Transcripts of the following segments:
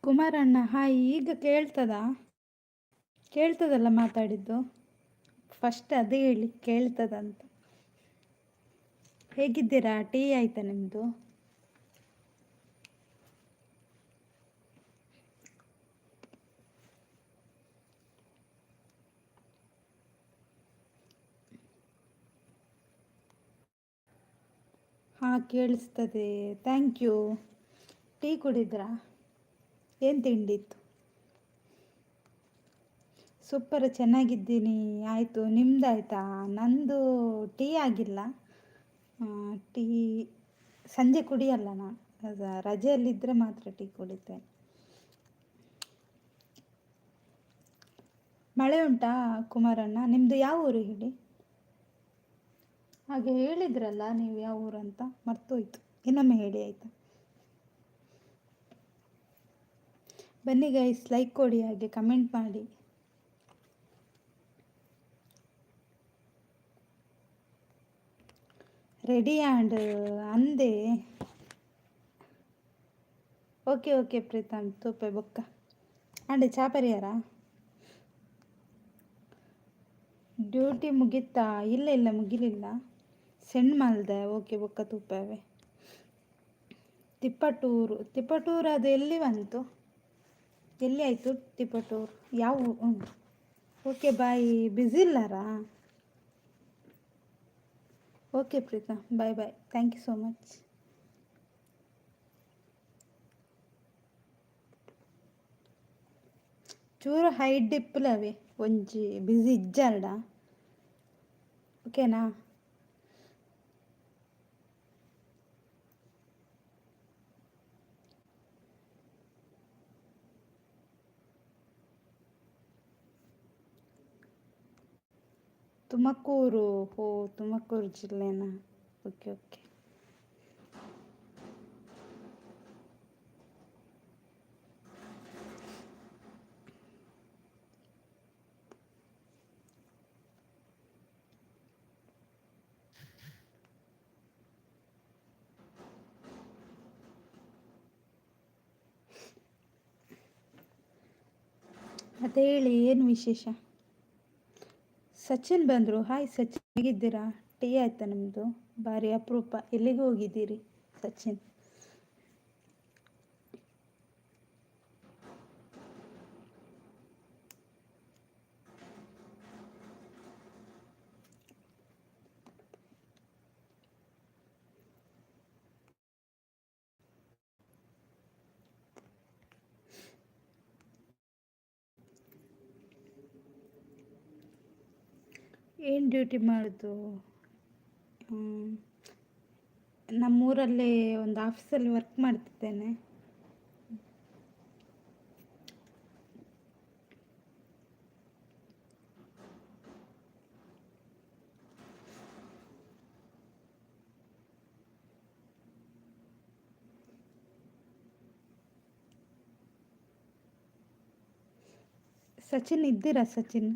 ಕುಮಾರಣ್ಣ hi. ಈಗ ಕೇಳ್ತದಲ್ಲ ಮಾತಾಡಿದ್ದು? First ಅದೇ ಹೇಳಿ, ಕೇಳ್ತದಂತ. ಹೇಗಿದ್ದೀರಾ? ಟೀ ಆಯ್ತಾ ನಿಮ್ಮದು? ಹಾಂ, ಕೇಳಿಸ್ತದೆ. Thank you. ಟೀ ಕುಡಿದ್ರಾ? ಏನು ತಿಂಡಿತ್ತು? ಸೂಪರ್, ಚೆನ್ನಾಗಿದ್ದೀನಿ. ಆಯಿತು, ನಿಮ್ದಾಯ್ತಾ? ನಂದು ಟೀ ಆಗಿಲ್ಲ. ಟೀ ಸಂಜೆ ಕುಡಿಯಲ್ಲ ನಾನು. ರಜೆಯಲ್ಲಿದ್ದರೆ ಮಾತ್ರ ಟೀ ಕುಡಿತೇನೆ. ಮಳೆ ಉಂಟಾ ಕುಮಾರಣ್ಣ? ನಿಮ್ಮದು ಯಾವ ಊರು ಹೇಳಿ? ಹಾಗೆ ಹೇಳಿದ್ರಲ್ಲ ನೀವು ಯಾವ ಊರು ಅಂತ, ಮರ್ತೋಯ್ತು. ಇನ್ನೊಮ್ಮೆ ಹೇಳಿ ಆಯಿತಾ? ಬನ್ನಿ ಗೈಸ್, ಲೈಕ್ ಕೊಡಿ, ಹಾಗೆ ಕಮೆಂಟ್ ಮಾಡಿ. ರೆಡಿ ಆ್ಯಂಡ್ ಅಂದೆ. ಓಕೆ ಪ್ರೀತಮ್ ತೂಪೆ ಬೊಕ್ಕ ಅಂಡೆ ಚಾ ಪರಿಹಾರ ಡ್ಯೂಟಿ ಮುಗೀತಾ? ಇಲ್ಲ ಮುಗಿಲಿಲ್ಲ. ಸೆಂಡ್ ಮಲ್ದೆ. ಓಕೆ ಬೊಕ್ಕ ತೂಪೇವೆ. ತಿಪ್ಪಟೂರು ಅದು ಎಲ್ಲಿ ಬಂತು? ಎಲ್ಲಿ ಆಯಿತು ತಿಪ್ಪಟೂರು? ಯಾವ? Okay bye. ಬ್ಯುಸಿ ಇಲ್ಲಾರಾ? Okay Preetha, bye. Thank you so much. ಚೂರು ಹೈಟ್ ಡಿಪ್ಪುಲವೇ ಒಂಜಿ ಬ್ಯುಸಿ ಇಜ್ಜಾರ್ಡ. ಓಕೆನಾ? ತುಮಕೂರು. ತುಮಕೂರು ಜಿಲ್ಲೆನಾ? ಓಕೆ. ಮತ್ತೆ ಹೇಳಿ, ಏನು ವಿಶೇಷ? ಸಚಿನ್ ಬಂದರು. ಹಾಯ್ ಸಚಿನ್, ಹೇಗಿದ್ದೀರಾ? ಟೀ ಆಯ್ತಾ ನಿಮ್ಮದು? ಭಾರಿ ಅಪರೂಪ. ಎಲ್ಲಿಗೆ ಹೋಗಿದ್ದೀರಿ ಸಚಿನ್? ಏನು ಡ್ಯೂಟಿ ಮಾಡೋದು? ನಮ್ಮೂರಲ್ಲೇ ಒಂದು ಆಫೀಸಲ್ಲಿ ವರ್ಕ್ ಮಾಡ್ತಿದ್ದೇನೆ. ಸಚಿನ್ ಇದ್ದೀರಾ? ಸಚಿನ್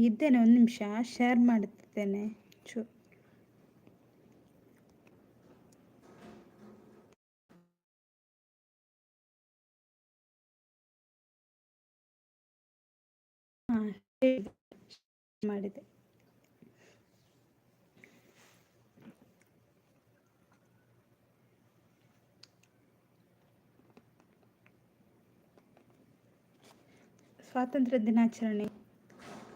ಇದ್ದೇನೆ. ಒಂದು ನಿಮಿಷ ಶೇರ್ ಮಾಡುತ್ತಿದ್ದೇನೆ. ಮಾಡಿದೆ. ಸ್ವಾತಂತ್ರ್ಯ ದಿನಾಚರಣೆ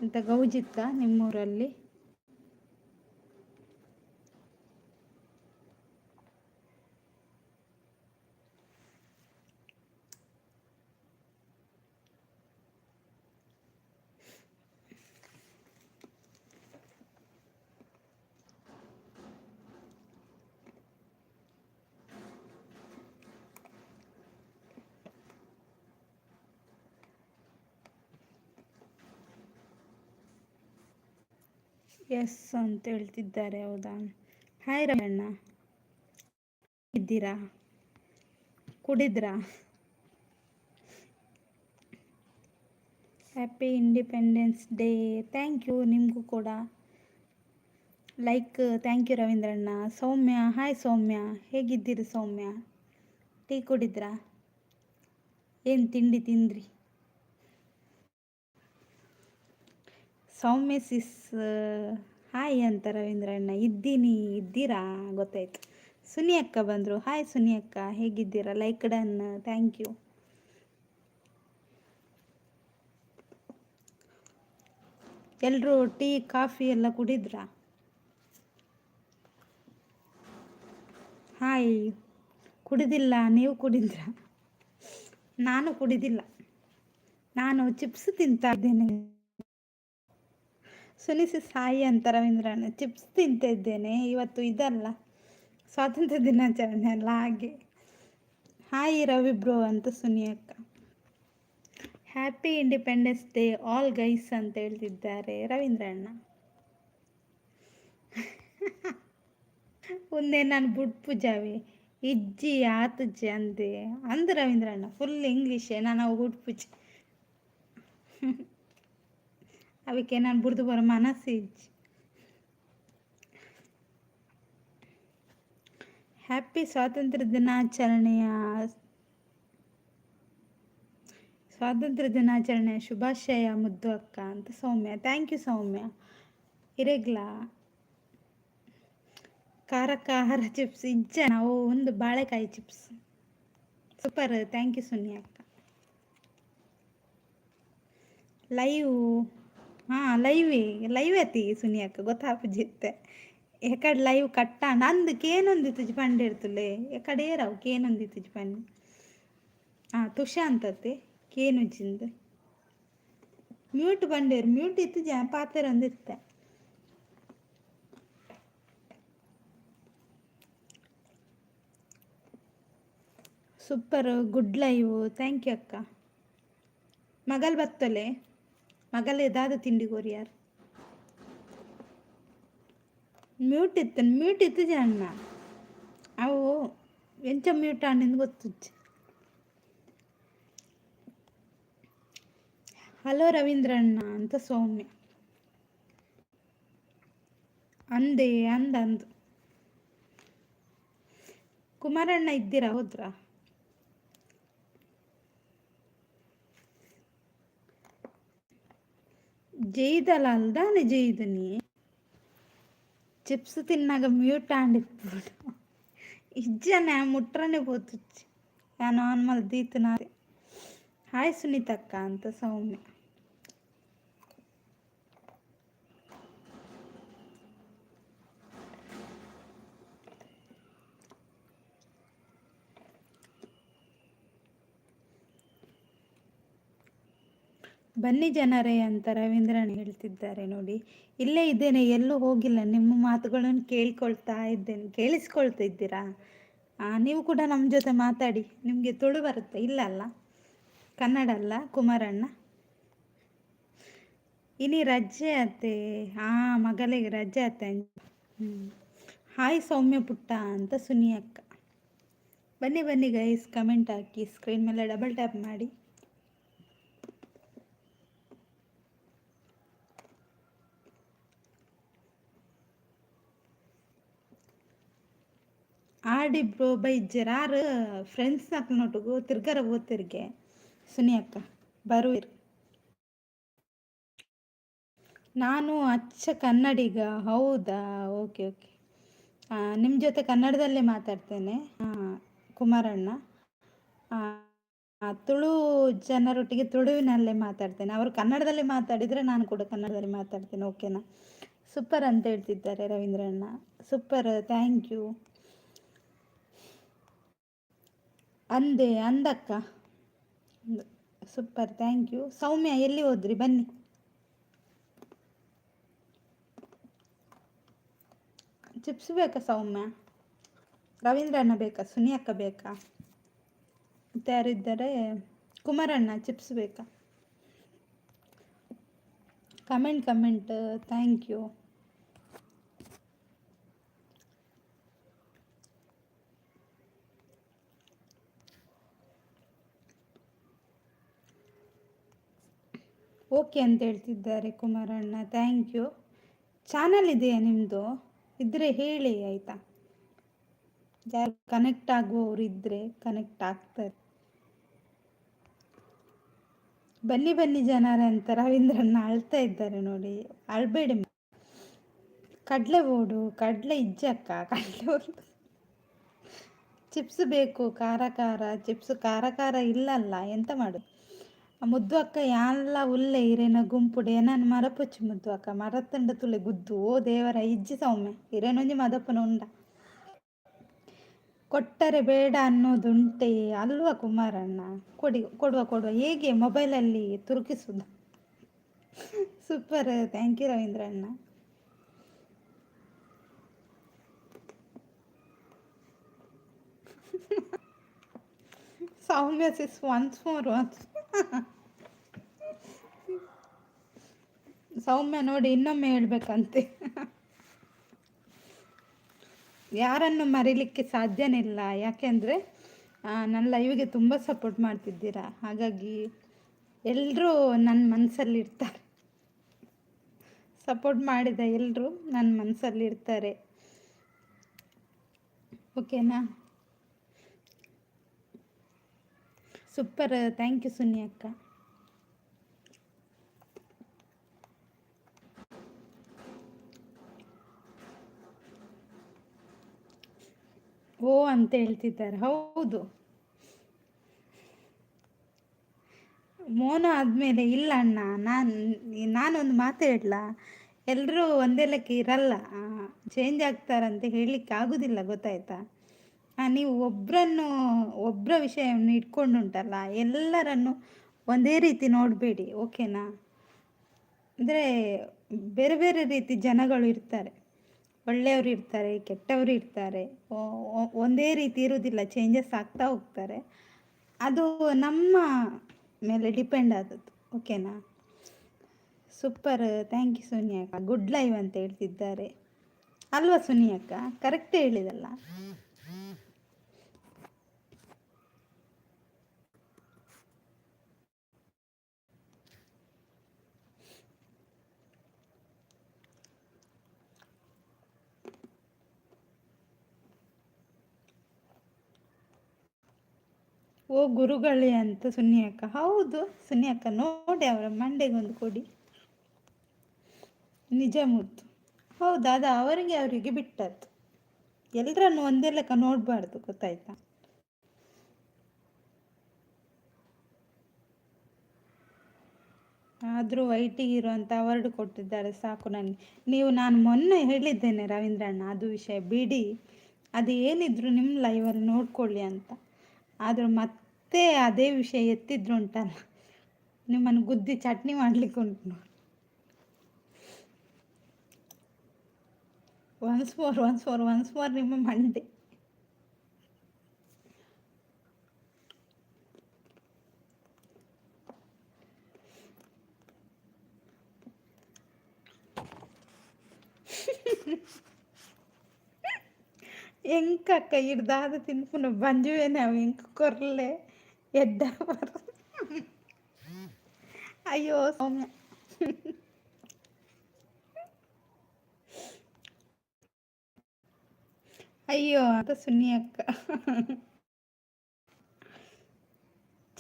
ಅಂತ ಗೌಜಿತ್ತ ನಿಮ್ಮೂರಲ್ಲಿ? ಎಸ್ ಅಂತ ಹೇಳ್ತಿದ್ದಾರೆ. ಹೌದಾ? ಹಾಯ್ ರಮಣ್ಣ, ಇದ್ದೀರಾ? ಕುಡಿದ್ರಾ? Happy independence day. Thank you, ನಿಮಗೂ ಕೂಡ. Like thank you Ravindranna. Soumya, hi Soumya, ಹೇಗಿದ್ದೀರಿ ಸೌಮ್ಯ? ಟೀ ಕುಡಿದ್ರಾ? ಏನು ತಿಂಡಿ ತಿಂದ್ರಿ? ಸೌಮ್ಯ ಸಿಸ್ ಹಾಯ್ ಅಂತ ರವೀಂದ್ರಣ್ಣ. ಇದ್ದೀರಾ? ಗೊತ್ತಾಯ್ತು. ಸುನಿ ಅಕ್ಕ ಬಂದರು. ಹಾಯ್ ಸುನಿ ಅಕ್ಕ, ಹೇಗಿದ್ದೀರಾ? Like done, thank you. ಎಲ್ಲರೂ ಟೀ ಕಾಫಿ ಎಲ್ಲ ಕುಡಿದ್ರಾ? ಹಾಯ್, ಕುಡಿದಿಲ್ಲ. ನೀವು ಕುಡಿದ್ರಾ? ನಾನು ಕುಡಿದಿಲ್ಲ, ನಾನು ಚಿಪ್ಸ್ ತಿಂತಾ ಇದ್ದೇನೆ. ಸುನಿಸಿ ಸಾಯಿ ಅಂತ ರವೀಂದ್ರಣ್ಣ. ಚಿಪ್ಸ್ ತಿಂತಾ ಇದ್ದೇನೆ, ಇವತ್ತು ಇದಲ್ಲ ಸ್ವಾತಂತ್ರ್ಯ ದಿನಾಚರಣೆ ಅಲ್ಲ, ಹಾಗೆ. ಹಾಯ್ ರವಿ ಬ್ರೋ ಅಂತ ಸುನಿ ಅಕ್ಕ. Happy independence day all guys ಅಂತ ಹೇಳ್ತಿದ್ದಾರೆ ರವೀಂದ್ರಣ್ಣ. ಒಂದೇ ನಾನು ಬುಡ್ ಪೂಜಾವೆ ಇಜ್ಜಿ ಆತಜ್ಜಿ ಅಂದೆ ರವೀಂದ್ರಣ್ಣ. ಫುಲ್ ಇಂಗ್ಲೀಷೇ, ನಾನು ಬುಡ್ ಪೂಜೆ ಅವಕ್ಕೆ ನಾನು ಬುಡ್ದು ಬರೋ ಮನಸ್ಸು ಇಜ್ಜಿ. ಹ್ಯಾಪಿ ಸ್ವಾತಂತ್ರ್ಯ ದಿನಾಚರಣೆಯ ಶುಭಾಶಯ ಮುದ್ದು ಅಕ್ಕ ಅಂತ ಸೌಮ್ಯ. ಥ್ಯಾಂಕ್ ಯು ಸೌಮ್ಯ. ಇರೆಗ್ಲಾ ಖಾರ ಚಿಪ್ಸ್ ಇಜ್ಜ, ನಾವು ಒಂದು ಬಾಳೆಕಾಯಿ chips. Super, thank you Suni ಅಕ್ಕ. ಲೈವ್ ಐತಿ ಸುನಿ ಅಕ್ಕ, ಗೊತ್ತಾಪಜಿತ್ತೆ ಎಕಡೆ ಲೈವ್ ಕಟ್ಟ ನಂದು ಕೇನೊಂದಿತ್ತು ಪಂಡ ಇರ್ತಲೆ ಎಕಡೆ ರಾವು ಕೇನೊಂದಿತ್ತು ಪಂಡಿ. ತುಷಾ ಅಂತತೆ ಕೇನುಜಿಂದ ಮ್ಯೂಟ್ ಬಂಡೇರು ಮ್ಯೂಟ್ ಇತ್ತು ಪಾತ್ರ ಒಂದಿತ್ತೆ. Super, good live, thank you ಅಕ್ಕ. ಮಗಲ್ ಬತ್ತಲೆ ಮಗಲ್ ಎದಾದ ತಿಂಡಿ ಕೊರಿಯಾರ್ ಮ್ಯೂಟ್ ಇತ್ತು ಜನ ಅವು ಎಂಚ ಮ್ಯೂಟ್ ಆಂಡಿಂದು ಗೊತ್ತುಜ್ಜಿ. ಹಲೋ ರವೀಂದ್ರಣ್ಣ ಅಂತ ಸೌಮ್ಯ ಅಂದು ಕುಮಾರಣ್ಣ ಇದ್ದೀರಾ? ಹೋದ್ರಾ? ಜೈದಲ್ಲ ಅಲ್ದಾನೆ ಜೈದನಿ ಚಿಪ್ಸ್ ತಿನ್ನಾಗ ಮ್ಯೂಟ್ ಆಂಡಿತ್ತು ಇಜ್ಜನೆ ಮುಟ್ರನೆ పోతుచ్చి ನಾರ್ಮಲ್ ದೀತನಾದೆ. ಹಾಯ್ ಸುನೀತಕ್ಕ ಅಂತ ಸೌಮ್ಯ. ಬನ್ನಿ ಜನರೇ ಅಂತ ರವೀಂದ್ರನ್ ಹೇಳ್ತಿದ್ದಾರೆ ನೋಡಿ. ಇಲ್ಲೇ ಇದ್ದೇನೆ, ಎಲ್ಲೂ ಹೋಗಿಲ್ಲ. ನಿಮ್ಮ ಮಾತುಗಳನ್ನು ಕೇಳಿಸ್ಕೊಳ್ತಾ ಇದ್ದೀರಾ? ನೀವು ಕೂಡ ನಮ್ಮ ಜೊತೆ ಮಾತಾಡಿ. ನಿಮಗೆ ತುಳು ಬರುತ್ತೆ? ಇಲ್ಲ ಅಲ್ಲ, ಕನ್ನಡ ಅಲ್ಲ ಕುಮಾರಣ್ಣ. ಇನಿ ರಜೆ ಅತ್ತೆ. ಮಗಳಿಗೆ ರಜೆ ಅತ್ತೆ. ಹಾಯ್ ಸೌಮ್ಯ ಪುಟ್ಟ ಅಂತ ಸುನಿ ಅಕ್ಕ. ಬನ್ನಿ ಗೈಸ್, ಕಮೆಂಟ್ ಹಾಕಿ, ಸ್ಕ್ರೀನ್ ಮೇಲೆ ಡಬಲ್ ಟ್ಯಾಪ್ ಮಾಡಿ. ಆಡಿ ಬ್ರೋ ಬೈ ಜರಾರು ಫ್ರೆಂಡ್ಸ್ ನೊಟ್ಟಿಗೂ ತಿರ್ಗಾರ ಓದ್ತಿರ್ಗೆ ಸುನಿ ಅಕ್ಕ ಬರುವಿರು. ನಾನು ಅಚ್ಚ ಕನ್ನಡಿಗ. ಹೌದಾ? Okay okay. ನಿಮ್ಮ ಜೊತೆ ಕನ್ನಡದಲ್ಲೇ ಮಾತಾಡ್ತೇನೆ. ಕುಮಾರಣ್ಣ. ಆ, ತುಳು ಜನರೊಟ್ಟಿಗೆ ತುಳುವಿನಲ್ಲೇ ಮಾತಾಡ್ತೇನೆ. ಅವರು ಕನ್ನಡದಲ್ಲಿ ಮಾತಾಡಿದರೆ ನಾನು ಕೂಡ ಕನ್ನಡದಲ್ಲಿ ಮಾತಾಡ್ತೇನೆ. ಓಕೆನಾ? ಸೂಪರ್ ಅಂತ ಹೇಳ್ತಿದ್ದಾರೆ ರವೀಂದ್ರಣ್ಣ. Super, thank you. ಅಂದಕ್ಕ. Super, thank you. ಸೌಮ್ಯ ಎಲ್ಲಿ ಹೋದ್ರಿ? ಬನ್ನಿ. ಚಿಪ್ಸ್ ಬೇಕಾ ಸೌಮ್ಯ? ರವೀಂದ್ರಣ್ಣ ಬೇಕಾ? ಸುನಿಯಕ್ಕ ಬೇಕಾ? ಮತ್ತೆ ಯಾರಿದ್ದಾರೆ? ಕುಮಾರಣ್ಣ ಚಿಪ್ಸ್ ಬೇಕಾ? Comment, thank you. ಓಕೆ ಅಂತ ಹೇಳ್ತಿದ್ದಾರೆ ಕುಮಾರಣ್ಣ, ಥ್ಯಾಂಕ್ ಯು. ಚಾನಲ್ ಇದೆಯಾ ನಿಮ್ಮದು? ಇದ್ರೆ ಹೇಳಿ ಆಯಿತಾ? ಯಾರು ಕನೆಕ್ಟ್ ಆಗುವವರು ಇದ್ದರೆ ಕನೆಕ್ಟ್ ಆಗ್ತಾರೆ. ಬನ್ನಿ ಬನ್ನಿ ಜನರೇ ಅಂತ ರವೀಂದ್ರಣ್ಣ ಅಳ್ತಾ ಇದ್ದಾರೆ ನೋಡಿ. ಅಳ್ಬೇಡಿ. ಕಡಲೆ ಓಡು, ಕಡಲೆ ಇಜ್ಜಕ್ಕ, ಕಡಲೆ ಓಡು. ಚಿಪ್ಸ್ ಬೇಕು, ಖಾರ ಖಾರ ಚಿಪ್ಸ್. ಖಾರ ಖಾರ ಇಲ್ಲಲ್ಲ, ಎಂತ ಮಾಡೋದು? ಮುದ್ದು ಅಕ್ಕ ಯಾನ್ಲ ಉಲ್ಲೆ ಇರೇನ ಗುಂಪುಡು ಏನಾನು ಮರಪೊಚ್ಚು ಮುದ್ದು ಅಕ್ಕ ಮರತ್ತಂಡ ತುಳೆ ಗುದ್ದು. ಓ ದೇವರ ಇಜ್ಜಿ ಸೌಮ್ಯ ಇರೇನೊಂಜಿ ಮದಪ್ಪನ ಉಂಡ. ಕೊಟ್ಟರೆ ಬೇಡ ಅನ್ನೋದುಂಟೆ ಅಲ್ವಾ ಕುಮಾರಣ್ಣ? ಕೊಡುವ ಹೇಗೆ ಮೊಬೈಲಲ್ಲಿ ತುರುಕಿಸುವುದು? Super, thank you Ravindranna. Soumya sis once more Soumya ನೋಡಿ ಇನ್ನೊಮ್ಮೆ ಹೇಳ್ಬೇಕಂತೆ. ಯಾರನ್ನು ಮರೀಲಿಕ್ಕೆ ಸಾಧ್ಯನೇ ಇಲ್ಲ. ಯಾಕೆಂದರೆ ನನ್ನ ಲೈವಿಗೆ ತುಂಬ ಸಪೋರ್ಟ್ ಮಾಡ್ತಿದ್ದೀರಾ. ಹಾಗಾಗಿ ಎಲ್ಲರೂ ನನ್ನ ಮನಸ್ಸಲ್ಲಿ ಇರ್ತಾರೆ. ಸಪೋರ್ಟ್ ಮಾಡಿದ ಎಲ್ಲರೂ ನನ್ನ ಮನಸ್ಸಲ್ಲಿ ಇರ್ತಾರೆ. ಓಕೆನಾ? ಸೂಪರ್, ಥ್ಯಾಂಕ್ ಯು ಸುನಿ ಅಕ್ಕ. ಓ ಅಂತ ಹೇಳ್ತಿದ್ದಾರೆ. ಹೌದು, ಮೋನ ಆದಮೇಲೆ ಇಲ್ಲ ಅಣ್ಣ. ನಾನೊಂದು ಮಾತು ಹೇಳಲ್ಲ, ಎಲ್ಲರೂ ಒಂದೇ ಲೆಕ್ಕ ಇರಲ್ಲ, ಚೇಂಜ್ ಆಗ್ತಾರಂತೆ ಹೇಳಲಿಕ್ಕೆ ಆಗೋದಿಲ್ಲ. ಗೊತ್ತಾಯ್ತಾ? ನೀವು ಒಬ್ಬರ ವಿಷಯವನ್ನು ಇಟ್ಕೊಂಡುಂಟಲ್ಲ, ಎಲ್ಲರನ್ನು ಒಂದೇ ರೀತಿ ನೋಡಬೇಡಿ. ಓಕೆನಾ? ಅಂದರೆ ಬೇರೆ ಬೇರೆ ರೀತಿ ಜನಗಳು ಇರ್ತಾರೆ. ಒಳ್ಳೆಯವರು ಇರ್ತಾರೆ, ಕೆಟ್ಟವರು ಇರ್ತಾರೆ. ಒಂದೇ ರೀತಿ ಇರೋದಿಲ್ಲ, ಚೇಂಜಸ್ ಆಗ್ತಾ ಹೋಗ್ತಾರೆ. ಅದು ನಮ್ಮ ಮೇಲೆ ಡಿಪೆಂಡ್ ಆದದ್ದು. ಓಕೆನಾ? Super, thank you Suniyakka. Good live ಅಂತ ಹೇಳ್ತಿದ್ದಾರೆ ಅಲ್ವಾ ಸುನಿಯಕ್ಕ? ಕರೆಕ್ಟ್ ಹೇಳಿದಲ್ಲ. ಓ ಗುರುಗಳೇ ಅಂತ ಸುನಿಯಕ್ಕ. ಹೌದು ಸುನಿಯಕ್ಕ, ನೋಡಿ ಅವರ ಮಂಡೆಗೊಂದು ಕೊಡಿ. ನಿಜ ಮುದ್ದು. ಹೌದು, ಅದು ಅವರಿಗೆ ಬಿಟ್ಟದ್ದು. ಎಲ್ಲರನ್ನು ಒಂದೇ ಲೆಕ್ಕ ನೋಡಬಾರ್ದು. ಗೊತ್ತಾಯ್ತಾ? ಆದರೂ ವೈಟಿಗೆ ಇರುವಂಥ ಅವಾರ್ಡ್ ಕೊಟ್ಟಿದ್ದಾರೆ, ಸಾಕು ನನಗೆ. ನಾನು ಮೊನ್ನೆ ಹೇಳಿದ್ದೇನೆ ರವೀಂದ್ರಣ್ಣ, ಅದು ವಿಷಯ ಬಿಡಿ. ಅದು ಏನಿದ್ರು ನಿಮ್ಮ ಲೈವಲ್ಲಿ ನೋಡ್ಕೊಳ್ಳಿ ಅಂತ. ಆದರೂ ಮತ್ತೆ ಅದೇ ವಿಷಯ ಎತ್ತಿದ್ರು ಉಂಟಲ್ಲ, ನಿಮ್ಮನ್ನು ಗುದ್ದಿ ಚಟ್ನಿ ಮಾಡಲಿಕ್ಕೆ ಉಂಟು ನೋಡಿ. ಒನ್ಸ್ ಮೋರ್ ನಿಮ್ಮ ಮಂಡೆ. ಎಂಕಕ್ಕ ಹಿಡ್ದಾದ ತಿನ್ಪುನ ಬಂಜುವೆ ನಾವು ಎಂಕ ಕೊರ್ಲೆ ಎಡ್ಡ ಅಯ್ಯೋ ಸೌಮ್ಯ. ಅಯ್ಯೋ ಅಂತ ಸುನಿ ಅಕ್ಕ.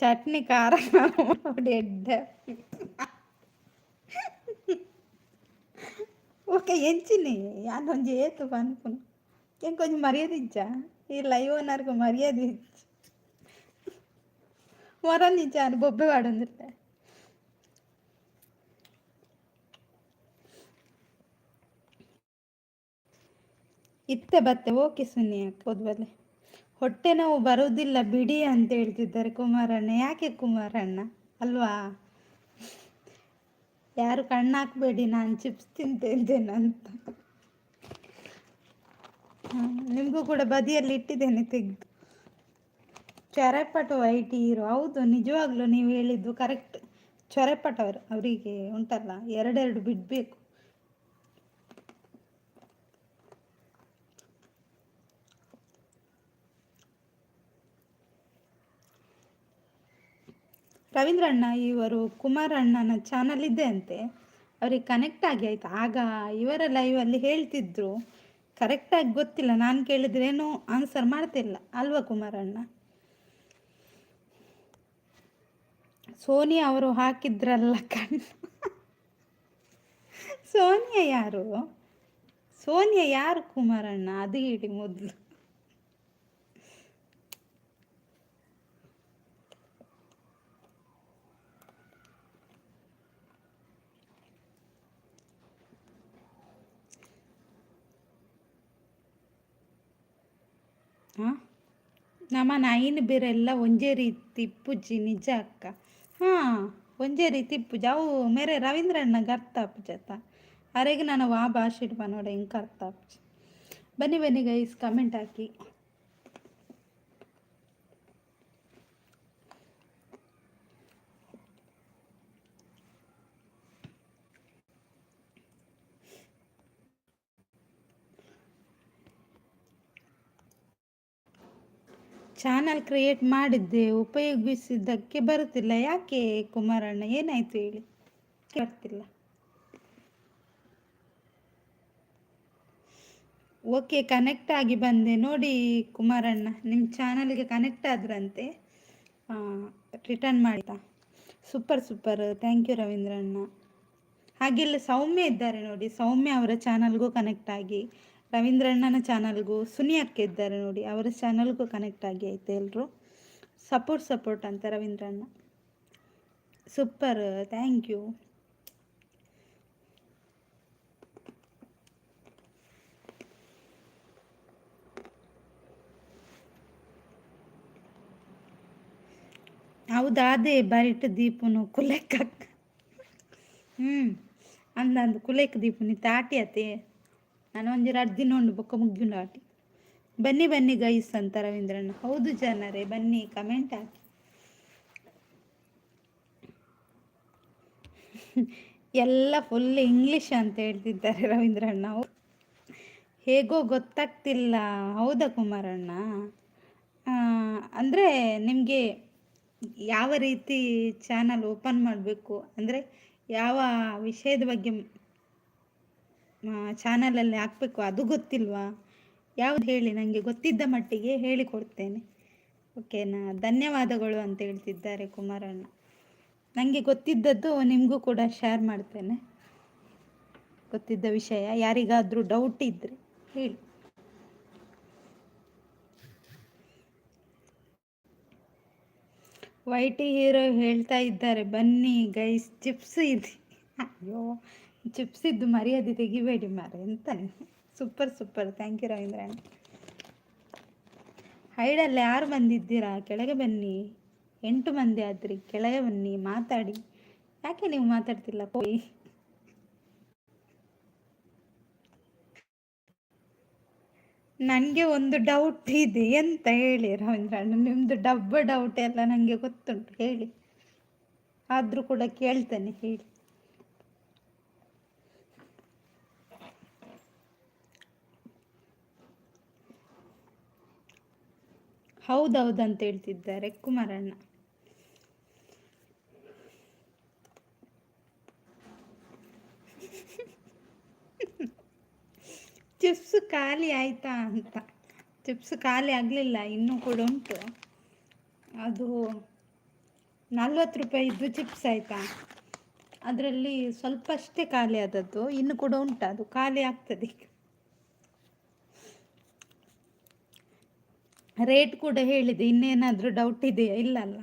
ಚಟ್ನಿ ಖಾರ ನೋಡಿ ಎಡ್ಡ. ಓಕೆ ಎಂಚಿನಿ ಯಾನೊಂಜಿ ಏತು ಪನ್ಪುನು ಎಂಕೊಂಚ ಮರ್ಯಾದೆ ಇಜ್ಜ ಈ ಲೈವ್ ಓನರ್ಗೂ ಮರ್ಯಾದೆ ಇಜ್ಜ ಮೊರಲ್ ಅನು ಬೊಬ್ಬೆ ಪಾಡೊಂದಿರ್ತೆ ಇತ್ತೆ ಬತ್ತೆ ಓಕೆ ಸುನ್ನಿ ಓದ್ಬಲ್ಲೆ ಹೊಟ್ಟೆ ನೋವು ಬರುವುದಿಲ್ಲ ಬಿಡಿ ಅಂತ ಹೇಳ್ತಿದ್ದಾರೆ ಕುಮಾರಣ್ಣ. ಯಾಕೆ ಕುಮಾರಣ್ಣ ಅಲ್ವಾ? ಯಾರು ಕಣ್ಣಾಕ್ಬೇಡಿ, ನಾನು ಚಿಪ್ಸ್ ತಿಂತಿದ್ದೇನೆ ಅಂತ. ನಿಮಗೂ ಕೂಡ ಬದಿಯಲ್ಲಿ ಇಟ್ಟಿದ್ದೇನೆ ತೆಗೆದು. ಚೊರೆಪಟ ವೈಟ್ ಹೀರೋ, ಹೌದು ನಿಜವಾಗ್ಲೂ ನೀವು ಹೇಳಿದ್ದು ಕರೆಕ್ಟ್. ಚೊರೆಪಟ ಅವರಿಗೆ ಉಂಟಲ್ಲ, ಎರಡೆರಡು ಬಿಡಬೇಕು. ರವೀಂದ್ರಣ್ಣ ಇವರು ಕುಮಾರಣ್ಣನ ಚಾನಲ್ ಇದೆ ಅಂತೆ, ಅವ್ರಿಗೆ ಕನೆಕ್ಟ್ ಆಗಿ ಆಯ್ತು. ಆಗ ಇವರ ಲೈವಲ್ಲಿ ಹೇಳ್ತಿದ್ರು, ಕರೆಕ್ಟಾಗಿ ಗೊತ್ತಿಲ್ಲ, ನಾನು ಕೇಳಿದ್ರೇನು ಆನ್ಸರ್ ಮಾಡ್ತಿಲ್ಲ ಅಲ್ವಾ ಕುಮಾರಣ್ಣ? ಸೋನಿಯಾ ಅವರು ಹಾಕಿದ್ರಲ್ಲ ಕಣ್ಣು. ಸೋನಿಯಾ ಯಾರು? ಸೋನಿಯಾ ಯಾರು ಕುಮಾರಣ್ಣ ಅದು ಹೇಳಿ ಮೊದಲು. ನಮ್ಮನ ಐನು ಬೇರೆಲ್ಲ ಒಂಜೇ ರೀತಿ ಇಪ್ಪುಜಿ ನಿಜ ಅಕ್ಕ. ಒಂಜೇ ರೀತಿ ಇಪ್ಪುಜಿ ಅವು ಮೇರೆ ರವೀಂದ್ರಣ್ಣಗೆ ಅರ್ಥ ಆಪುಜತ ಅರೆಗೆ ನಾನು ಆ ಭಾಷೆ ಪನೋಡ ಇಂಕ ಅರ್ಥ ಆಪುಜಿ. ಬನ್ನಿ ಬನ್ನಿ ಗೈಸ್, ಕಮೆಂಟ್ ಹಾಕಿ. ಚಾನಲ್ ಕ್ರಿಯೇಟ್ ಮಾಡಿದ್ದೆ, ಉಪಯೋಗಿಸಿದ್ದಕ್ಕೆ ಬರುತ್ತಿಲ್ಲ. ಯಾಕೆ ಕುಮಾರಣ್ಣ, ಏನಾಯ್ತು ಹೇಳಿ? ಬರ್ತಿಲ್ಲ. ಓಕೆ, ಕನೆಕ್ಟ್ ಆಗಿ ಬಂದೆ ನೋಡಿ ಕುಮಾರಣ್ಣ. ನಿಮ್ಮ ಚಾನಲ್ಗೆ ಕನೆಕ್ಟ್ ಆದ್ರಂತೆ, ರಿಟರ್ನ್ ಮಾಡಿದ. Super super, thank you Ravindranna. ಹಾಗೆಲ್ಲ ಸೌಮ್ಯ ಇದ್ದಾರೆ ನೋಡಿ, ಸೌಮ್ಯ ಅವರ ಚಾನಲ್ಗೂ ಕನೆಕ್ಟ್ ಆಗಿ, ರವೀಂದ್ರಣ್ಣನ ಚಾನಲ್ಗೂ, ಸುನಿಯಕ್ಕೆ ಇದ್ದಾರೆ ನೋಡಿ, ಅವರ ಚಾನಲ್ಗೂ ಕನೆಕ್ಟ್ ಆಗಿ ಆಯ್ತು. ಎಲ್ಲರೂ ಸಪೋರ್ಟ್ ಅಂತ ರವೀಂದ್ರಣ್ಣ. Super, thank you. ಹೌದಾ, ಅದೇ ಬರಿಟ್ ದೀಪನು ಕುಲೆಕ್ಕ ಅಂದಂದು ಕುಲೇಕ್ ದೀಪುನಿ ತಾಟಿ ಅತೆ ನಾನು ಒಂದಿರ ಅರ್ದಿನ ಉಂಡು ಬೊಕ್ಕ ಮುಗ್ಗಿಂಡು ಆಟಿ. ಬನ್ನಿ ಬನ್ನಿ ಗೈಸ್ ಅಂತ ರವೀಂದ್ರಣ್ಣ. ಹೌದು ಜನರೇ, ಬನ್ನಿ ಕಮೆಂಟ್ ಹಾಕಿ. ಎಲ್ಲ ಫುಲ್ ಇಂಗ್ಲಿಷ್ ಅಂತ ಹೇಳ್ತಿದ್ದಾರೆ ರವೀಂದ್ರಣ್ಣ. ಹೇಗೋ ಗೊತ್ತಾಗ್ತಿಲ್ಲ. ಹೌದಾ ಕುಮಾರಣ್ಣ? ಅಂದರೆ ನಿಮಗೆ ಯಾವ ರೀತಿ ಚಾನಲ್ ಓಪನ್ ಮಾಡಬೇಕು, ಅಂದರೆ ಯಾವ ವಿಷಯದ ಬಗ್ಗೆ ಚಾನಲಲ್ಲಿ ಹಾಕಬೇಕು ಅದು ಗೊತ್ತಿಲ್ವಾ? ಯಾವುದು ಹೇಳಿ, ನನಗೆ ಗೊತ್ತಿದ್ದ ಮಟ್ಟಿಗೆ ಹೇಳಿಕೊಡ್ತೇನೆ. ಓಕೆನಾ? ಧನ್ಯವಾದಗಳು ಅಂತ ಹೇಳ್ತಿದ್ದಾರೆ ಕುಮಾರಣ್ಣ. ನನಗೆ ಗೊತ್ತಿದ್ದದ್ದು ನಿಮಗೂ ಕೂಡ ಶೇರ್ ಮಾಡ್ತೇನೆ. ಗೊತ್ತಿದ್ದ ವಿಷಯ ಯಾರಿಗಾದರೂ ಡೌಟ್ ಇದ್ದರೆ ಹೇಳಿ. ವೈಟಿ ಹೀರೋ ಹೇಳ್ತಾ ಇದ್ದಾರೆ, ಬನ್ನಿ ಗೈಸ್ ಚಿಪ್ಸ್ ಇದೆ. ಅಯ್ಯೋ, ಚಿಪ್ಸ್ ಇದ್ದು ಮರ್ಯಾದೆ ತೆಗಿಬೇಡಿ ಮಾರೆ, ಎಂತಾನೆ. Super, thank you Ravindranna. ಹೈಡಲ್ಲಿ 6 ಮಂದಿ ಇದ್ದೀರಾ, ಕೆಳಗೆ ಬನ್ನಿ. 8 ಮಂದಿ ಆದ್ರಿ, ಕೆಳಗೆ ಬನ್ನಿ, ಮಾತಾಡಿ. ಯಾಕೆ ನೀವು ಮಾತಾಡ್ತಿಲ್ಲ? ಹೋಗಿ. ನನಗೆ ಒಂದು ಡೌಟ್ ಇದೆ, ಎಂತ ಹೇಳಿ ರವೀಂದ್ರಣ್ಣ? ನಿಮ್ಮದು ಡೌಟ್ ಎಲ್ಲ ನನಗೆ ಗೊತ್ತುಂಟು, ಹೇಳಿ. ಆದರೂ ಕೂಡ ಕೇಳ್ತೇನೆ, ಹೇಳಿ. ಹೌದೌದಂತ ಹೇಳ್ತಿದ್ದಾರೆ ಕುಮಾರಣ್ಣ. ಚಿಪ್ಸ್ ಖಾಲಿ ಆಯ್ತಾ ಅಂತ. ಚಿಪ್ಸ್ ಖಾಲಿ ಆಗಲಿಲ್ಲ, ಇನ್ನೂ ಕೂಡ ಉಂಟು. ಅದು 40 ರೂಪಾಯಿದ್ದು ಚಿಪ್ಸ್ ಆಯಿತಾ, ಅದರಲ್ಲಿ ಸ್ವಲ್ಪ ಅಷ್ಟೇ ಖಾಲಿ ಆದದ್ದು, ಇನ್ನು ಕೂಡ ಉಂಟು, ಅದು ಖಾಲಿ ಆಗ್ತದೆ. ರೇಟ್ ಕೂಡ ಹೇಳಿದೆ, ಇನ್ನೇನಾದರೂ ಡೌಟ್ ಇದೆಯಾ? ಇಲ್ಲ ಅಲ್ಲ.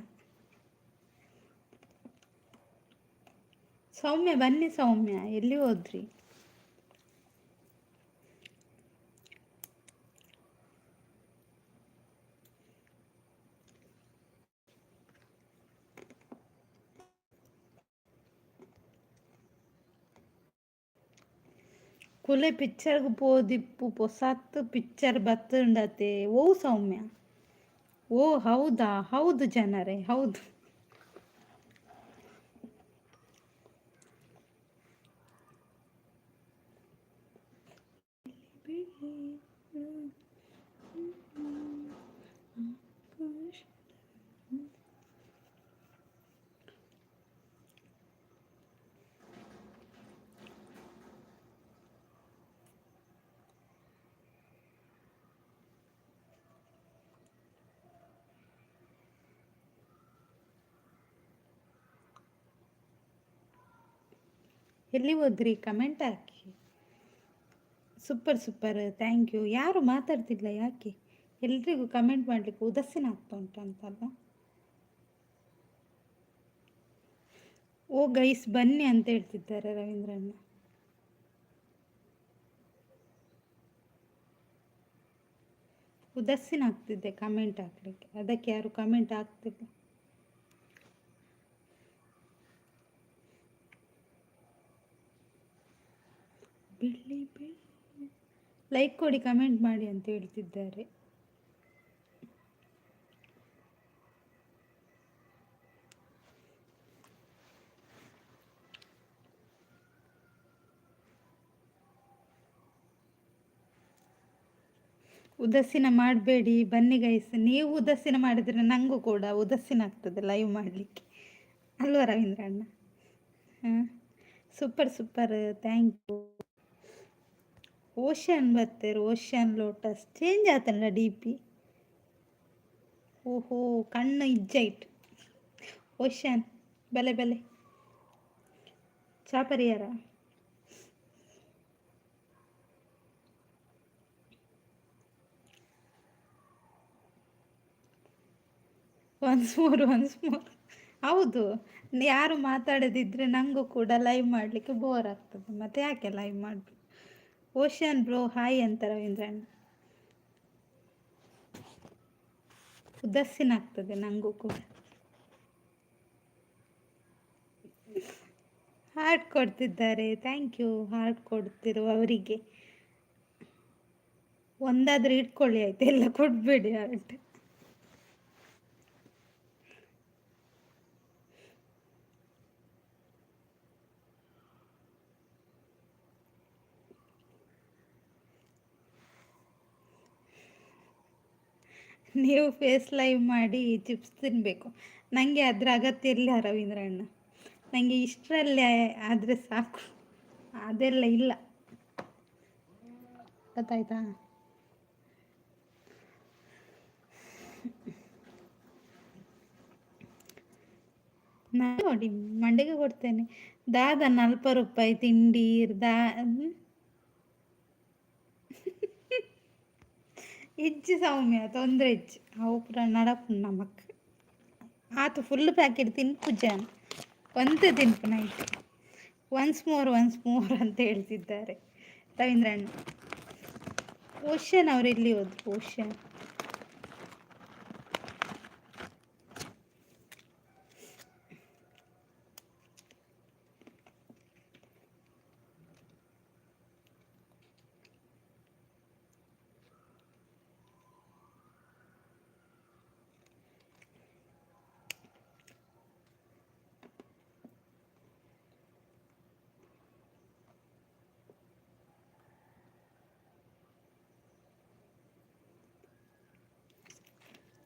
ಸೌಮ್ಯ ಬನ್ನಿ, ಸೌಮ್ಯ ಎಲ್ಲಿ ಹೋದ್ರಿ? ಕುಲೆ ಪಿಕ್ಚರ್ಗೆ ಪೋದಿಪ್ಪು ಪೊಸತ್ತು ಪಿಕ್ಚರ್ ಬತ್ತುಂಡತೆ. ಓ ಸೌಮ್ಯ, ಓ ಹೌದಾ? ಹೌದು ಜನರೇ, ಹೌದು. ಎಲ್ಲಿ ಹೋದ್ರಿ? ಕಮೆಂಟ್ ಹಾಕಿ. Super super, thank you. ಯಾರು ಮಾತಾಡ್ತಿಲ್ಲ ಯಾಕೆ? ಎಲ್ರಿಗೂ ಕಮೆಂಟ್ ಮಾಡಲಿಕ್ಕೆ ಉದಾಸೀನ ಆಗ್ತಾ ಉಂಟಂತಲ್ಲ. ಓ ಗೈಸ್ ಬನ್ನಿ ಅಂತ ಹೇಳ್ತಿದ್ದಾರೆ ರವೀಂದ್ರಣ್ಣ. ಉದಾಸೀನ ಆಗ್ತಿದ್ದೆ ಕಮೆಂಟ್ ಹಾಕ್ಲಿಕ್ಕೆ, ಅದಕ್ಕೆ ಯಾರು ಕಮೆಂಟ್ ಹಾಕ್ತಿಲ್ಲ. ಬೆಳ್ಳಿ ಬೆಳ್ಳಿ ಲೈಕ್ ಕೊಡಿ, ಕಮೆಂಟ್ ಮಾಡಿ ಅಂತ ಹೇಳ್ತಿದ್ದಾರೆ. ಉದಾಸೀನ ಮಾಡಬೇಡಿ, ಬನ್ನಿ ಗೈಸ್. ನೀವು ಉದಾಸೀನ ಮಾಡಿದರೆ ನನಗೂ ಕೂಡ ಉದಾಸೀನ ಆಗ್ತದೆ ಲೈವ್ ಮಾಡಲಿಕ್ಕೆ, ಅಲ್ವಾ ರವೀಂದ್ರಣ್ಣ? ಹಾಂ, super super, thank you. Ocean ಬರ್ತಾರೆ, ಓಷನ್ ಲೋಟಸ್ ಚೇಂಜ್ ಆತಲ್ಲ ಡಿ ಪಿ. ಓಹೋ, ಕಣ್ಣು ಇಜ್ಜೈಟ್. ಓಷನ್ ಬಲೆ ಬಲೆ ಚಾಪರಿಯಾರ. Once more. ಹೌದು, ಯಾರು ಮಾತಾಡದಿದ್ರೆ ನನಗೂ ಕೂಡ ಲೈವ್ ಮಾಡಲಿಕ್ಕೆ ಬೋರ್ ಆಗ್ತದೆ, ಮತ್ತೆ ಯಾಕೆ ಲೈವ್ ಮಾಡಬೇಕು? ಓಷನ್ ಬ್ರೋ ಹಾಯ್ ಅಂತ ರವೀಂದ್ರಣ್ಣ. ಉದಾಸೀನ ಆಗ್ತದೆ ನನಗೂ ಕೂಡ. ಹಾರ್ಟ್ ಕೊಡ್ತಿದ್ದಾರೆ, ಥ್ಯಾಂಕ್ ಯು. ಹಾರ್ಟ್ ಕೊಡ್ತಿರುವವರಿಗೆ ಒಂದಾದ್ರೂ ಇಟ್ಕೊಳ್ಳಿ ಆಯ್ತು, ಎಲ್ಲ ಕೊಡಬೇಡಿ ಹಾರ್ಟ್. ನೀವು ಫೇಸ್ ಲೈವ್ ಮಾಡಿ ಚಿಪ್ಸ್ ತಿನ್ನಬೇಕು. ನನಗೆ ಅದರ ಅಗತ್ಯ ಇಲ್ಲ ರವೀಂದ್ರಣ್ಣ, ನನಗೆ ಇಷ್ಟರಲ್ಲೇ ಆದರೆ ಸಾಕು, ಅದೆಲ್ಲ ಇಲ್ಲ, ಗೊತ್ತಾಯ್ತಾ? ನಾನು ನೋಡಿ ಮಂಡಿಗೆ ಕೊಡ್ತೇನೆ. ದಾದ 40 ರೂಪಾಯಿ ತಿಂಡಿ ಇಜ್ಜಿ ಸೌಮ್ಯ ತೊಂದರೆ ಇಜ್ಜಿ ಅವು ಪುರ ನಡಪು ನಮಕ್ ಆತು. ಫುಲ್ ಪ್ಯಾಕೆಟ್ ತಿನ್ಪು ಜನ, ಒಂದೇ ತಿನ್ಪು ನೈಟ್. ಒನ್ಸ್ ಮೋರ್ ಅಂತ ಹೇಳ್ತಿದ್ದಾರೆ ರವೀಂದ್ರಣ್ಣ. ಓಷನ್ ಅವ್ರು ಎಲ್ಲಿ ಹೋದ್ರು? ಓಷನ್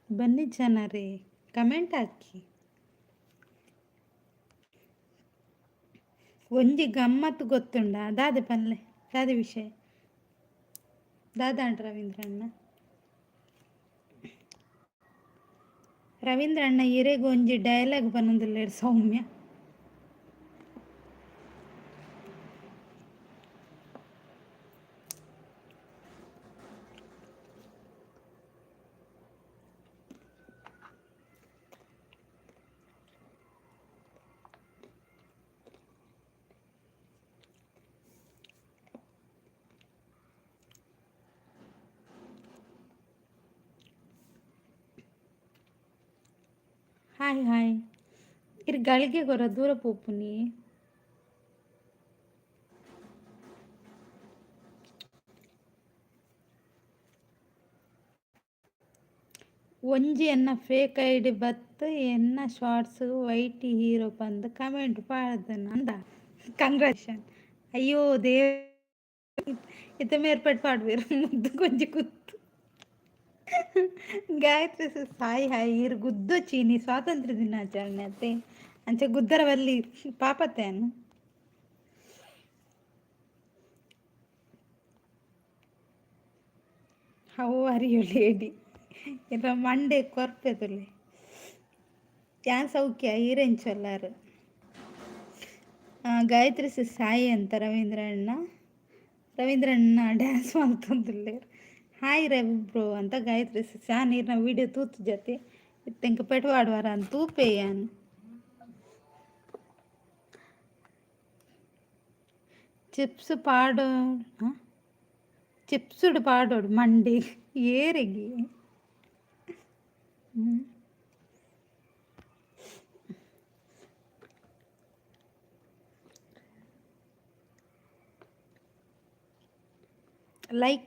ಬನ್ನಿ ಜನರೇ, ಕಮೆಂಟ್ ಹಾಕಿ. ಒಂಜಿ ಗಮ್ಮತ್ತು ಗೊತ್ತುಂಡ ದಾದೆ ಪಲ್ಲೆ, ದಾದೆ ವಿಷಯ ದಾದಾಂಡ್ ರವೀಂದ್ರಣ್ಣ ಇರೆಗ್ ಒಂಜಿ ಡೈಲಾಗ್ ಬನ್ನೊಂದುಲ್ಲೆರ್ ಸೌಮ್ಯ. Hi hi. ಇರ್ ಗಳಿಗೆ ಗೊರ ದೂರ ಪೋಪುನಿ. ಒಂಜಿ ಎನ್ನ ಫೇಕ್ ಐಡಿ ಬತ್ತು ಎನ್ನ ಶಾರ್ಟ್ಸ್ ವೈಟ್ ಹೀರೋ ಬಂದು ಕಮೆಂಟ್ ಪಾಡ್ದನ ಅಂದ. ಕಂಗ್ರಾಚುಲೇಷನ್. ಅಯ್ಯೋ ದೇವ್ ಇತ್ತ ಮೇರ್ಪಟ್ಟು ಪಾಡ್ವೇರು ಮುದ್ದು ಕೊಂಚ ಕುತ್ತು. ಗಾಯತ್ರಿ ಸಾಯಿ ಹಾಯ್ ಇರ್ ಗುದ್ದೋ ಚೀನಿ ಸ್ವಾತಂತ್ರ್ಯ ದಿನಾಚರಣೆ ಅತ್ತೆ ಅಂಚೆ ಗುದ್ದರವಲ್ಲಿ ಪಾಪತ್ತೆ ಅನ್ನು. ಹೌ ಆರ್ ಯು ಲೇಡಿ ಇರ ಮಂಡೆ ಕೊರ್ಪೆದುಲ್ಲೆ ಯಾನ್ ಸೌಖ್ಯ ಈರೆಂಚೊಲ್ಲಾರು. ಗಾಯತ್ರಿ ಸಾಯಿ ಅಂತ ರವೀಂದ್ರಣ್ಣ ಡ್ಯಾನ್ಸ್ ಮಾಡ್ತಂದಿಲ್ಲೇರು. ಹಾಯ್ ರವಿ ಬ್ರೋ ಅಂತ ಗಾಯತ್ರಿ ಆ ನೀರಿನ ವಿಡಿಯೋ ತೂತು ಜೊತೆ ಇತ್ತೆಂಕ ಪೆಟ್ವಾಡುವಾರ ಅಂತ ತೂಪೇಯಾನು. ಚಿಪ್ಸ್ ಪಾಡೋ ಚಿಪ್ಸುಡು ಪಾಡೋಡು ಮಂಡಿ ಏರಿಗೆ. Like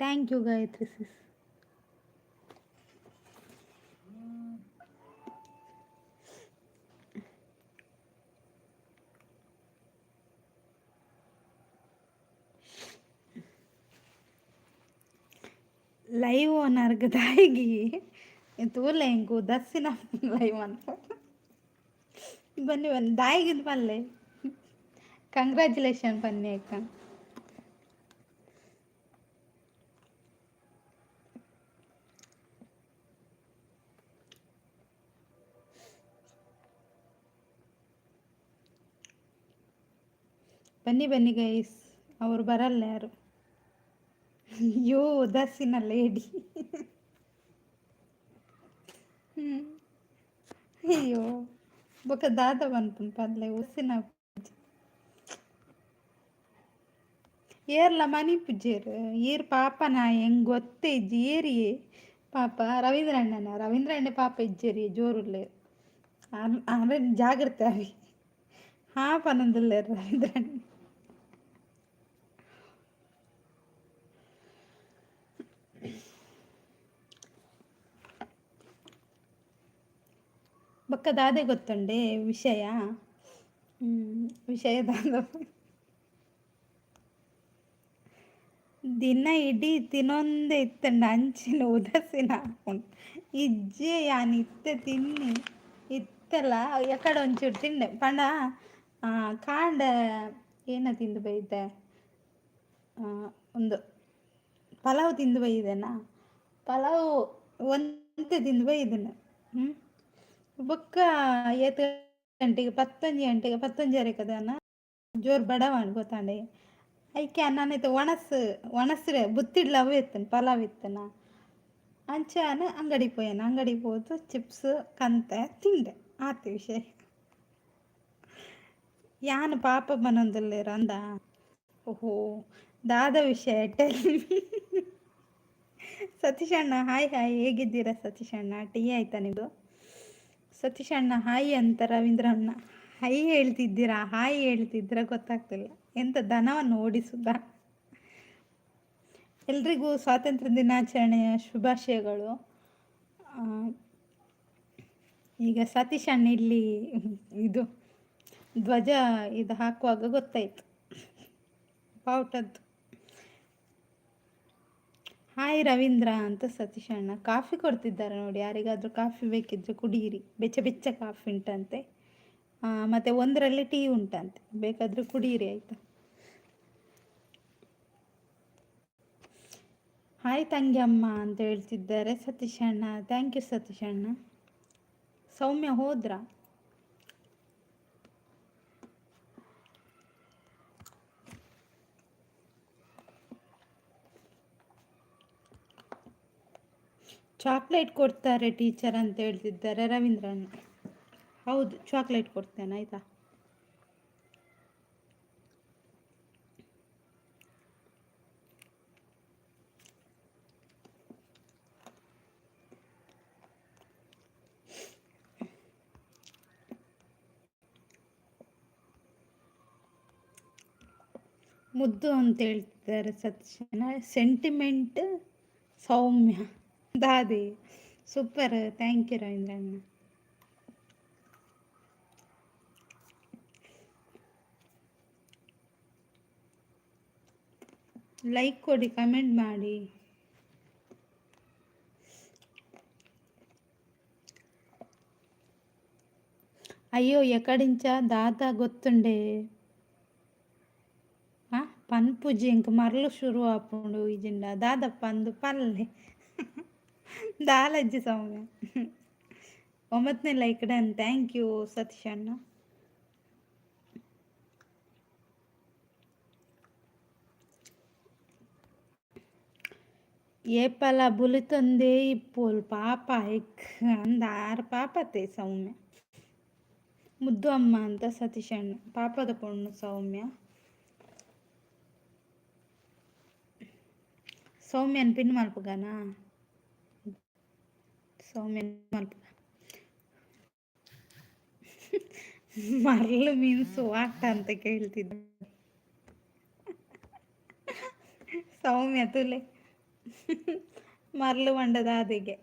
thank you Gayathri sis. Live ಓನರ್ಗೆ ದಾಯಿಗಿ ತೂಲೆ ಇಂಕು ದಸ್ಸಿನ ಲೈವ್ ಅನ್ಪ ಬನ್ನಿ ಬನ್ನಿ ದಾಯಿಗಿದ್ ಪಲ್ಲೆ ಕಂಗ್ರ್ಯಾಚುಲೇಷನ್ ಬನ್ನಿ ಅಕ್ಕ. ಬನ್ನಿ ಬನ್ನಿ ಗೈಸ್, ಅವರು ಬರಲ್ಲ ಯಾರು. ಅಯ್ಯೋ ದಸ್ಸಿನ ಲೇಡಿ. ಅಯ್ಯೋ ಬೊಕ ದಾದ ಬಂತು ಪಲ್ಲೆ ಉಸಿನ ಏರ್ಲ ಮನಿ ಪುಜೇರು ಈರ್ ಪಾಪನ ಹೆಂಗ್ ಗೊತ್ತೇ ಇಜ್ಜಿ ಏರಿಯೇ ಪಾಪ ರವೀಂದ್ರಣ್ಣ ಪಾಪ ಇಜ್ಜೇರಿ ಜೋರುಲ್ಲೆ ಅಂದ್ರೆ ಜಾಗ್ರತೆ ಅವಿ ಹಾ ಪನಂದಿಲ್ಲ ರವೀಂದ್ರಣ್ಣ. ಬೊಕ್ಕ ದಾದೆ ಗೊತ್ತುಂಡೆ ವಿಷಯ. ವಿಷಯ ದಾದ ದಿನ ಇಡೀ ತಿನ್ನೊಂದೇ ಇತ್ತಂಡ ಅಂಚಿನ ಉದಸಿನ ಹಾಕೊಂಡು ಇಜ್ಜೆ ಯಾನ್ ಇತ್ತೆ ತಿನ್ನಿ ಇತ್ತೆಲ್ಲ ಎಕಡೆ ಒಂಚೂರು ತಿಂಡೆ ಪಂಡ ಕಾಂಡ ಏನ ತಿಂದು ಬೈದೆ ಒಂದು ಪಲಾವ್ ತಿಂದು ಬೈದೆನಾ. ಪಲಾವ್ ಒಂದೇ ತಿಂದು ಬೈದೆನು. ಬೊಕ್ಕ ಏತು ಗಂಟೆಗೆ 11 ಗಂಟೆಗೆ ಕದನ ಜೋರು ಬಡವನ್ ಗೊತ್ತಾಂಡೆ ಐಕೆ ನಾನೈತೆ ಒಣಸ್ರೆ ಬುತ್ತಿಡ್ಲ ಅವು ಇತ್ತನು ಪಲಾವ್ ಇತ್ತನ ಅಂಚಾನ ಅಂಗಡಿ ಪೋಯನ ಅಂಗಡಿ ಹೋದು ಚಿಪ್ಸ್ ಕಂತೆ ತಿಂಡೆ ಆತ ವಿಷಯ. ಯಾನು ಪಾಪ ಬನೊಂದುಲ್ಲೇರ ಅಂದ. ಓಹೋ ದಾದ ವಿಷಯ ಸತೀಶ್ ಅಣ್ಣ ಹಾಯ್ ಹಾಯ್, ಹೇಗಿದ್ದೀರಾ ಸತೀಶ್ ಅಣ್ಣ? ಟೀ ಆಯ್ತಾ ನಿಮ್ಮದು? ಸತೀಶ್ ಅಣ್ಣ ಹಾಯ್ ಅಂತ ರವೀಂದ್ರಣ್ಣ ಹಾಯ್ ಹೇಳ್ತಿದ್ದೀರಾ ಗೊತ್ತಾಗ್ತಿಲ್ಲ. ಎಂತ ದನವನ್ನು ಓಡಿಸುದ. ಎಲ್ರಿಗೂ ಸ್ವಾತಂತ್ರ್ಯ ದಿನಾಚರಣೆಯ ಶುಭಾಶಯಗಳು. ಈಗ ಸತೀಶ್ ಅಣ್ಣ ಇಲ್ಲಿ ಇದು ಧ್ವಜ ಇದು ಹಾಕುವಾಗ ಗೊತ್ತಾಯ್ತು ಬಾವುಟದ್ದು. ಹಾಯ್ ರವೀಂದ್ರ ಅಂತ ಸತೀಶ್ ಅಣ್ಣ ಕಾಫಿ ಕೊಡ್ತಿದ್ದಾರೆ ನೋಡಿ. ಯಾರಿಗಾದ್ರೂ ಕಾಫಿ ಬೇಕಿದ್ರೆ ಕುಡಿಯಿರಿ, ಬೆಚ್ಚ ಕಾಫಿ ಉಂಟಂತೆ. ಮತ್ತು 1ರಲ್ಲಿ ಟೀ ಉಂಟಂತೆ, ಬೇಕಾದರೆ ಕುಡಿಯಿರಿ ಆಯಿತಾ. ಹಾಯ್ ತಂಗ್ಯಮ್ಮ ಅಂತ ಹೇಳ್ತಿದ್ದಾರೆ ಸತೀಶ್ ಅಣ್ಣ. ಥ್ಯಾಂಕ್ ಯು ಸತೀಶ್ ಅಣ್ಣ. ಸೌಮ್ಯ ಹೋದ್ರಾ? ಚಾಕ್ಲೇಟ್ ಕೊಡ್ತಾರೆ ಟೀಚರ್ ಅಂತ ಹೇಳ್ತಿದ್ದಾರೆ ರವೀಂದ್ರಣ್ಣ. ಹೌದು ಚಾಕ್ಲೇಟ್ ಕೊಡ್ತೇನೆ ಆಯಿತಾ. ಮುದ್ದು ಅಂತ ಹೇಳ್ತಿದ್ದಾರೆ ಸತ್ಯನ. ಸೆಂಟಿಮೆಂಟ್ ಸೌಮ್ಯ ದಾದಿ. Super, thank you Ravindranna. Like ಕೊಡಿ, ಕಮೆಂಟ್ ಮಾಡಿ. అయ్యో ఎక్కడించా దాదా గొత్తుండే పన్పుజి ఇంక మరలు ಶುರು ಆಪುಂಡು ಇಜಿಂಡ ದಾದ ಪಂದು ಪಲ್ಲೆ ದಾಲಜ್ಜಿ ಸೌಮ್ಯ. 9ನೇ like done, thank you Satish ಅಣ್ಣ. ఏపల బులుతుంది ఇప్పుడు పాప అంద 6 పాపతే సౌమ్య. ಮುದ್ದು ಅಮ್ಮ ಅಂತ ಸತೀಶ್ ಅಣ್ಣ. ಪಾಪದ ಪೊಣ್ಣು ಸೌಮ್ಯ. ಸೌಮ್ಯನ್ ಪಿನ್ ಮಲ್ಪಗಾನ, ಸೌಮ್ಯನ್ ಮಲ್ಪಗ. ಮರಳು ಮೀನ್ಸ್ ವಾಟ ಅಂತ ಕೇಳ್ತಿದ್ದ ಸೌಮ್ಯ ತುಲೆ ಮರಳು ಮಂಡದ ಅದಿಗೆ.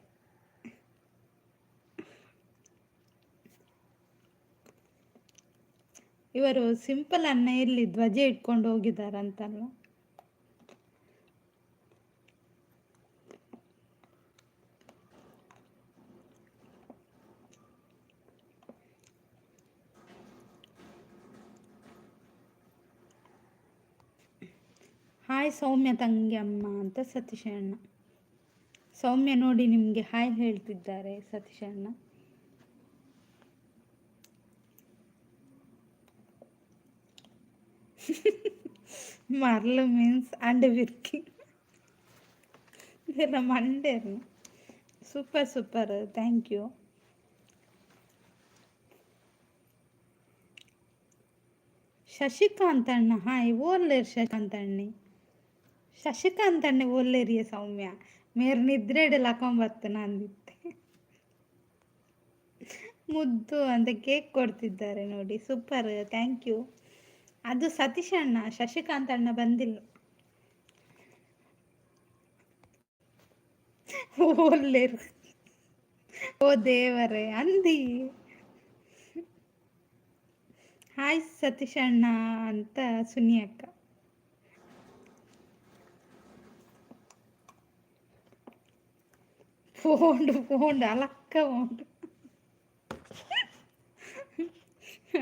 ಇವರು ಸಿಂಪಲ್ ಅನ್ನ ಇಲ್ಲಿ ಧ್ವಜ ಇಟ್ಕೊಂಡು ಹೋಗಿದಾರಂತಲ್ಲ. ಹಾಯ್ ಸೌಮ್ಯ ತಂಗಿ ಅಮ್ಮ ಅಂತ ಸತೀಶ್ ಅಣ್ಣ. ಸೌಮ್ಯ ನೋಡಿ ನಿಮಗೆ ಹಾಯ್ ಹೇಳ್ತಿದ್ದಾರೆ ಸತೀಶ್ ಅಣ್ಣ. ಮರಳು ಮೀನ್ಸ್ ಅಂಡೆ ಬಿರ್ಕಿ ಇದೆಲ್ಲ ಮಂಡೇರು. Super super, thank you. Shashikanth ಅಣ್ಣ ಹಾಯ್. ಓಲ್ಲೇರು ಶಶಿಕಾಂತ್ ಅಣ್ಣಿ. ಶಶಿಕಾಂತ್ ಅಣ್ಣೆ ಓಲ್ಲೇರಿಯ ಸೌಮ್ಯ. ಮೇರ್ ನಿದ್ರೆಡೆ ಲಕೊಂಬತ್ತು ನಂದಿತ್ತೆ. ಮುದ್ದು ಅಂತ ಕೇಕ್ ಕೊಡ್ತಿದ್ದಾರೆ ನೋಡಿ. Super, thank you. ಅದು ಸತೀಶ್ ಅಣ್ಣ, ಶಶಿಕಾಂತ್ ಅಣ್ಣ ಬಂದಿಲ್ಲ. ಓಲ್ಲೇರು. ಓ ದೇವರೇ ಅಂದಿ. ಹಾಯ್ ಸತೀಶ್ ಅಣ್ಣ ಅಂತ ಸುನಿ ಅಕ್ಕ. ಪೋಂಡು ಅಲಕ್ಕ ಪೋಂಡು.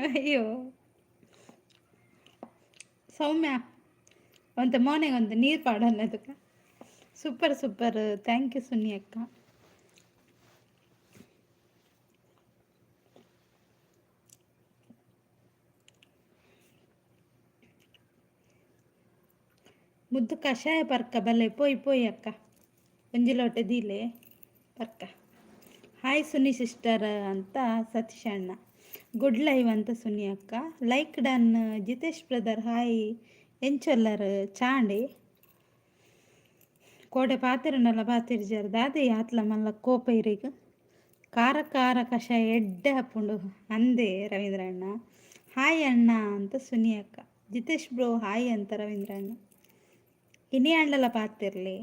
ಅಯ್ಯೋ ಸೌಮ್ಯ ಒಂದು ಮೋನೆಗೆ ಒಂದು ನೀರು ಪಾಡೋಣ ಅದಕ್ಕೆ. Super super, thank you Suni ಅಕ್ಕ. ಮುದ್ದು ಕಷಾಯ ಪರ್ಕ ಬಲ್ಲೆ ಪೋಯ್ ಅಕ್ಕ. ಒಂಜಿಲೋಟೆ ದೀಲೆ ಪರ್ಕ. ಹಾಯ್ ಸುನಿ ಸಿಸ್ಟರ್ ಅಂತ ಸತೀಶ್ ಅಣ್ಣ. ಗುಡ್ ಲೈವ್ ಅಂತ ಸುನಿ ಅಕ್ಕ. Like done Jitesh brother hi. ಎಂಚೊಲ್ಲರ್ ಚಾಂಡಿ ಕೋಡೆ ಪಾತಿರನಲ್ಲ ಪಾತಿರ್ಜಾರ ದಾದೆ ಆತ್ಲ ಮಲ್ಲ ಕೋಪ ಇರಿಗ ಖಾರ ಖಾರ ಕಷಾಯ ಎಡ್ಡೆ ಹಾಪುಂಡು ಅಂದೆ ರವೀಂದ್ರ ಅಣ್ಣ. ಹಾಯ್ ಅಣ್ಣ ಅಂತ ಸುನಿ ಅಕ್ಕ. ಜಿತೇಶ್ ಬ್ರೋ ಹಾಯ್ ಅಂತ ರವೀಂದ್ರ ಅಣ್ಣ. ಇನಿ ಅಂಡಲ ಪಾತಿರ್ಲಿ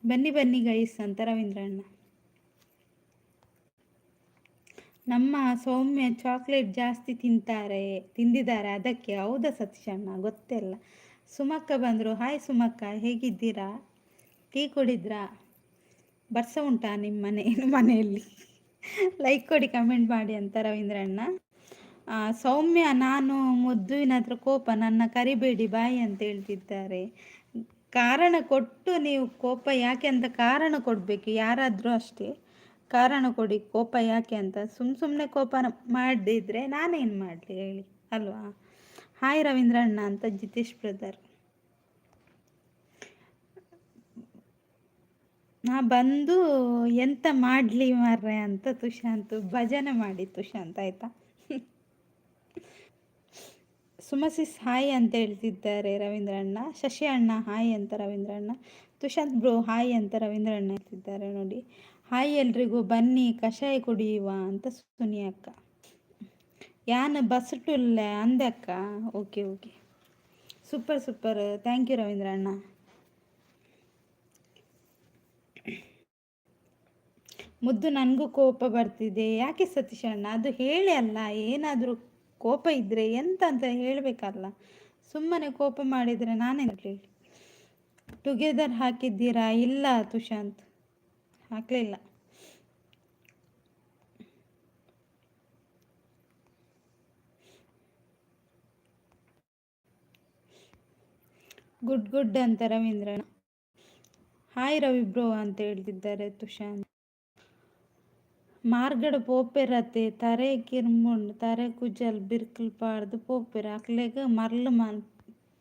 ಬನ್ನಿ ಬನ್ನಿ ಗೈಸ್ ಅಂತ ರವೀಂದ್ರ ಅಣ್ಣ. ನಮ್ಮ ಸೌಮ್ಯ ಚಾಕ್ಲೇಟ್ ಜಾಸ್ತಿ ತಿಂದಿದ್ದಾರೆ ಅದಕ್ಕೆ. ಹೌದಾ ಸತೀಶ್ ಅಣ್ಣ, ಗೊತ್ತಿಲ್ಲ. ಸುಮಕ್ಕ ಬಂದರು. ಹಾಯ್ ಸುಮಕ್ಕ, ಹೇಗಿದ್ದೀರಾ? ಟೀ ಕುಡಿದ್ರಾ? ಬರ್ಸ ಉಂಟಾ ನಿಮ್ಮ ಮನೆಯಲ್ಲಿ? ಲೈಕ್ ಕೊಡಿ, ಕಮೆಂಟ್ ಮಾಡಿ ಅಂತ ರವೀಂದ್ರ ಅಣ್ಣ. ಸೌಮ್ಯ ನಾನು ಮುದ್ದುವಿನ ಹತ್ರ ಕೋಪ, ನನ್ನ ಕರಿಬೇಡಿ ಬಾಯಿ ಅಂತ ಹೇಳ್ತಿದ್ದಾರೆ. ಕಾರಣ ಕೊಟ್ಟು ನೀವು ಕೋಪ ಯಾಕೆ ಅಂತ ಕಾರಣ ಕೊಡಬೇಕು. ಯಾರಾದರೂ ಅಷ್ಟೇ ಕಾರಣ ಕೊಡಿ ಕೋಪ ಯಾಕೆ ಅಂತ. ಸುಮ್ಮನೆ ಕೋಪ ಮಾಡದಿದ್ರೆ ನಾನೇನು ಮಾಡಲಿ ಹೇಳಿ ಅಲ್ವಾ. ಹಾಯ್ ರವೀಂದ್ರ ಅಣ್ಣ ಅಂತ ಜಿತೇಶ್ ಬ್ರದರ್. ನಾ ಬಂದು ಎಂತ ಮಾಡಲಿ ಮಾರ್ರೆ ಅಂತ ತುಷಾಂತ್ ಭಜನೆ ಮಾಡಿ ತುಷಾಂತ್ ಆಯ್ತಾ. ಸುಮಸಿಸ್ ಹಾಯ್ ಅಂತ ಹೇಳ್ತಿದ್ದಾರೆ ರವೀಂದ್ರ ಅಣ್ಣ. ಶಶಿ ಅಣ್ಣ ಹಾಯ್ ಅಂತ ರವೀಂದ್ರ ಅಣ್ಣ. ತುಷಾಂತ್ ಬ್ರೋ ಹಾಯ್ ಅಂತ ರವೀಂದ್ರ ಅಣ್ಣ ಹೇಳ್ತಿದ್ದಾರೆ ನೋಡಿ. ಹಾಯ್ ಎಲ್ರಿಗೂ, ಬನ್ನಿ ಕಷಾಯ ಕುಡಿಯುವ ಅಂತ ಸುನಿ ಅಕ್ಕ. ಯಾನ ಬಸಟುಲ್ಲ ಅಂದೆ ಅಕ್ಕ. Okay. Super super, thank you Ravindra ಅಣ್ಣ. ಮುದ್ದು ನನಗೂ ಕೋಪ ಬರ್ತಿದೆ. ಯಾಕೆ ಸತೀಶ್ ಅಣ್ಣ? ಅದು ಹೇಳಿ ಅಲ್ಲ, ಏನಾದರೂ ಕೋಪ ಇದ್ದರೆ ಎಂತ ಅಂತ ಹೇಳಬೇಕಲ್ಲ. ಸುಮ್ಮನೆ ಕೋಪ ಮಾಡಿದರೆ ನಾನೇನು ಹೇಳಿ. ಟುಗೆದರ್ ಹಾಕಿದ್ದೀರಾ? ಇಲ್ಲ ತುಷಾಂತ್, ಹಾಕಲಿಲ್ಲ. ಗುಡ್ ಗುಡ್ ಅಂತ ರವೀಂದ್ರಣ್ಣ. ಹಾಯ್ ರವಿ ಬ್ರೋ ಅಂತ ಹೇಳ್ತಿದ್ದಾರೆ ತುಷಾಂತ್. ಮಾರ್ಗಡ ಪೋಪೆರತೆ ತರೆ ಕಿರ್ಮುಂಡ್ ತರೆ ಕುಜಲ್ ಬಿರ್ಕಲ್ ಪಾಡ್ದು ಪೋಪೆರ ಅಕ್ಲೆಗ್ ಮರ್ಲು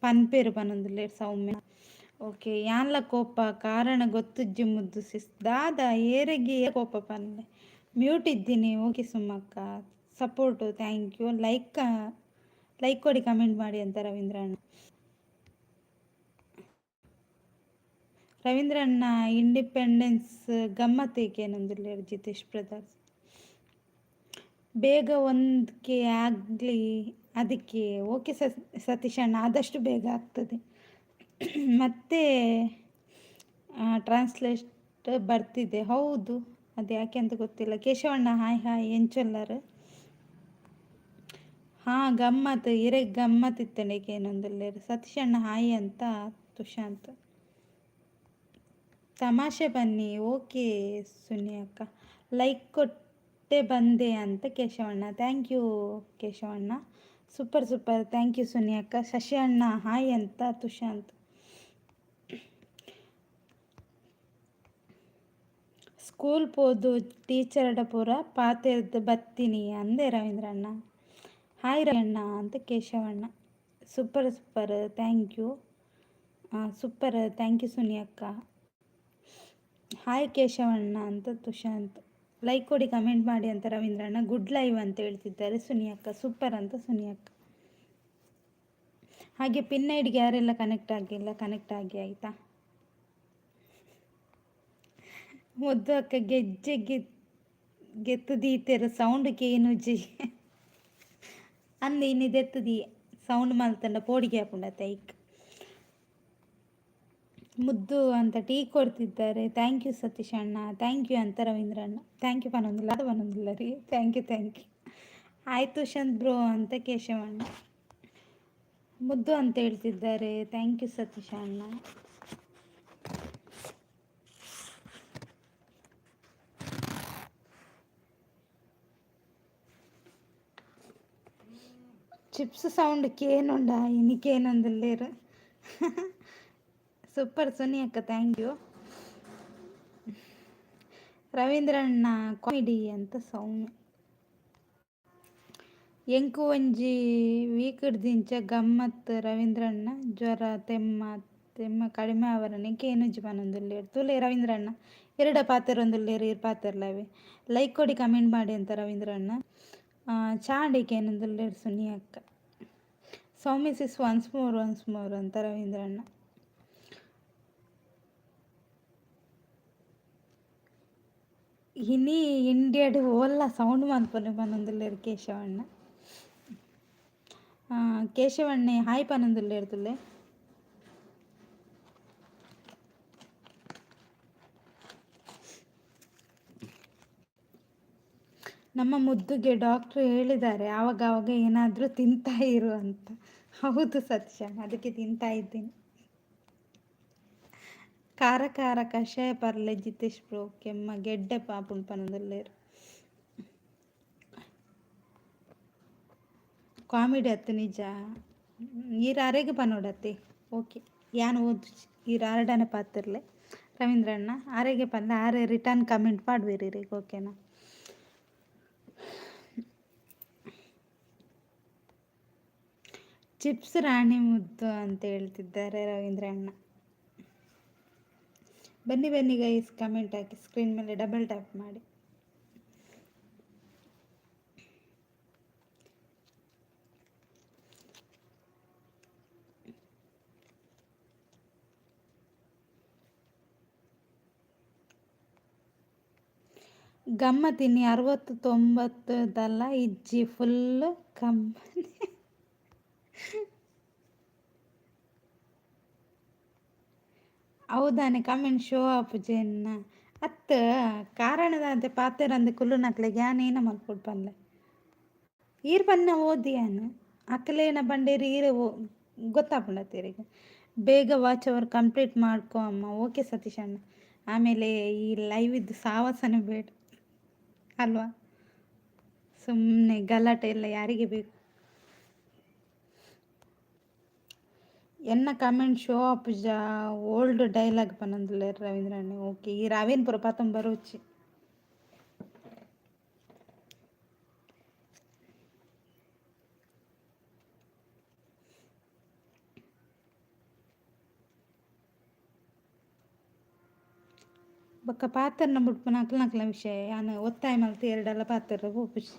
ಪನ್ಪೇರು ಪನೊಂದುಲ್ಲೆ ಸೌಮ್ಯ. ಓಕೆ, ಯಾನ್ಲ ಕೋಪ ಕಾರಣ ಗೊತ್ತುಜ್ಜಿ ಮುದ್ದು ಸಿಸ್ ದಾದ ಏರೆಗೆ ಕೋಪ ಪನ್ಲೆ ಮ್ಯೂಟ್ ಇದ್ದೀನಿ. ಓಕೆ ಸುಮ್ಮಕ್ಕ, ಸಪೋರ್ಟು, ಥ್ಯಾಂಕ್ ಯು. ಲೈಕ್ ಕೊಡಿ, ಕಮೆಂಟ್ ಮಾಡಿ ಅಂತ ರವೀಂದ್ರಣ್ಣ. ರವೀಂದ್ರಣ್ಣ ಇಂಡಿಪೆಂಡೆನ್ಸ್ ಗಮ್ಮತ್ತೇಕೇನೊಂದಿಲ್ಲ ಜಿತೇಶ್ ಬ್ರದರ್ಸ್. ಬೇಗ ಒಂದಕ್ಕೆ ಆಗಲಿ ಅದಕ್ಕೆ. ಓಕೆ ಸತೀಶ್ ಅಣ್ಣ, ಆದಷ್ಟು ಬೇಗ ಆಗ್ತದೆ. ಮತ್ತೆ ಟ್ರಾನ್ಸ್ಲೇಟ್ ಬರ್ತಿದೆ. ಹೌದು, ಅದು ಯಾಕೆ ಅಂತ ಗೊತ್ತಿಲ್ಲ. ಕೇಶವಣ್ಣ ಹಾಯ್ ಹಾಯ್ ಎಂಚೊಲ್ಲರು. ಹಾಂ ಗಮ್ಮತ್ತು ಇರೆಗ್ ಗಮ್ಮತ್ತಿತ್ತಂಡೇಕೆ ಏನೊಂದಿಲ್ಲ. ಸತೀಶ್ ಅಣ್ಣ ಹಾಯ್ ಅಂತ ತುಷಾಂತ್. ತಮಾಷೆ ಬನ್ನಿ. ಓಕೆ ಸುನಿ ಅಕ್ಕ, ಲೈಕ್ ಕೊಟ್ಟೆ ಬಂದೆ ಅಂತ Keshavanna. Thank you Keshavanna, super super, thank you Suni ಅಕ್ಕ. ಶಶಿ ಅಣ್ಣ ಹಾಯ್ ಅಂತ ತುಷಾಂತ್. ಸ್ಕೂಲ್ ಪೋದು ಟೀಚರ್ಡ ಪೂರ ಪಾತೆರ್ದು ಬತ್ತೀನಿ ಅಂದೆ ರವೀಂದ್ರಣ್ಣ. ಹಾಯ್ ರವೀಣ್ಣ ಅಂತ Keshavanna. Super super, thank you. Super, thank you Suni ಅಕ್ಕ. ಹಾಯ್ ಕೇಶವಣ್ಣ ಅಂತ ತುಷಾಂತ್. ಲೈಕ್ ಕೊಡಿ, ಕಮೆಂಟ್ ಮಾಡಿ ಅಂತ ರವೀಂದ್ರಣ್ಣ. ಗುಡ್ ಲೈವ್ ಅಂತ ಹೇಳ್ತಿದ್ದಾರೆ ಸುನಿ ಅಕ್ಕ. ಸೂಪರ್ ಅಂತ ಸುನಿ ಅಕ್ಕ. ಹಾಗೆ ಪಿನ್ ಐಡಿಗೆ ಯಾರೆಲ್ಲ ಕನೆಕ್ಟ್ ಆಗಿಲ್ಲ, ಕನೆಕ್ಟ್ ಆಗಿ ಆಯಿತಾ. ಮುದ್ದು ಅಕ್ಕ ಗೆಜ್ಜೆ ಗೆತ್ತುದೀತೆರ ಸೌಂಡ್ಗೆ ಏನು ಜಿ ಅಂದು ಇನ್ನಿದೆತ್ತದಿ ಸೌಂಡ್ ಮಲ್ತಂಡ ಪೋಡಿಗೆ ಹಾಕೊಂಡ ತೈಕ್. ಮುದ್ದು ಅಂತ ಟೀ ಕೊಡ್ತಿದ್ದಾರೆ. ಥ್ಯಾಂಕ್ ಯು ಸತೀಶ್ ಅಣ್ಣ, ಥ್ಯಾಂಕ್ ಯು ಅಂತ ರವೀಂದ್ರಣ್ಣ. ಥ್ಯಾಂಕ್ ಯು ಪನೊಂದಿಲ್ಲ, ಅದು ಪನೊಂದಿಲ್ಲ ರೀ. Thank you thank you. ಆಯ್ತು ತುಷಾಂತ್ ಬ್ರೋ ಅಂತ ಕೇಶವಣ್ಣ. ಮುದ್ದು ಅಂತ ಹೇಳ್ತಿದ್ದಾರೆ. ಥ್ಯಾಂಕ್ ಯು ಸತೀಶ್ ಅಣ್ಣ. ಚಿಪ್ಸ್ ಸೌಂಡ್ಗೆ ಏನುಂಡ ಇನ್ನಿಕೇನೊಂದಿಲ್ಲೇರು. ಸೂಪರ್ ಸುನಿ ಅಕ್ಕ, ಥ್ಯಾಂಕ್ ಯು. ರವೀಂದ್ರಣ್ಣ ಕಾಮಿಡಿ ಅಂತ ಸೌಮ್ಯ. ಎಂಕು ಒಂಜಿ ವೀಕಡ್ದಿಂಚ ಗಮ್ಮತ್ ರವೀಂದ್ರಣ್ಣ. ಜ್ವರ ತೆಮ್ಮ ಕಡಿಮೆ ಅವರನಿಗೆ ಏನಜ್ಜಿ ಪನೊಂದುಲ್ಲೇರು ತುಲೆ ರವೀಂದ್ರಣ್ಣ. ಎರಡ ಪಾತೆರೊಂದುಲ್ಲೇರು ಇರು ಪಾತೆರ್ಲವೆ. ಲೈಕ್ ಕೊಡಿ, ಕಮೆಂಟ್ ಮಾಡಿ ಅಂತ ರವೀಂದ್ರಣ್ಣ. ಚಾಂಡಿಗೆ ಏನೊಂದುಲ್ಲೇರು ಸುನಿ ಅಕ್ಕ. ಸೌಮ್ಯ ಸಿಸ್ ಒನ್ಸ್ ಮೋರ್ ಅಂತ ರವೀಂದ್ರಣ್ಣ. ಇನಿ ಇಂಡಿಯಾಡು ಓಲ್ಲ ಸೌಂಡ್ ಮಲ್ಪನೆ ಪನೊಂದುಲ್ಲೇರು ಕೇಶವಣ್ಣ. ಕೇಶವಣ್ಣೆ ಹಾಯ್ ಪನೊಂದುಲ್ಲೇರು ತುಲೆ. ನಮ್ಮ ಮುದ್ದುಗೆ ಡಾಕ್ಟ್ರು ಹೇಳಿದ್ದಾರೆ ಆವಾಗ ಏನಾದರೂ ತಿಂತಾ ಇರು ಅಂತ. ಹೌದು ಸತ್ಯ, ಅದಕ್ಕೆ ತಿಂತಾ ಇದ್ದೀನಿ. ಖಾರ ಕಷಾಯ ಪರ್ಲೆ ಜಿತೇಶ್ ಬ್ರೋ. ಕೆಮ್ಮ ಗೆಡ್ಡೆ ಪಾಪುನ್ ಪನೊಂದುಲ್ಲೇರು. ಕಾಮಿಡಿ ಅತ್ತು ನಿಜ. ಈರು ಅರೆಗೆ ಪನೋಡತ್ತೆ. ಓಕೆ, ಯಾನು ಓದು ಈರು ಆರಡನೆ ಪಾತಿರ್ಲೆ ರವೀಂದ್ರಣ್ಣ. ಆರೆಗೆ ಪಂದ ಆರೆ ರಿಟರ್ನ್ ಕಮೆಂಟ್ ಪಾಡ್ಬೇರಿ ರೀ. ಓಕೆನಾ. ಚಿಪ್ಸ್ ರಾಣಿ ಮುದ್ದು ಅಂತ ಹೇಳ್ತಿದ್ದಾರೆ ರವೀಂದ್ರಣ್ಣ. ಬನ್ನಿ ಗೈಸ್, ಕಮೆಂಟ್ ಹಾಕಿ. ಸ್ಕ್ರೀನ್ ಮೇಲೆ ಡಬಲ್ ಟ್ಯಾಪ್ ಮಾಡಿ. ಗಮ್ಮತ್ತಿನಿ 60-90 ಇಜ್ಜಿ ಫುಲ್ ಕಂಬನಿ. ಹೌದಾನೆ ಕಮೆಂಟ್ ಶೋ ಆಪುಜೆನ್ನ ಅತ್ತ ಕಾರಣದ ಪಾತೆರಂದು ಕುಲ್ಲು ನಕ್ಲೆ ಗ್ಯಾನೇನ ಮಲ್ಪೊಡು ಪನ್ಲೆ ಈರ್ ಪನ್ನ ಓದಿಯಾನು ಅಕ್ಕಲೇನ ಬಂಡೇರಿ ಈರೆ ಗೊತ್ತಾಪುಂಡತ್ತೇರಿಗೆ ಬೇಗ ವಾಚ್ ಅವರ್ ಕಂಪ್ಲೀಟ್ ಮಾಡ್ಕೊ ಅಮ್ಮ. ಓಕೆ ಸತೀಶ್ ಅಣ್ಣ. ಆಮೇಲೆ ಈ ಲೈವ್ ಇದ್ದು ಸಾವಾಸನೆ ಬೇಡ ಅಲ್ವಾ, ಸುಮ್ಮನೆ ಗಲಾಟೆ ಎಲ್ಲ ಯಾರಿಗೆ ಬೇಕು. ಎನ್ನ comment show up old dialogue ಪನ್ನೊಂದುಲ್ಲೆ ರವೀಂದ್ರಣ್ಣ. ಓಕೆ ಈ ರಾವೇನ್ ಪುರ ಪಾತಂ ಬರೋಚಿ ಬೊಕ್ಕ ಪಾತೆರ್ನ ಬುಡ್ಪು ನಕ್ಲ ನಕ್ಲ ವಿಷಯ ಯಾನು ಒತ್ತಾಯ ಮಲ್ತು ಎರಡೆಲ್ಲ ಪಾತೆರ್ರೆ ಪೋಪುಜಿ.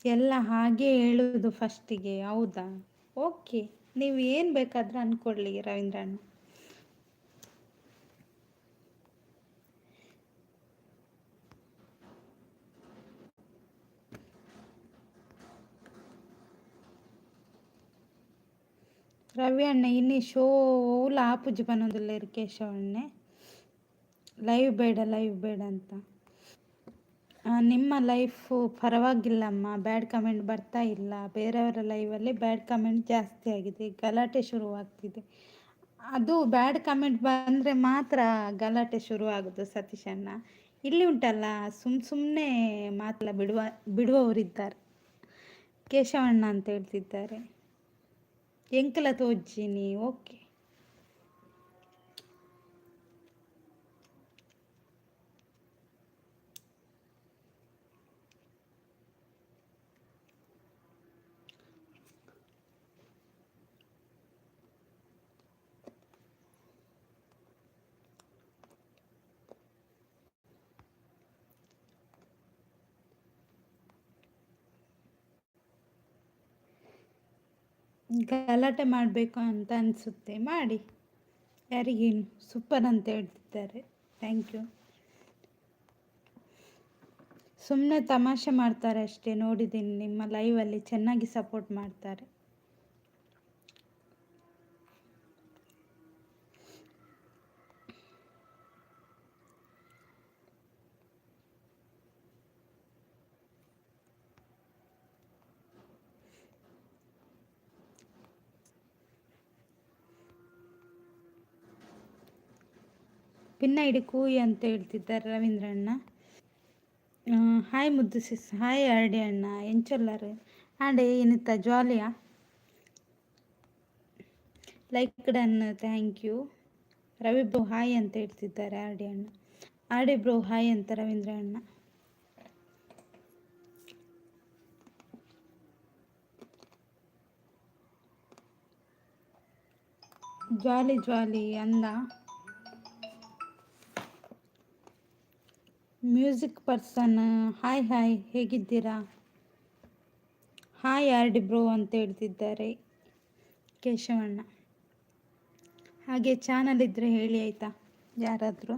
ಎಲ್ಲ ಹಾಗೆ ಹೇಳುವುದು ಫಸ್ಟಿಗೆ, ಹೌದಾ? ಓಕೆ, ನೀವು ಏನು ಬೇಕಾದ್ರೂ ಅಂದ್ಕೊಳ್ಳಿ ರವೀಂದ್ರಣ್ಣ. ರವಿ ಅಣ್ಣ ಇನ್ನಿ ಶೋ ಓಲ ಆಪುಜಿ ಪನ್ನೊಂದುಲ್ಲೆರ್ ಕೇಶವಣ್ಣೆ. ಲೈವ್ ಬೇಡ ಅಂತ. ನಿಮ್ಮ ಲೈಫು ಪರವಾಗಿಲ್ಲಮ್ಮ, ಬ್ಯಾಡ್ ಕಮೆಂಟ್ ಬರ್ತಾ ಇಲ್ಲ. ಬೇರೆಯವರ ಲೈವಲ್ಲಿ ಬ್ಯಾಡ್ ಕಮೆಂಟ್ ಜಾಸ್ತಿ ಆಗಿದೆ, ಗಲಾಟೆ ಶುರುವಾಗ್ತಿದೆ. ಅದು ಬ್ಯಾಡ್ ಕಮೆಂಟ್ ಬಂದರೆ ಮಾತ್ರ ಗಲಾಟೆ ಶುರುವಾಗೋದು ಸತೀಶಣ್ಣ. ಇಲ್ಲಿ ಉಂಟಲ್ಲ ಸುಮ್ಮನೆ ಮಾತಲ್ಲ ಬಿಡುವವರಿದ್ದಾರೆ. ಕೇಶವಣ್ಣ ಅಂತ ಹೇಳ್ತಿದ್ದಾರೆ. ಎಂಕಲ ತೋಜ್ಜಿನಿ. ಓಕೆ, ಗಲಾಟೆ ಮಾಡಬೇಕು ಅಂತ ಅನಿಸುತ್ತೆ, ಮಾಡಿ. ಯಾರಿಗೇನು ಸೂಪರ್ ಅಂತ ಹೇಳ್ತಿದ್ದಾರೆ. Thank you. ಸುಮ್ಮನೆ ತಮಾಷೆ ಮಾಡ್ತಾರೆ ಅಷ್ಟೇ. ನೋಡಿದ್ದೀನಿ ನಿಮ್ಮ ಲೈವಲ್ಲಿ ಚೆನ್ನಾಗಿ ಸಪೋರ್ಟ್ ಮಾಡ್ತಾರೆ. ಪಿನ್ನ ಇಡಿ ಕೂಯಿ ಅಂತ ಹೇಳ್ತಿದ್ದಾರೆ ರವೀಂದ್ರಣ್ಣ. ಹಾಯ್ ಮುದ್ದು ಸಿಸ್, ಹಾಯ್ ಆರ್ಡಿ ಅಣ್ಣ, ಎಂಚೊಲ್ಲರು ಆಂಡೆ ಏನಿತ್ತ ಜಾಲಿಯಾ? Like done, thank you. Ravi bro hi ಅಂತ ಹೇಳ್ತಿದ್ದಾರೆ ಆರ್ಡಿ ಅಣ್ಣ. ಆರ್ಡಿ ಬ್ರೋ ಹಾಯ್ ಅಂತ ರವೀಂದ್ರ ಅಣ್ಣ. ಜಾಲಿ ಜಾಲಿ ಅಂದ. ಮ್ಯೂಸಿಕ್ ಪರ್ಸನ್ ಹಾಯ್ ಹಾಯ್, ಹೇಗಿದ್ದೀರಾ? ಹಾಯ್ ಆರ್ಡಿ ಬ್ರೋ ಅಂತ ಹೇಳ್ತಿದ್ದಾರೆ ಕೇಶವಣ್ಣ. ಹಾಗೆ ಚಾನಲ್ ಇದ್ದರೆ ಹೇಳಿ ಆಯಿತಾ ಯಾರಾದರೂ.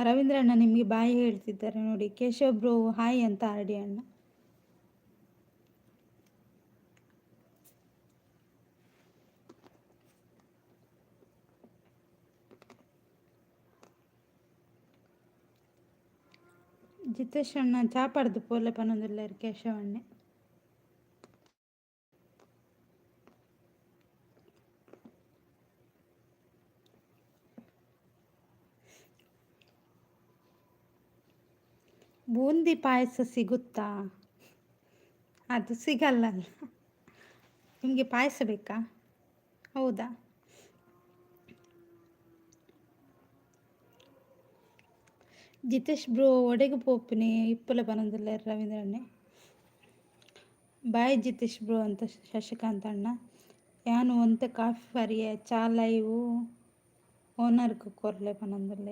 ರವೀಂದ್ರಣ್ಣ ನಿಮಗೆ ಬಾಯಿ ಹೇಳ್ತಿದ್ದಾರೆ ನೋಡಿ. ಕೇಶವ್ ಬ್ರೋ ಹಾಯ್ ಅಂತ ಆರ್ಡಿ ಅಣ್ಣ. ಜಿತೇಶ್ ಅಣ್ಣ ಚಾಪಡ್ದು ಪೋಲೆ ಪನ್ನೊಂದುಲ್ಲ ಕೇಶವಣ್ಣೆ. ಬೂಂದಿ ಪಾಯಸ ಸಿಗುತ್ತಾ? ಅದು ಸಿಗಲ್ಲಲ್ಲ. ನಿಮಗೆ ಪಾಯಸ ಬೇಕಾ? ಹೌದಾ? ಜಿತೇಶ್ ಬ್ರೋ ಒಡೆಗೆ ಪೋಪಿನಿ ಇಪ್ಪಲ ಪನೊಂದಿಲ್ಲ ರವೀಂದ್ರಣ್ಣೆ. ಬಾಯ್ ಜಿತೇಶ್ ಬ್ರೋ ಅಂತ ಶಶಿಕಾಂತ್ ಅಣ್ಣ. ಯಾನು ಒಂತೆ ಕಾಫಿ ಫರಿಯ ಚಾಲೈವು ಓನರ್ಗೆ ಕೊರ್ಲೆ ಪನೊಂದಿಲ್ಲ.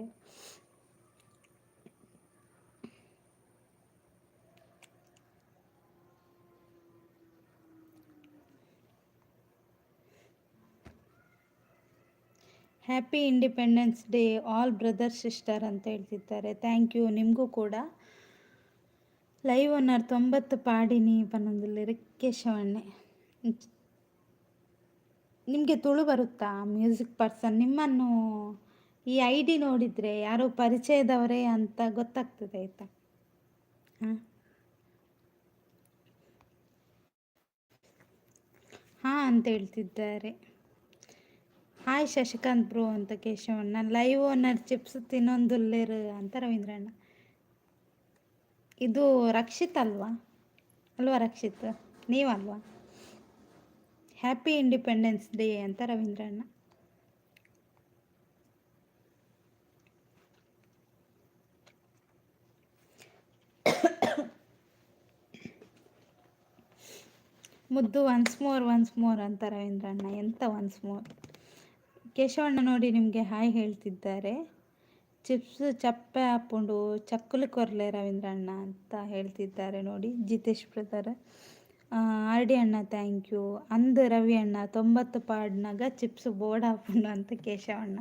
Happy independence day all brother sister ಅಂತ ಹೇಳ್ತಿದ್ದಾರೆ. Thank you. ನಿಮಗೂ ಕೂಡ. ಲೈವ್ ಓನರ್ 90 ಪಾಡಿನಿ ಪನ್ನೊಂದುಲ್ಲೆರ್ ಕೇಶವಣ್ಣೆ. ನಿಮಗೆ ತುಳು ಬರುತ್ತಾ ಮ್ಯೂಸಿಕ್ ಪರ್ಸನ್? ನಿಮ್ಮನ್ನು ಈ ಐ ಡಿ ನೋಡಿದರೆ ಯಾರೋ ಪರಿಚಯದವರೇ ಅಂತ ಗೊತ್ತಾಗ್ತದೆ ಆಯಿತಾ. ಹಾಂ ಹಾಂ ಅಂತ ಹೇಳ್ತಿದ್ದಾರೆ. ಹಾಯ್ ಶಶಿಕಾಂತ್ ಬ್ರೋ ಅಂತ ಕೇಶವಣ್ಣ. ಲೈವ್ ಓನರ್ ಚಿಪ್ಸ್ ತಿನ್ನೊಂದುಲ್ಲೇರು ಅಂತ ರವೀಂದ್ರಣ್ಣ. ಇದು ರಕ್ಷಿತ್ ಅಲ್ವಾ? ರಕ್ಷಿತ್ ನೀವಲ್ವಾ? ಹ್ಯಾಪಿ ಇಂಡಿಪೆಂಡೆನ್ಸ್ ಡೇ ಅಂತ ರವೀಂದ್ರಣ್ಣ. ಮುದ್ದು ಒನ್ಸ್ ಮೋರ್ ಅಂತ ರವೀಂದ್ರಣ್ಣ. ಎಂತ ಒನ್ಸ್ ಮೋರ್? ಕೇಶವಣ್ಣ ನೋಡಿ ನಿಮಗೆ ಹಾಯ್ ಹೇಳ್ತಿದ್ದಾರೆ. ಚಿಪ್ಸ್ ಚಪ್ಪೆ ಹಾಕ್ಕೊಂಡು ಚಕ್ಕುಲಿ ಕೊರ್ಲೆ ರವೀಂದ್ರಣ್ಣ ಅಂತ ಹೇಳ್ತಿದ್ದಾರೆ ನೋಡಿ ಜಿತೇಶ್ ಬ್ರದರ್. ಆರ್ ಡಿ ಅಣ್ಣ ಥ್ಯಾಂಕ್ ಯು. ಅಂದು ರವಿ ಅಣ್ಣ 90 ಪಾಡ್ನಾಗ ಚಿಪ್ಸ್ ಬೋರ್ಡ್ ಹಾಕೊಂಡು ಅಂತ ಕೇಶವಣ್ಣ.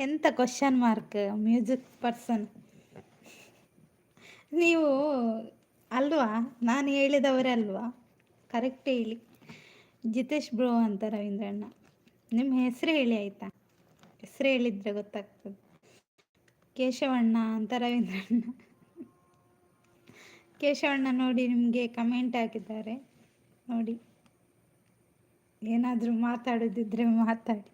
ಎಂತ ಕ್ವಶನ್ ಮಾರ್ಕ್ ಮ್ಯೂಸಿಕ್ ಪರ್ಸನ್ ನೀವು ಅಲ್ವಾ? ನಾನು ಹೇಳಿದವರೇ ಅಲ್ವಾ? ಕರೆಕ್ಟ್ ಹೇಳಿ. ಜಿತೇಶ್ ಬ್ರೋ ಅಂತ ರವೀಂದ್ರಣ್ಣ. ನಿಮ್ಮ ಹೆಸರು ಹೇಳಿ ಆಯಿತಾ? ಹೆಸರು ಹೇಳಿದರೆ ಗೊತ್ತಾಗ್ತದೆ. ಕೇಶವಣ್ಣ ಅಂತ ರವೀಂದ್ರಣ್ಣ. ಕೇಶವಣ್ಣ ನೋಡಿ ನಿಮಗೆ ಕಮೆಂಟ್ ಹಾಕಿದ್ದಾರೆ ನೋಡಿ. ಏನಾದರೂ ಮಾತಾಡೋದಿದ್ರೆ ಮಾತಾಡಿ.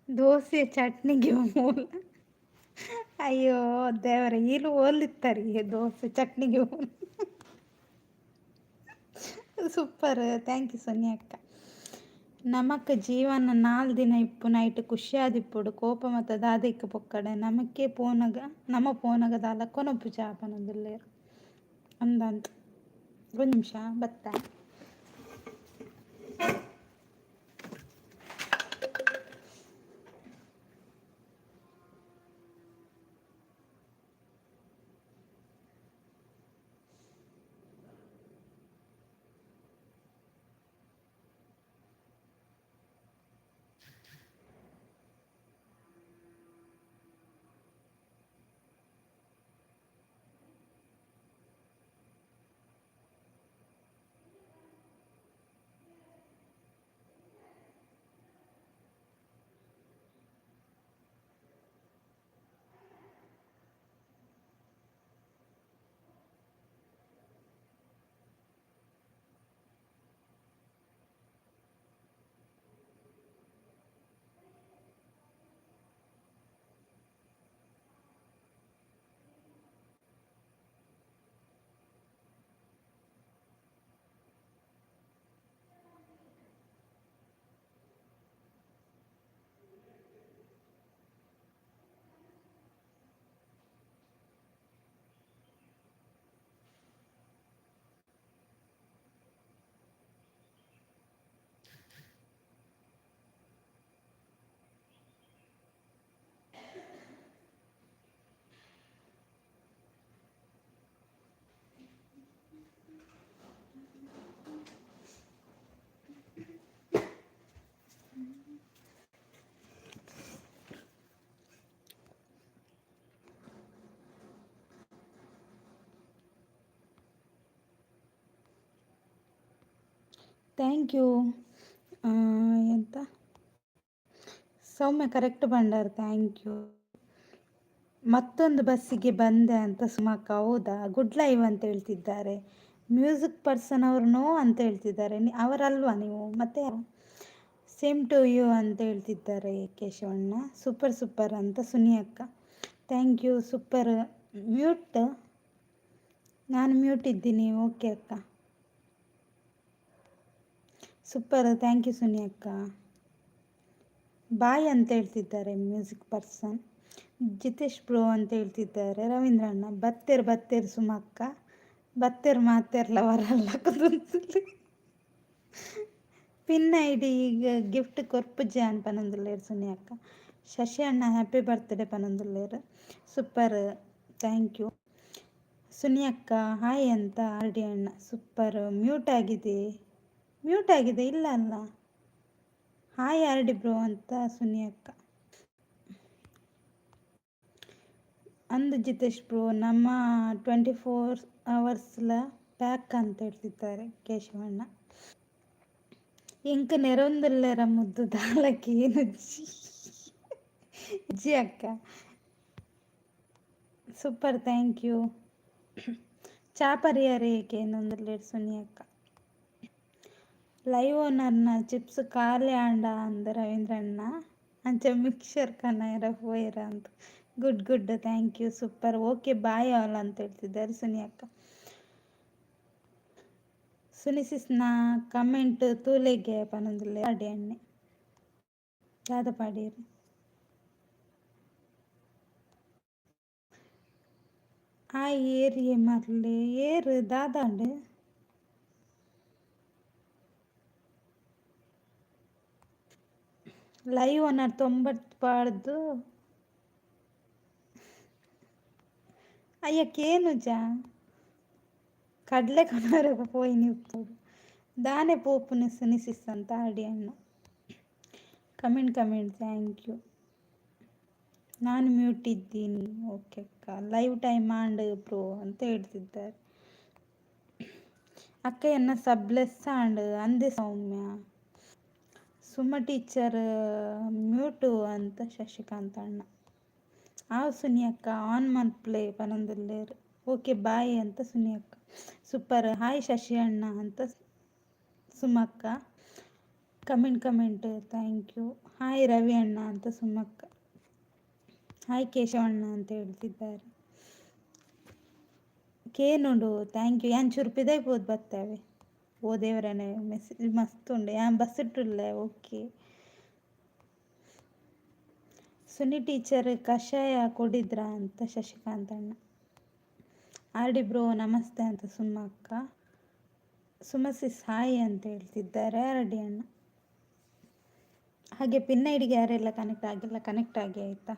ದೋಸೆ ಚಟ್ನಿಗೆ ಮೂಲ. ಅಯ್ಯೋ ದೇವರ, ಈಲು ಓದ್ಲಿತ್ತಾರೆ ದೋಸೆ ಚಟ್ನಿಗೆ ಮೂಲ. ಸೂಪರ್, ಥ್ಯಾಂಕ್ ಯು ಸೋನಿಯಾ ಅಕ್ಕ. ನಮಕ್ ಜೀವನ 4 ದಿನ ಇಪ್ಪು ನೈಟ್ ಖುಷಿಯಾದಿಪ್ಪುಡು ಕೋಪ ಮತ್ತು ದಾದಿಕ್ಕ ಪೊಕ್ಕಡೆ ನಮಕ್ಕೆ ಪೋನಗ ನಮ್ಮ ಪೋನಗ ದಾಲ ಕೊನೊಪ್ಪು ಚಾಪನೊಂದುಲ್ಲೇರು ಅಂದಂತ. ಒಂದು ನಿಮಿಷ ಬತ್ತ. Thank you. ಎಂತ ಸೌಮ್ಯ ಕರೆಕ್ಟ್ ಬಂಡಾರ, ಥ್ಯಾಂಕ್ ಯು. ಮತ್ತೊಂದು ಬಸ್ಸಿಗೆ ಬಂದೆ ಅಂತ ಸುಮಕ್ಕ. ಹೌದಾ? ಗುಡ್ ಲೈವ್ ಅಂತ ಹೇಳ್ತಿದ್ದಾರೆ. ಮ್ಯೂಸಿಕ್ ಪರ್ಸನ್ ಅವರು ನೋ ಅಂತ ಹೇಳ್ತಿದ್ದಾರೆ. ಅವರಲ್ವಾ ನೀವು? ಮತ್ತೆ ಸೇಮ್ ಟು ಯು ಅಂತ ಹೇಳ್ತಿದ್ದಾರೆ ಕೇಶವಣ್ಣ. ಸೂಪರ್ ಅಂತ ಸುನಿ ಅಕ್ಕ. Thank you. ಸೂಪರ್. ಮ್ಯೂಟ್, ನಾನು ಮ್ಯೂಟ್ ಇದ್ದೀನಿ. ಓಕೆ ಅಕ್ಕ. ಸೂಪರ್, ಥ್ಯಾಂಕ್ ಯು ಸುನಿ ಅಕ್ಕ. ಬಾಯ್ ಅಂತ ಹೇಳ್ತಿದ್ದಾರೆ ಮ್ಯೂಸಿಕ್ ಪರ್ಸನ್. ಜಿತೇಶ್ ಬ್ರೋ ಅಂತ ಹೇಳ್ತಿದ್ದಾರೆ ರವೀಂದ್ರಣ್ಣ. ಬತ್ತೇರು ಸುಮಕ್ಕ. ಬತ್ತೇರು ಮಾತೇರ್ಲ ವರಲ್ಲ ಕುದುಂತಲಿ. ಪಿನ್ ಐ ಡಿ ಈಗ ಗಿಫ್ಟ್ ಕೊರ್ಪು ಜಾನ್ ಪನೊಂದುಲ್ಲೇರು ಸುನಿ ಅಕ್ಕ. ಶಶಿ ಅಣ್ಣ ಹ್ಯಾಪಿ ಬರ್ತ್ಡೇ ಪನೊಂದುಲ್ಲೇರು. Super, thank you. ಸುನಿ ಅಕ್ಕ ಹಾಯ್ ಅಂತ ಆರ್ ಡಿ ಅಣ್ಣ. ಸೂಪರ್, ಮ್ಯೂಟ್ ಆಗಿದೆ. ಮ್ಯೂಟ್ ಆಗಿದೆ ಇಲ್ಲ ಅಲ್ಲ. ಹಾಯ್ ಆರ್ ಡಿ ಬ್ರೋ ಅಂತ ಸುನಿ ಅಕ್ಕ. ಅಂದು ಜಿತೇಶ್ ಬ್ರೋ ನಮ್ಮ 24 ಅವರ್ಸ್ಲ ಪ್ಯಾಕ್ ಅಂತ ಹೇಳ್ತಿದ್ದಾರೆ ಕೇಶವಣ್ಣ. ಇಂಕ ನೆರೊಂದುಲ್ಲೆರ ಮುದ್ದು ದಾಲಕ್ಕೆ ಏನು ಜಿ ಅಕ್ಕ. Super, thank you. ಚಾಪರಿಯರೇಕೆ ಏನೊಂದುಲ್ಲೇರು ಸುನಿ ಅಕ್ಕ. ಲೈವ್ ಓನರ್ನ ಚಿಪ್ಸ್ ಖಾಲಿ ಆಂಡ ಅಂದ ರವೀಂದ್ರ ಅಣ್ಣ. ಅಂಚ ಮಿಕ್ಸರ್ ಕನಾಯರ ಹೋಯರ ಅಂತ. Good good, thank you. Super, okay bye all ಅಂತ ಹೇಳ್ತಿದ್ದಾರೆ ಸುನಿ ಅಕ್ಕ. ಸುನಿಸಿಸ್ನ ಕಮೆಂಟ್ ತೂಲೆಗೆ ಪನೊಂದುಲ್ಲೆ ಅಡಿ ಅಣ್ಣೆ ದಾದ ಪಾಡೀರಿ. ಆ ಏರಿಯೆ ಮರ್ಲೆ ಏರು ದಾದಾಂಡು ಲೈವ್ ಓನರ್ 90 ಪಾಡ್ದು ಅಯ್ಯಕ್ಕೇನು ಜಾ ಕಡ್ಲೆ ಕೊನವರೆಗೆ ಪೋಯಿ ನೀವು ದಾನೆ ಪೋಪುನ ಸುನಿಸಿಸ್ ಅಂತ ಆಡಿ ಅಣ್ಣ. Comment thank you. ನಾನು ಮ್ಯೂಟ್ ಇದ್ದೀನಿ. ಓಕೆ ಅಕ್ಕ, ಲೈವ್ ಟೈಮ್ ಆಂಡ್ ಬ್ರೋ ಅಂತ ಹೇಳ್ತಿದ್ದಾರೆ. ಅಕ್ಕ ಎನ್ನ ಸಬ್ಲೆಸ್ ಆಂಡ್ ಅಂದೆ ಸೌಮ್ಯ. ಸುಮ ಟೀಚರ್ ಮ್ಯೂಟು ಅಂತ ಶಶಿಕಾಂತ್ ಅಣ್ಣ. ಸುನಿ ಅಕ್ಕ ಆನ್ ಮಂತ್ ಪ್ಲೇ ಪನೊಂದುಲ್ಲೇರು. ಓಕೆ ಬಾಯ್ ಅಂತ ಸುನಿ ಅಕ್ಕ. ಸೂಪರ್, ಹಾಯ್ ಶಶಿ ಅಣ್ಣ ಅಂತ ಸುಮಕ್ಕ. Comment thank you. Hi Ravi ಅಣ್ಣ ಅಂತ ಸುಮಕ್ಕ. ಹಾಯ್ ಕೇಶವಣ್ಣ ಅಂತ ಹೇಳ್ತಿದ್ದಾರೆ. ಕೇನುಂಡು ಥ್ಯಾಂಕ್ ಯು. ಏನ್ ಚುರುಪಿದಾಯ್ಬೋದು ಬರ್ತೇವೆ. ಓ ದೇವರೇ, ಮೆಸೇಜ್ ಮಸ್ತ್ ಉಂಡು. ಏನ್ ಬಸ್ ಇಟ್ಟುಲ್ಲೆ. ಓಕೆ. ಸುನಿ ಟೀಚರ್ ಕಷಾಯ ಕೊಡಿದ್ರ ಅಂತ ಶಶಿಕಾಂತ್ ಅಣ್ಣ. ಆರ್ ಡಿ ಬ್ರೋ ನಮಸ್ತೆ ಅಂತ ಸುಮಕ್ಕ. ಸುಮಸಿಸ್ ಹಾಯ್ ಅಂತ ಹೇಳ್ತಿದ್ದಾರೆ ಆರ್ ಡಿ ಅಣ್ಣ. ಹಾಗೆ ಪಿನ್ ಐಡಿಗೆ ಯಾರೆಲ್ಲ ಕನೆಕ್ಟ್ ಆಗಿಲ್ಲ ಕನೆಕ್ಟ್ ಆಗಿ ಆಯಿತಾ.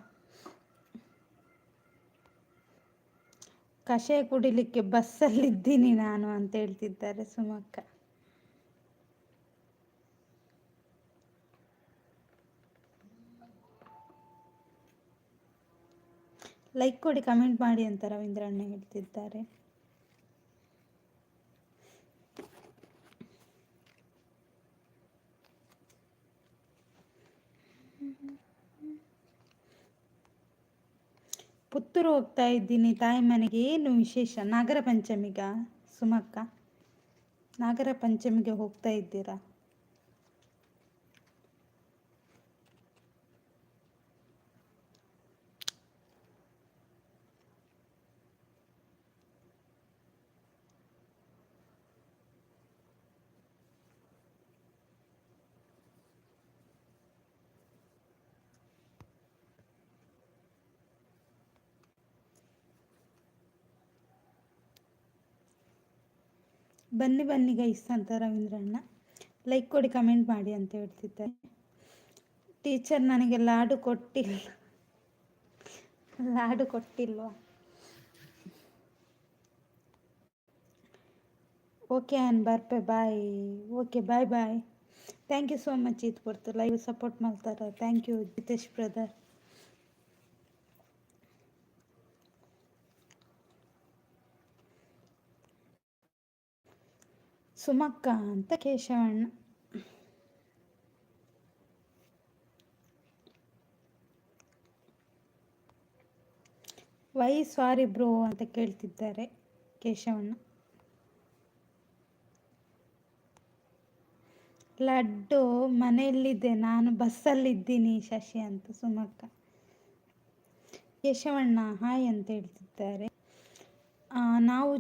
ಕಷಾಯ ಕುಡಿಲಿಕ್ಕೆ ಬಸ್ಸಲ್ಲಿದ್ದೀನಿ ನಾನು ಅಂತ ಹೇಳ್ತಿದ್ದಾರೆ ಸುಮಕ್ಕ. ಲೈಕ್ ಕೊಡಿ, ಕಮೆಂಟ್ ಮಾಡಿ ಅಂತ ರವೀಂದ್ರ ಅಣ್ಣ ಹೇಳ್ತಿದ್ದಾರೆ. ಪುತ್ತೂರು ಹೋಗ್ತಾ ಇದ್ದೀನಿ ತಾಯಿ ಮನೆಗೆ. ಏನು ವಿಶೇಷ? ನಾಗರ ಪಂಚಮಿಗ ಸುಮಕ್ಕ? ನಾಗರ ಪಂಚಮಿಗೆ ಹೋಗ್ತಾ ಇದ್ದೀರಾ? ಬನ್ನಿ ಗೈಸ್ ಅಂತ ರವೀಂದ್ರಣ್ಣ. ಲೈಕ್ ಕೊಡಿ, ಕಮೆಂಟ್ ಮಾಡಿ ಅಂತ ಹೇಳ್ತಿದ್ದಾರೆ. ಟೀಚರ್ ನನಗೆ ಲಾಡು ಕೊಟ್ಟಿಲ್ವಾ? ಓಕೆ ಆ್ಯನ್ ಬರ್ಪೆ bye. Okay bye. Thank you so much. ಇದು ಕೊಡ್ತು ಲೈವ್ ಸಪೋರ್ಟ್ ಮಾಡ್ತಾರೆ. Thank you Jitesh brother. ಸುಮಕ್ಕ ಅಂತ ಕೇಶವಣ್ಣ. ವೈ ಸಾರಿ ಬ್ರೋ ಅಂತ ಕೇಳ್ತಿದ್ದಾರೆ ಕೇಶವಣ್ಣ. ಲಡ್ಡು ಮನೆಯಲ್ಲಿದ್ದೆ, ನಾನು ಬಸ್ಸಲ್ಲಿದ್ದೀನಿ ಶಶಿ ಅಂತ ಸುಮಕ್ಕ. ಕೇಶವಣ್ಣ ಹಾಯ್ ಅಂತ ಹೇಳ್ತಿದ್ದಾರೆ. ನಾವು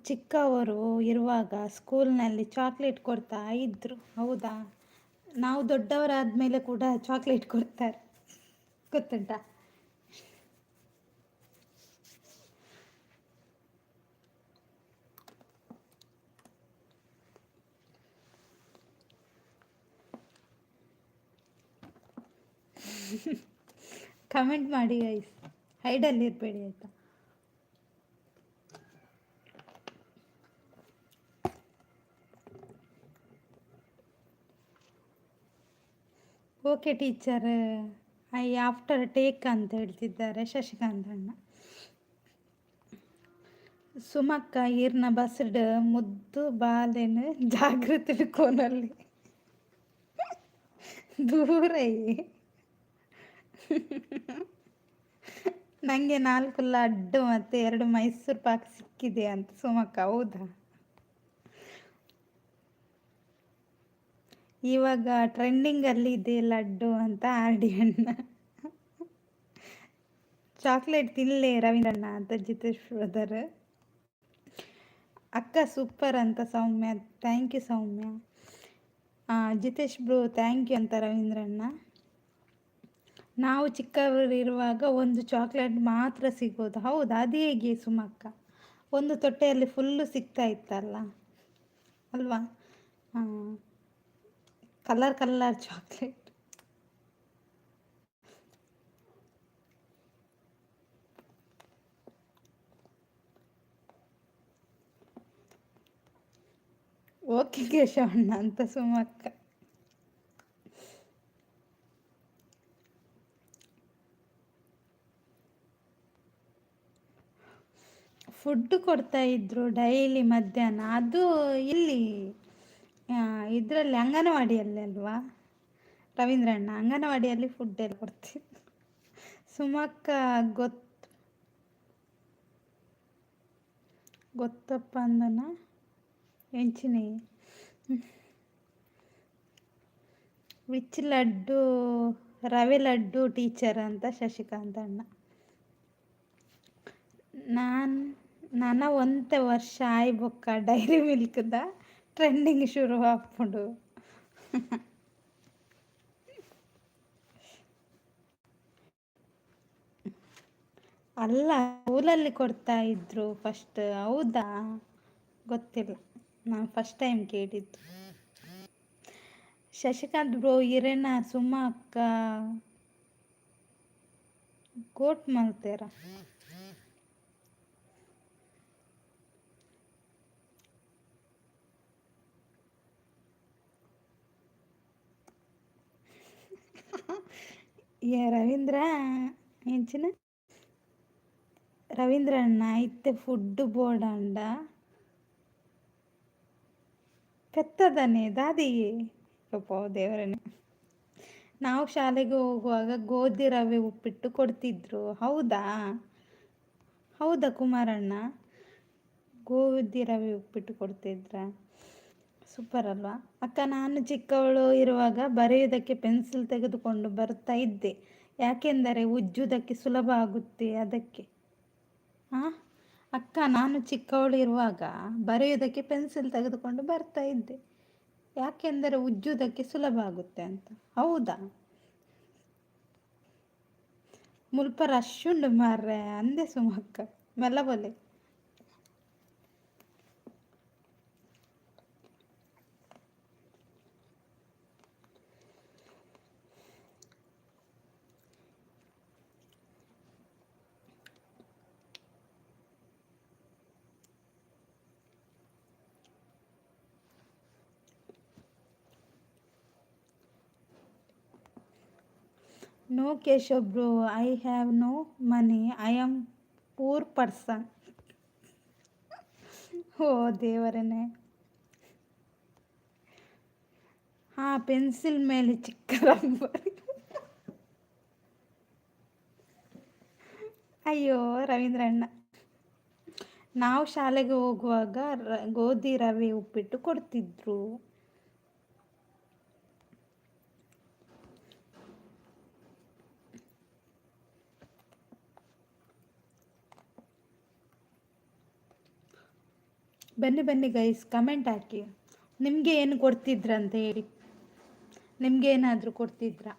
ಚಿಕ್ಕವರು ಇರುವಾಗ ಸ್ಕೂಲ್ನಲ್ಲಿ ಚಾಕ್ಲೇಟ್ ಕೊಡ್ತಾ ಇದ್ರು. ಹೌದಾ? ನಾವು ದೊಡ್ಡವರಾದ್ಮೇಲೆ ಕೂಡ ಚಾಕ್ಲೇಟ್ ಕೊಡ್ತಾರೆ, ಗೊತ್ತುಂಟಾ? ಕಮೆಂಟ್ ಮಾಡಿ ಗೈಸ್, ಹೈಡಲ್ಲಿ ಇರಬೇಡಿ ಆಯಿತಾ. Okay teacher, I after take ಅಂತ ಹೇಳ್ತಿದ್ದಾರೆ ಶಶಿಕಾಂತ್ ಅಣ್ಣ. ಸುಮಕ್ಕ ಈರ್ನ ಬಸ್ಡ್ ಮುದ್ದು ಬಾಲೆನ್ ಜಾಗೃತಿ ಕೋನಲ್ಲಿ ದೂರ ನನಗೆ 4 ಲಡ್ಡು ಮತ್ತು 2 ಮೈಸೂರು ಪಾಕ್ ಸಿಕ್ಕಿದೆ ಅಂತ ಸುಮಕ್ಕ. ಹೌದಾ? ಇವಾಗ ಟ್ರೆಂಡಿಂಗಲ್ಲಿ ಇದೆ ಲಡ್ಡು ಅಂತ ಆರ್ ಡಿ ಅಣ್ಣ. ಚಾಕ್ಲೇಟ್ ತಿನ್ನಲೇ ರವೀಂದ್ರಣ್ಣ ಅಂತ ಜಿತೇಶ್ ಬ್ರದರ್. ಅಕ್ಕ ಸೂಪರ್ ಅಂತ Soumya, thank you Soumya. Jitesh bro thank you ಅಂತ ರವೀಂದ್ರಣ್ಣ. ನಾವು ಚಿಕ್ಕವರಿರುವಾಗ ಒಂದು ಚಾಕ್ಲೇಟ್ ಮಾತ್ರ ಸಿಗೋದು. ಹೌದಾ? ಅದು ಹೇಗೆ ಸುಮಕ್ಕ? ಒಂದು ತೊಟ್ಟೆಯಲ್ಲಿ ಫುಲ್ಲು ಸಿಗ್ತಾ ಇತ್ತಲ್ಲ ಅಲ್ವಾ? ಹಾಂ, ಕಲರ್ ಕಲರ್ ಚಾಕ್ಲೇಟ್. ಓಕೆ ಕೇಶವಣ್ಣ ಅಂತ ಸುಮಕ್ಕ. ಫುಡ್ ಕೊಡ್ತಾ ಇದ್ರು ಡೈಲಿ ಮಧ್ಯಾಹ್ನ. ಅದು ಇಲ್ಲಿ ಇದರಲ್ಲಿ ಅಂಗನವಾಡಿಯಲ್ಲಿ ಅಲ್ವಾ ರವೀಂದ್ರಣ್ಣ? ಅಂಗನವಾಡಿಯಲ್ಲಿ ಫುಡ್ ಎಲ್ಲ ಕೊಡ್ತಿದ್ರು. ಸುಮಕ್ಕ ಗೊತ್ತಪ್ಪ ಅಂದನ ಎಂಚಿನಿ ವಿಚ್ ಲಡ್ಡು? ರವೆ ಲಡ್ಡು ಟೀಚರ್ ಅಂತ ಶಶಿಕಾಂತ್ ಅಣ್ಣ. ನನ್ನ 1 ವರ್ಷ ಆಯ್ಬೊಕ್ಕ ಡೈರಿ ಮಿಲ್ಕ್ದ ಟ್ರೆಂಡಿಂಗ್ ಶುರು ಹಾಕ್ಬಿಡು. ಅಲ್ಲ, ಸ್ಕೂಲಲ್ಲಿ ಕೊಡ್ತಾ ಇದ್ರು ಫಸ್ಟ್. ಹೌದಾ? ಗೊತ್ತಿಲ್ಲ, ನಾನು ಫಸ್ಟ್ ಟೈಮ್ ಕೇಳಿದ್ದು. ಶಶಿಕಾಂತ್ ಬ್ರೋ ಇರೇನ ಸುಮ್ಮ ಅಕ್ಕ ಕೋಟ್ ಮಾಡ್ತೀರ? రవీంద్ర ఏంచిన రవీంద్ర అన్న అయితే ఫుడ్ బోర్డ్ అండ ಪೆತ್ತದನೇದ ಅದು ಯಪ್ಪ ದೇವರೇ. ನಾವು ಶಾಲೆಗೆ ಹೋಗುವಾಗ ಗೋಧಿ ರವೆ ಉಪ್ಪಿಟ್ಟು ಕೊಡ್ತಿದ್ರು. ಹೌದಾ? ಹೌದಾ ಕುಮಾರಣ್ಣ? ಗೋಧಿ ರವೆ ಉಪ್ಪಿಟ್ಟು ಕೊಡ್ತಿದ್ರ? ಸೂಪರ್ ಅಲ್ವಾ ಅಕ್ಕ? ನಾನು ಚಿಕ್ಕವಳು ಇರುವಾಗ ಬರೆಯುವುದಕ್ಕೆ ಪೆನ್ಸಿಲ್ ತೆಗೆದುಕೊಂಡು ಬರ್ತಾ ಇದ್ದೆ, ಯಾಕೆಂದರೆ ಉಜ್ಜುವುದಕ್ಕೆ ಸುಲಭ ಆಗುತ್ತೆ ಅದಕ್ಕೆ. ಹಾಂ ಅಕ್ಕ, ನಾನು ಚಿಕ್ಕವಳು ಇರುವಾಗ ಬರೆಯುವುದಕ್ಕೆ ಪೆನ್ಸಿಲ್ ತೆಗೆದುಕೊಂಡು ಬರ್ತಾ ಇದ್ದೆ, ಯಾಕೆಂದರೆ ಉಜ್ಜುವುದಕ್ಕೆ ಸುಲಭ ಆಗುತ್ತೆ ಅಂತ. ಹೌದಾ? ಮುಲ್ಪ ರಶ್ ಉಂಡು ಮಾರ್ರೆ ಅಂದೆ ಸುಮಕ್ಕ ಮೆಲ್ಲಬೊಲೆ. No Keshav bro, I have no money. I am poor person. ಓ ದೇವರೇ. ಹಾಂ, ಪೆನ್ಸಿಲ್ ಮೇಲೆ ಚಿಕ್ಕ ರಬ್ಬರ್. ಅಯ್ಯೋ ರವೀಂದ್ರಣ್ಣ, ನಾವು ಶಾಲೆಗೆ ಹೋಗುವಾಗ ಗೋಧಿ ರವೆ ಉಪ್ಪಿಟ್ಟು ಕೊಡ್ತಿದ್ರು. ಬನ್ನಿ ಬನ್ನಿ ಗೈಸ್, ಕಮೆಂಟ್ ಹಾಕಿ. ನಿಮಗೆ ಏನು ಕೊಡ್ತಿದ್ರಂತ ಹೇಳಿ. ನಿಮ್ಗೆ ಏನಾದರೂ ಕೊಡ್ತಿದ್ರಾ?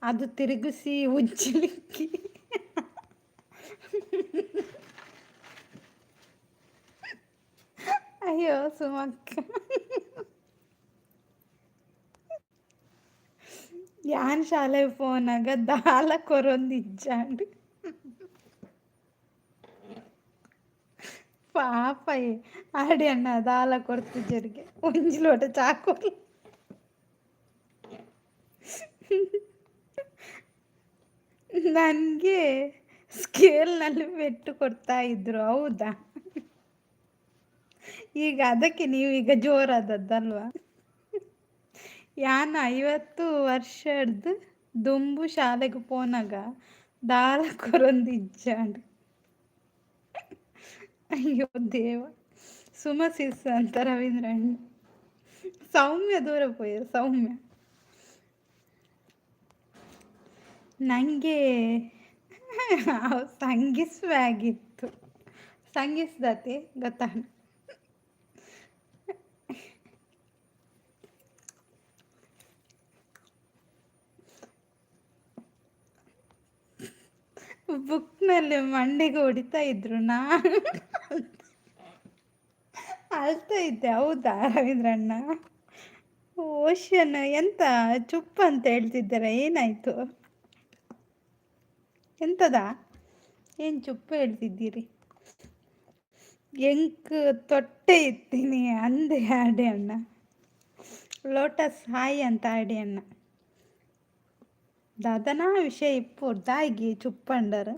ಅದು ತಿರುಗಿಸಿ ಉಜ್ಜಲಿಕ್ಕೆ. ಅಯ್ಯೋ ಸುಮಕ್ಕ, ಯಾನ್ ಶಾಲೆ ಫೋನಾಗ ದಾಲ ಕೊರೊಂದಿಜ್ಜಾಂಡ್. ಪಾಪಯ್ ಆಡಿ ಅಣ್ಣ ದಾಲ ಕೊರ್ತಿಜ್ಜರಿಗೆ ಒಂಜಿ ಲೋಟ ಚಾಕೋಲ್. ನನಗೆ ಸ್ಕೇಲ್ನಲ್ಲಿ ಪೆಟ್ಟು ಕೊಡ್ತಾ ಇದ್ರು, ಹೌದಾ? ಈಗ ಅದಕ್ಕೆ ನೀವೀಗ ಜೋರಾದದ್ದಲ್ವಾ? ಯಾನ 50 ವರ್ಷದ್ದು ದುಂಬು ಶಾಲೆಗೆ ಪೋನಾಗ ದಾಲ ಕೊರೊಂದಿಜ್ಜಾಂಡ್. ಅಯ್ಯೋ ದೇವ. ಸುಮಸಿಸ್ ಅಂತ ರವೀಂದ್ರ ಅಣ್ಣ. ಸೌಮ್ಯ ದೂರ ಪೋಯರು, ಸೌಮ್ಯ. ನನಗೆ ಸಂಗಿಸ್ವಾಗಿತ್ತು. ಸಂಗಿಸ್ದತಿ ಗೊತ್ತಾ? ಬುಕ್ನಲ್ಲಿ ಮಂಡೆಗೆ ಹೊಡಿತಾ ಇದ್ರು, ನಾ ಅಳ್ತಾ ಇದ್ದೆ. ಹೌದಾ ರವೀಂದ್ರಣ್ಣ? ಓಷನ್ ಎಂತ ಚುಪ್ ಅಂತ ಹೇಳ್ತಿದ್ದಾರೆ, ಏನಾಯ್ತು? ಎಂತದ? ಏನು ಚುಪ್ ಹೇಳ್ತಿದ್ದೀರಿ? ಎಂಕ್ ತೊಟ್ಟೆ ಇತ್ತೀನಿ ಅಂದೆ ಆಡೆ ಅಣ್ಣ. ಲೋಟಸ್ ಹಾಯ್ ಅಂತ ಆಡೆ ಅಣ್ಣ. ದಾದನಾ ವಿಷಯ ಇಪ್ಪು ದಾಯಿಗೆ ಚುಪ್ಪಂಡರ್.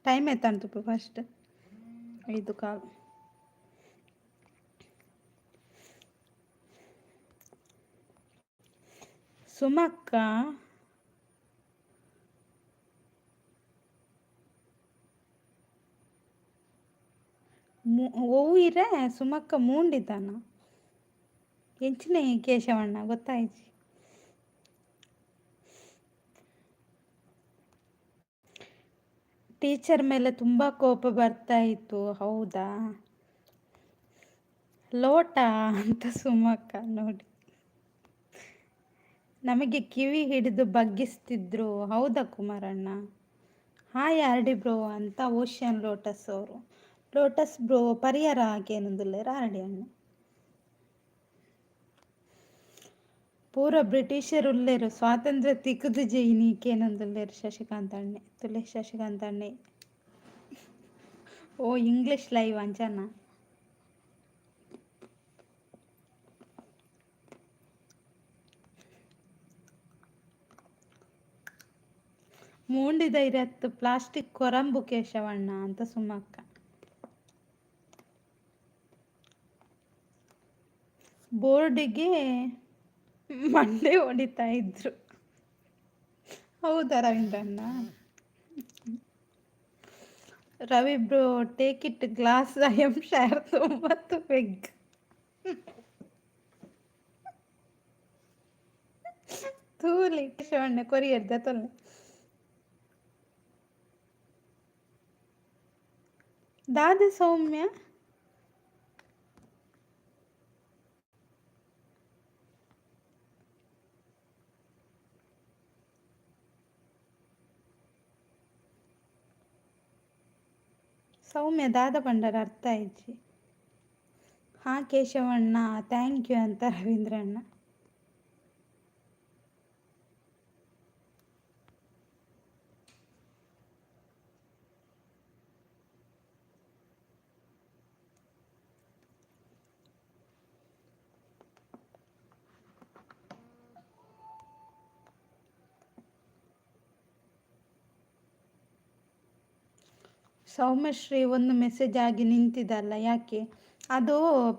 ಟೈಮ್ ಎತ್ತಂತು ಫಸ್ಟ್ 5 ಕಾಲ್. ಸುಮಕ್ಕ ಓವಿರ ಸುಮಕ್ಕ ಮೂಂಡಿತಾನ ಎಂಚಿನ ಕೇಶವಣ್ಣ ಗೊತ್ತಾಯ್ತು. ಟೀಚರ್ ಮೇಲೆ ತುಂಬ ಕೋಪ ಬರ್ತಾ ಇತ್ತು, ಹೌದಾ? ಲೋಟ ಅಂತ ಸುಮಕ್ಕ ನೋಡಿ. ನಮಗೆ ಕಿವಿ ಹಿಡಿದು ಬಗ್ಗಿಸ್ತಿದ್ರು, ಹೌದಾ ಕುಮಾರಣ್ಣ? ಹಾಯ್ ಆರ್ ಡಿ ಬ್ರೋ ಅಂತ ಓಷನ್ ಲೋಟಸ್ ಅವರು. ಲೋಟಸ್ ಬ್ರೋ ಪರಿಹಾರ ಹಾಕೇನಂದಿಲ್ಲ ಆರ್ ಡಿ ಅಣ್ಣ. ಪೂರ ಬ್ರಿಟಿಷರು ಉಳ್ಳೇರು ಸ್ವಾತಂತ್ರ್ಯ ತಿಕ್ಕದು ಜೈನಿಕೇನಂದುಲ್ಲೇರು ಶಶಿಕಾಂತ್ ಅಣ್ಣೆ ತುಲೆ ಶಶಿಕಾಂತ್ ಅಣ್ಣೆ. ಓ ಇಂಗ್ಲಿಷ್ ಲೈವ್ ಅಂಚನ. ಮೂಂಡಿದ ಇರತ್ತು ಪ್ಲಾಸ್ಟಿಕ್ ಕೊರಂಬು ಕೇಶವಣ್ಣ ಅಂತ ಸುಮಕ್ಕ. ಬೋರ್ಡಿಗೆ ಮಂಡೆ ಹೊಡಿತಾ ಇದ್ರು, ಹೌದಾ ರವೀಂದ್ರಣ್ಣ? Ravi bro take it glass I am share 90 peg. ತೂಲಿ ಕೇಶವಣ್ಣ ಕೊರಿಯರ್ದ ತೊಲ್ಲೆ. ದಾದ ಸೌಮ್ಯ ಸೌಮ್ಯ ದಾದ ಪಂಡರ ಅರ್ಥ ಆಯ್ತು. ಹಾ ಕೇಶವಣ್ಣ ಥ್ಯಾಂಕ್ ಯು ಅಂತ ರವೀಂದ್ರಣ್ಣ. ಸೌಮ್ಯಶ್ರೀ ಒಂದು ಮೆಸೇಜ್ ಆಗಿ ನಿಂತಿದ್ದಲ್ಲ, ಯಾಕೆ? ಅದು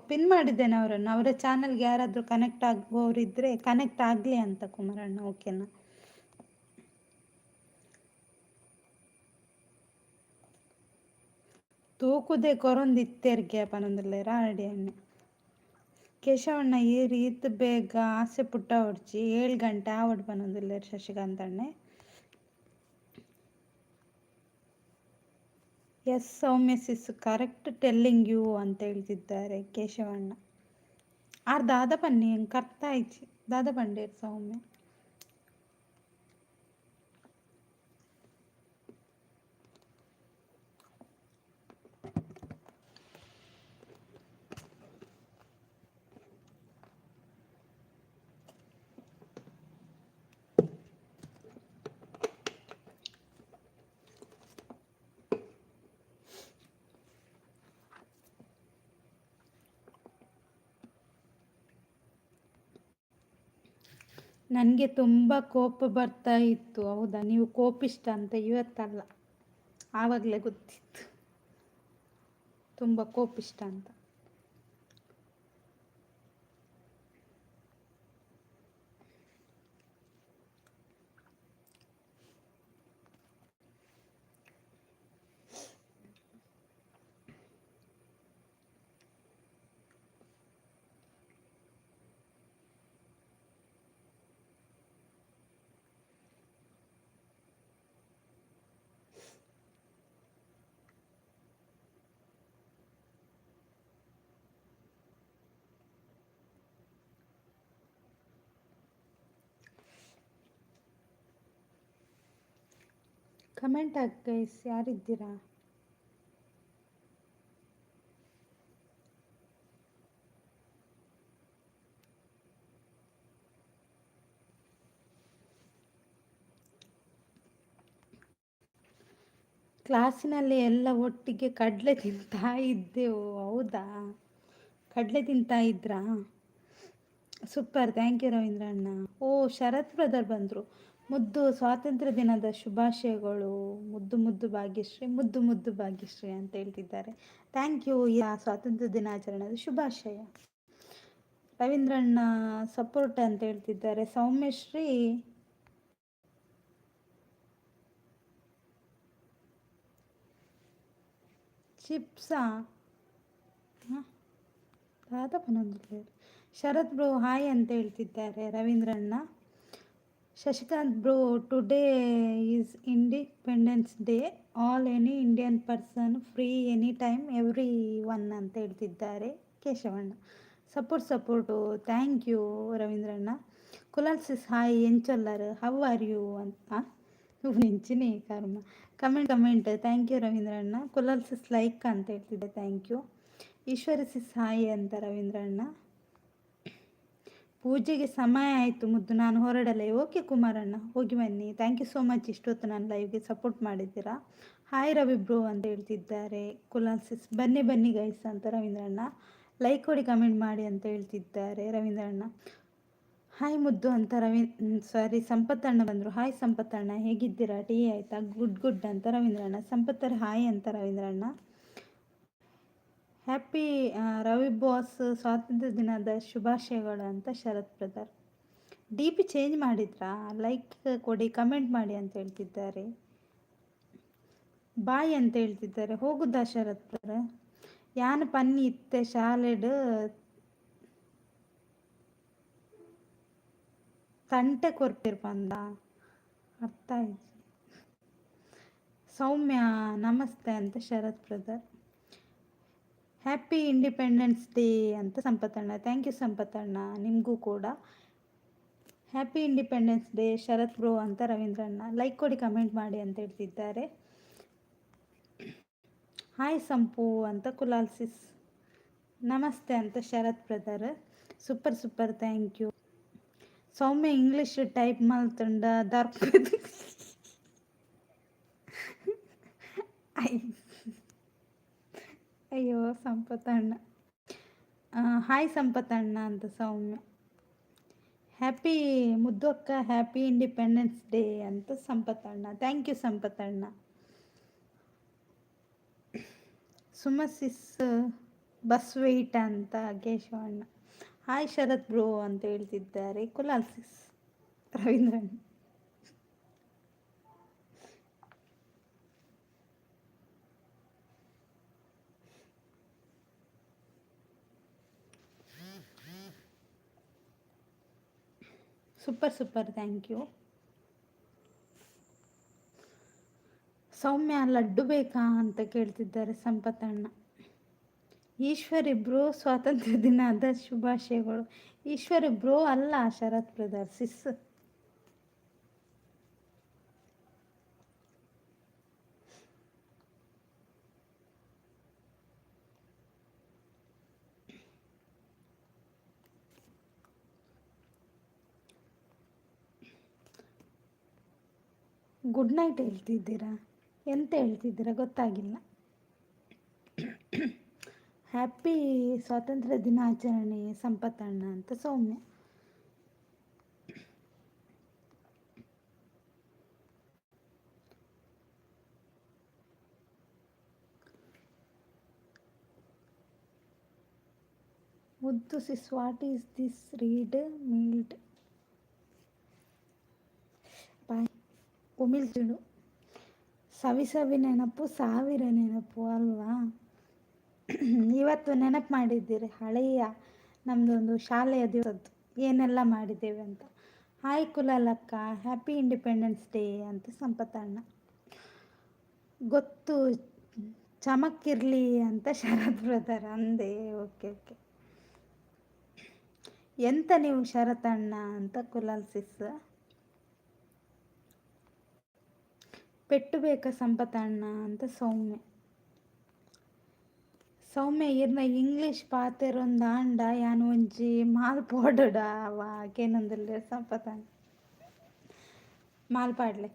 ಪಿನ್ ಮಾಡಿದ್ದೇನೆ ಅವರನ್ನು. ಅವರ ಚಾನಲ್ಗೆ ಯಾರಾದರೂ ಕನೆಕ್ಟ್ ಆಗುವವರಿದ್ದರೆ ಕನೆಕ್ಟ್ ಆಗಲಿ ಅಂತ ಕುಮಾರಣ್ಣ, ಓಕೆನಾ? ತೂಕುದೇ ಕೊರೊಂದಿತ್ತೇರ್ಗೆ ಪನೊಂದಿಲ್ಲ ರಾಡಿ ಅಣ್ಣೆ. ಕೇಶವಣ್ಣ ಈ ರೀತಿ ಬೇಗ ಆಸೆ ಪುಟ್ಟ ಹೊಡ್ಚಿ 7 ಗಂಟೆ ಆವಡ್ ಪನೊಂದಿಲ್ಲ ಶಶಿಕಾಂತ್ ಅಣ್ಣೆ. Yes Soumya sis correct telling you ಅಂತ ಹೇಳ್ತಿದ್ದಾರೆ ಕೇಶವಣ್ಣ. ಆರ್ ದಾದ ಪನ್ನಿ ಕರ್ತ ಆಯ್ತು ದಾದ ಪಂಡೇರು ಸೌಮ್ಯ. ನನಗೆ ತುಂಬ ಕೋಪ ಬರ್ತಾ ಇತ್ತು. ಹೌದಾ, ನೀವು ಕೋಪಿಷ್ಟ ಅಂತ ಇವತ್ತಲ್ಲ, ಆವಾಗಲೇ ಗೊತ್ತಿತ್ತು ತುಂಬ ಕೋಪಿಷ್ಟ ಅಂತ. ಕಮೆಂಟ್ ಹಾಕಿ ಗೈಸ್, ಯಾರಿದ್ದೀರಾ? ಕ್ಲಾಸಿನಲ್ಲಿ ಎಲ್ಲ ಒಟ್ಟಿಗೆ ಕಡಲೆ ತಿಂತಾ ಇದ್ದೆವು. ಹೌದಾ, ಕಡಲೆ ತಿಂತಾ ಇದ್ರಾ? ಸೂಪರ್, ಥ್ಯಾಂಕ್ ಯು ರವೀಂದ್ರ ಅಣ್ಣ. ಓ, ಶರತ್ ಬ್ರದರ್ ಬಂದರು. ಮುದ್ದು ಸ್ವಾತಂತ್ರ್ಯ ದಿನದ ಶುಭಾಶಯಗಳು ಮುದ್ದು ಮುದ್ದು ಭಾಗ್ಯಶ್ರೀ, ಮುದ್ದು ಮುದ್ದು ಭಾಗ್ಯಶ್ರೀ ಅಂತ ಹೇಳ್ತಿದ್ದಾರೆ. Thank you. ಸ್ವಾತಂತ್ರ್ಯ ದಿನಾಚರಣೆದ ಶುಭಾಶಯ. ರವೀಂದ್ರಣ್ಣ ಸಪೋರ್ಟ್ ಅಂತ ಹೇಳ್ತಿದ್ದಾರೆ. ಸೌಮ್ಯಶ್ರೀ ಚಿಪ್ಸಾ ರಾಧಪ್ಪನೊಂದು. ಶರತ್ ಬ್ರೋ ಹಾಯ್ ಅಂತ ಹೇಳ್ತಿದ್ದಾರೆ ರವೀಂದ್ರಣ್ಣ. Shashikant bro, today is independence day, all any Indian person free any time every one ಅಂತ ಹೇಳ್ತಿದ್ದಾರೆ ಕೇಶವಣ್ಣ. ಸಪೋರ್ಟು, ಥ್ಯಾಂಕ್ ಯು ರವೀಂದ್ರಣ್ಣ. ಕುಲಾಲ್ಸಿಸ್ ಹಾಯ್ ಎಂಚೊಲ್ಲರ್, ಹೌ ಆರ್ ಯು ಅಂತ ನೆಂಚಿನಿ ಕರ್ಮ. ಕಮೆಂಟ್ ಥ್ಯಾಂಕ್ ಯು ರವೀಂದ್ರಣ್ಣ. ಕುಲಾಲ್ಸಿಸ್ ಲೈಕ್ ಅಂತ ಹೇಳ್ತಿದ್ದೆ, thank you. Eshwari sis hi ಅಂತ ರವೀಂದ್ರಣ್ಣ. ಪೂಜೆಗೆ ಸಮಯ ಆಯಿತು ಮುದ್ದು, ನಾನು ಹೊರಡಲೆ. ಓಕೆ ಕುಮಾರಣ್ಣ, ಹೋಗಿ ಬನ್ನಿ. ಥ್ಯಾಂಕ್ ಯು ಸೋ ಮಚ್, ಇಷ್ಟೊತ್ತು ನಾನು ಲೈವ್ಗೆ ಸಪೋರ್ಟ್ ಮಾಡಿದ್ದೀರಾ. ಹಾಯ್ ರವಿ ಬ್ರೋ ಅಂತ ಹೇಳ್ತಿದ್ದಾರೆ ಕುಲಾಲ್ಸಿಸ್. ಬನ್ನಿ ಗೈಸ್ ಅಂತ ರವೀಂದ್ರಣ್ಣ. ಲೈಕ್ ಕೊಡಿ, ಕಮೆಂಟ್ ಮಾಡಿ ಅಂತ ಹೇಳ್ತಿದ್ದಾರೆ ರವೀಂದ್ರಣ್ಣ. ಹಾಯ್ ಮುದ್ದು ಅಂತ ಸಂಪತ್ತಣ್ಣ ಬಂದರು. ಹಾಯ್ ಸಂಪತ್ತಣ್ಣ, ಹೇಗಿದ್ದೀರಾ? ಟೀ ಆಯಿತಾ? ಗುಡ್ ಅಂತ ರವೀಂದ್ರಣ್ಣ. ಸಂಪತ್ತರ ಹಾಯ್ ಅಂತ ರವೀಂದ್ರಣ್ಣ. ಹ್ಯಾಪಿ ರವಿ ಬಾಸ್ ಸ್ವಾತಂತ್ರ್ಯ ದಿನದ ಶುಭಾಶಯಗಳು ಅಂತ Sharath brother. D P change ಮಾಡಿದ್ರಾ? ಲೈಕ್ ಕೊಡಿ, ಕಮೆಂಟ್ ಮಾಡಿ ಅಂತ ಹೇಳ್ತಿದ್ದಾರೆ. ಬಾಯ್ ಅಂತ ಹೇಳ್ತಿದ್ದಾರೆ. ಹೋಗುದಾ ಶರತ್ ಬ್ರದರ್? ಯಾನ್ ಪನ್ನಿ ಇತ್ತೆ ಶಾಲೆಡ್ ತಂಟೆ ಕೊರ್ಪಿರ್ ಬಂದ ಅರ್ಥ ಆಯ್ತು. ಸೌಮ್ಯ ನಮಸ್ತೆ ಅಂತ Sharath brother. Happy independence day ಅಂತ ಸಂಪತ್ತಣ್ಣ. ಥ್ಯಾಂಕ್ ಯು ಸಂಪತ್ತಣ್ಣ, ನಿಮಗೂ ಕೂಡ ಹ್ಯಾಪಿ ಇಂಡಿಪೆಂಡೆನ್ಸ್ ಡೇ ಶರತ್ ಬ್ರೋ ಅಂತ ರವೀಂದ್ರಣ್ಣ. ಲೈಕ್ ಕೊಡಿ, ಕಮೆಂಟ್ ಮಾಡಿ ಅಂತ ಹೇಳ್ತಿದ್ದಾರೆ. ಹಾಯ್ ಸಂಪು ಅಂತ ಕುಲಾಲ್ಸಿಸ್. ನಮಸ್ತೆ ಅಂತ Sharath brother. Super thank you. Soumya English type ಮಲ್ತಂಡ ದರ್ಪದು. ಅಯ್ಯೋ ಸಂಪತ್ತಣ್ಣ. ಹಾಯ್ ಸಂಪತ್ತಣ್ಣ ಅಂತ ಸೌಮ್ಯ. ಹ್ಯಾಪಿ ಮುದ್ದು ಅಕ್ಕ, ಹ್ಯಾಪಿ ಇಂಡಿಪೆಂಡೆನ್ಸ್ ಡೇ ಅಂತ ಸಂಪತ್ತಣ್ಣ. ಥ್ಯಾಂಕ್ ಯು ಸಂಪತ್ತಣ್ಣ. ಸುಮಸಿಸ್ ಬಸ್ ವೆಯ್ಟ್ ಅಂತ ಕೇಶವಣ್ಣ. ಹಾಯ್ ಶರತ್ ಬ್ರೋ ಅಂತ ಹೇಳ್ತಿದ್ದಾರೆ ಕುಲಾಲ್ಸಿಸ್ ರವೀಂದ್ರಣ್ಣ. Super thank you. Soumya laddu ಬೇಕಾ ಅಂತ ಕೇಳ್ತಿದ್ದಾರೆ ಸಂಪತ್ತಣ್ಣ. ಈಶ್ವರಿ ಬ್ರೋ ಸ್ವಾತಂತ್ರ್ಯ ದಿನದ ಶುಭಾಶಯಗಳು. ಈಶ್ವರಿ ಬ್ರೋ ಅಲ್ಲ ಶರತ್ ಬ್ರದರ್, ಸಿಸ್. ಗುಡ್ ನೈಟ್ ಹೇಳ್ತಿದ್ದೀರಾ? ಎಂತ ಹೇಳ್ತಿದ್ದೀರಾ ಗೊತ್ತಾಗಿಲ್ಲ. ಹ್ಯಾಪಿ ಸ್ವಾತಂತ್ರ್ಯ ದಿನಾಚರಣೆ ಸಂಪತ್ತಣ್ಣ ಅಂತ ಸೌಮ್ಯ. ಮುದ್ದು ಸಿಸ್, ವಾಟ್ ಈಸ್ ದಿಸ್ ರೀಡ್ ಮೀಲ್ಡ್ ಬಾಯ್ ಉಮಿಳ್ತಿಡು. ಸವಿ ಸವಿ ನೆನಪು ಸಾವಿರ ನೆನಪು ಅಲ್ವಾ. ಇವತ್ತು ನೆನಪು ಮಾಡಿದ್ದೀರಿ ಹಳೆಯ ನಮ್ಮದೊಂದು ಶಾಲೆಯ ದಿವಸದ್ದು ಏನೆಲ್ಲ ಮಾಡಿದ್ದೇವೆ ಅಂತ. ಹಾಯ್ ಕುಲಾಲಕ್ಕ, ಹ್ಯಾಪಿ ಇಂಡಿಪೆಂಡೆನ್ಸ್ ಡೇ ಅಂತ ಸಂಪತ್ತಣ್ಣ. ಗೊತ್ತು ಚಮಕ್ಕಿರಲಿ ಅಂತ ಶರತ್ ಬ್ರದರ್ ಅಂದೆ. Okay okay. ಎಂತ ನೀವು ಶರತಣ್ಣ ಅಂತ ಕುಲಾಲ್ ಸಿಸ್. ಪೆಟ್ಟು ಬೇಕಾ ಸಂಪತ್ತಣ್ಣ ಅಂತ ಸೌಮ್ಯ. ಸೌಮ್ಯ ಇರ್ನ ಇಂಗ್ಲೀಷ್ ಪಾತೆರೊಂದು ಆಂಡ ಯಾನು ಒಂಜಿ ಮಾಲ್ ಪೋಡಡ ವಾಕೇನೊಂದಿಲ್ಲ ಸಂಪತ್ತಣ್ಣ. ಮಾಲ್ ಪಾಡ್ಲೆ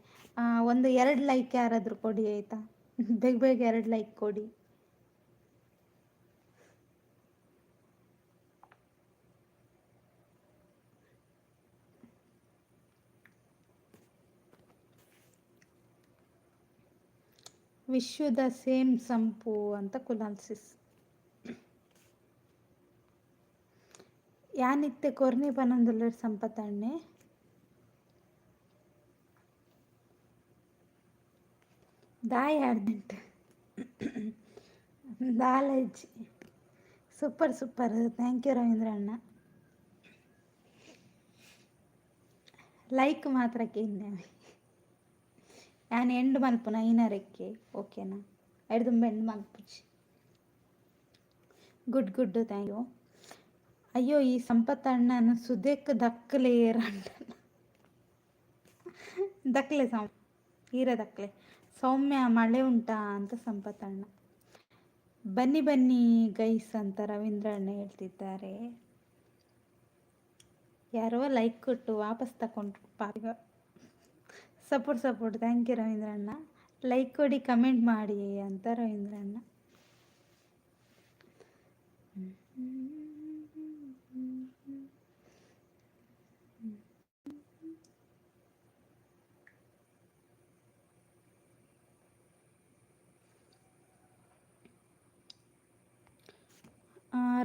ಒಂದು 2 ಲೈಕ್ ಯಾರಾದರೂ ಕೊಡಿ ಆಯಿತಾ. ಬೇಗ ಬೇಗ 2 ಲೈಕ್ ಕೊಡಿ. ವಿಶ್ವ ದ ಸೇಮ್ ಸಂಪು ಅಂತ ಕುಲಾಲ್ ಸಿಸ್. ಯಾನಿತ್ತೆ ಕೊರ್ನಿ ಬನ್ನೊಂದುಲ್ಲ ಸಂಪತ್ತಣ್ಣೆ. ದಾಯಿ ಆಡ್ದಂಟು ದಾಲಜ್ಜಿ. Super super, thank you Ravindra ಅಣ್ಣ. ಲೈಕ್ ಮಾತ್ರ ಕೇಂದೇವೆ ನಾನು ಎಂಡು ಮಲ್ಪುನ ಐನರಕ್ಕೆ. ಓಕೆನಾ, ಎರಡು ತುಂಬ ಎಂಡು ಮಲ್ಪುಜಿ. Good good, thank you. ಅಯ್ಯೋ ಈ ಸಂಪತ್ತಣ್ಣನ ಸುದೇಕ್ ದಕ್ಕಲೆ ಏರಂಡ ದಕ್ಕಲೆ ಹೀರ ದಕ್ಕಲೆ. ಸೌಮ್ಯ ಮಳೆ ಉಂಟಾ ಅಂತ ಸಂಪತ್ತಣ್ಣ. ಬನ್ನಿ ಬನ್ನಿ ಗೈಸ್ ಅಂತ ರವೀಂದ್ರ ಅಣ್ಣ ಹೇಳ್ತಿದ್ದಾರೆ. ಯಾರೋ ಲೈಕ್ ಕೊಟ್ಟು ವಾಪಸ್ ತಗೊಂಡ್ರು ಪಾಪ. ಸಪೋರ್ಟ್ ಥ್ಯಾಂಕ್ ಯು ರವೀಂದ್ರ ಅಣ್ಣ. ಲೈಕ್ ಕೊಡಿ, ಕಮೆಂಟ್ ಮಾಡಿ ಅಂತ ರವೀಂದ್ರ ಅಣ್ಣ.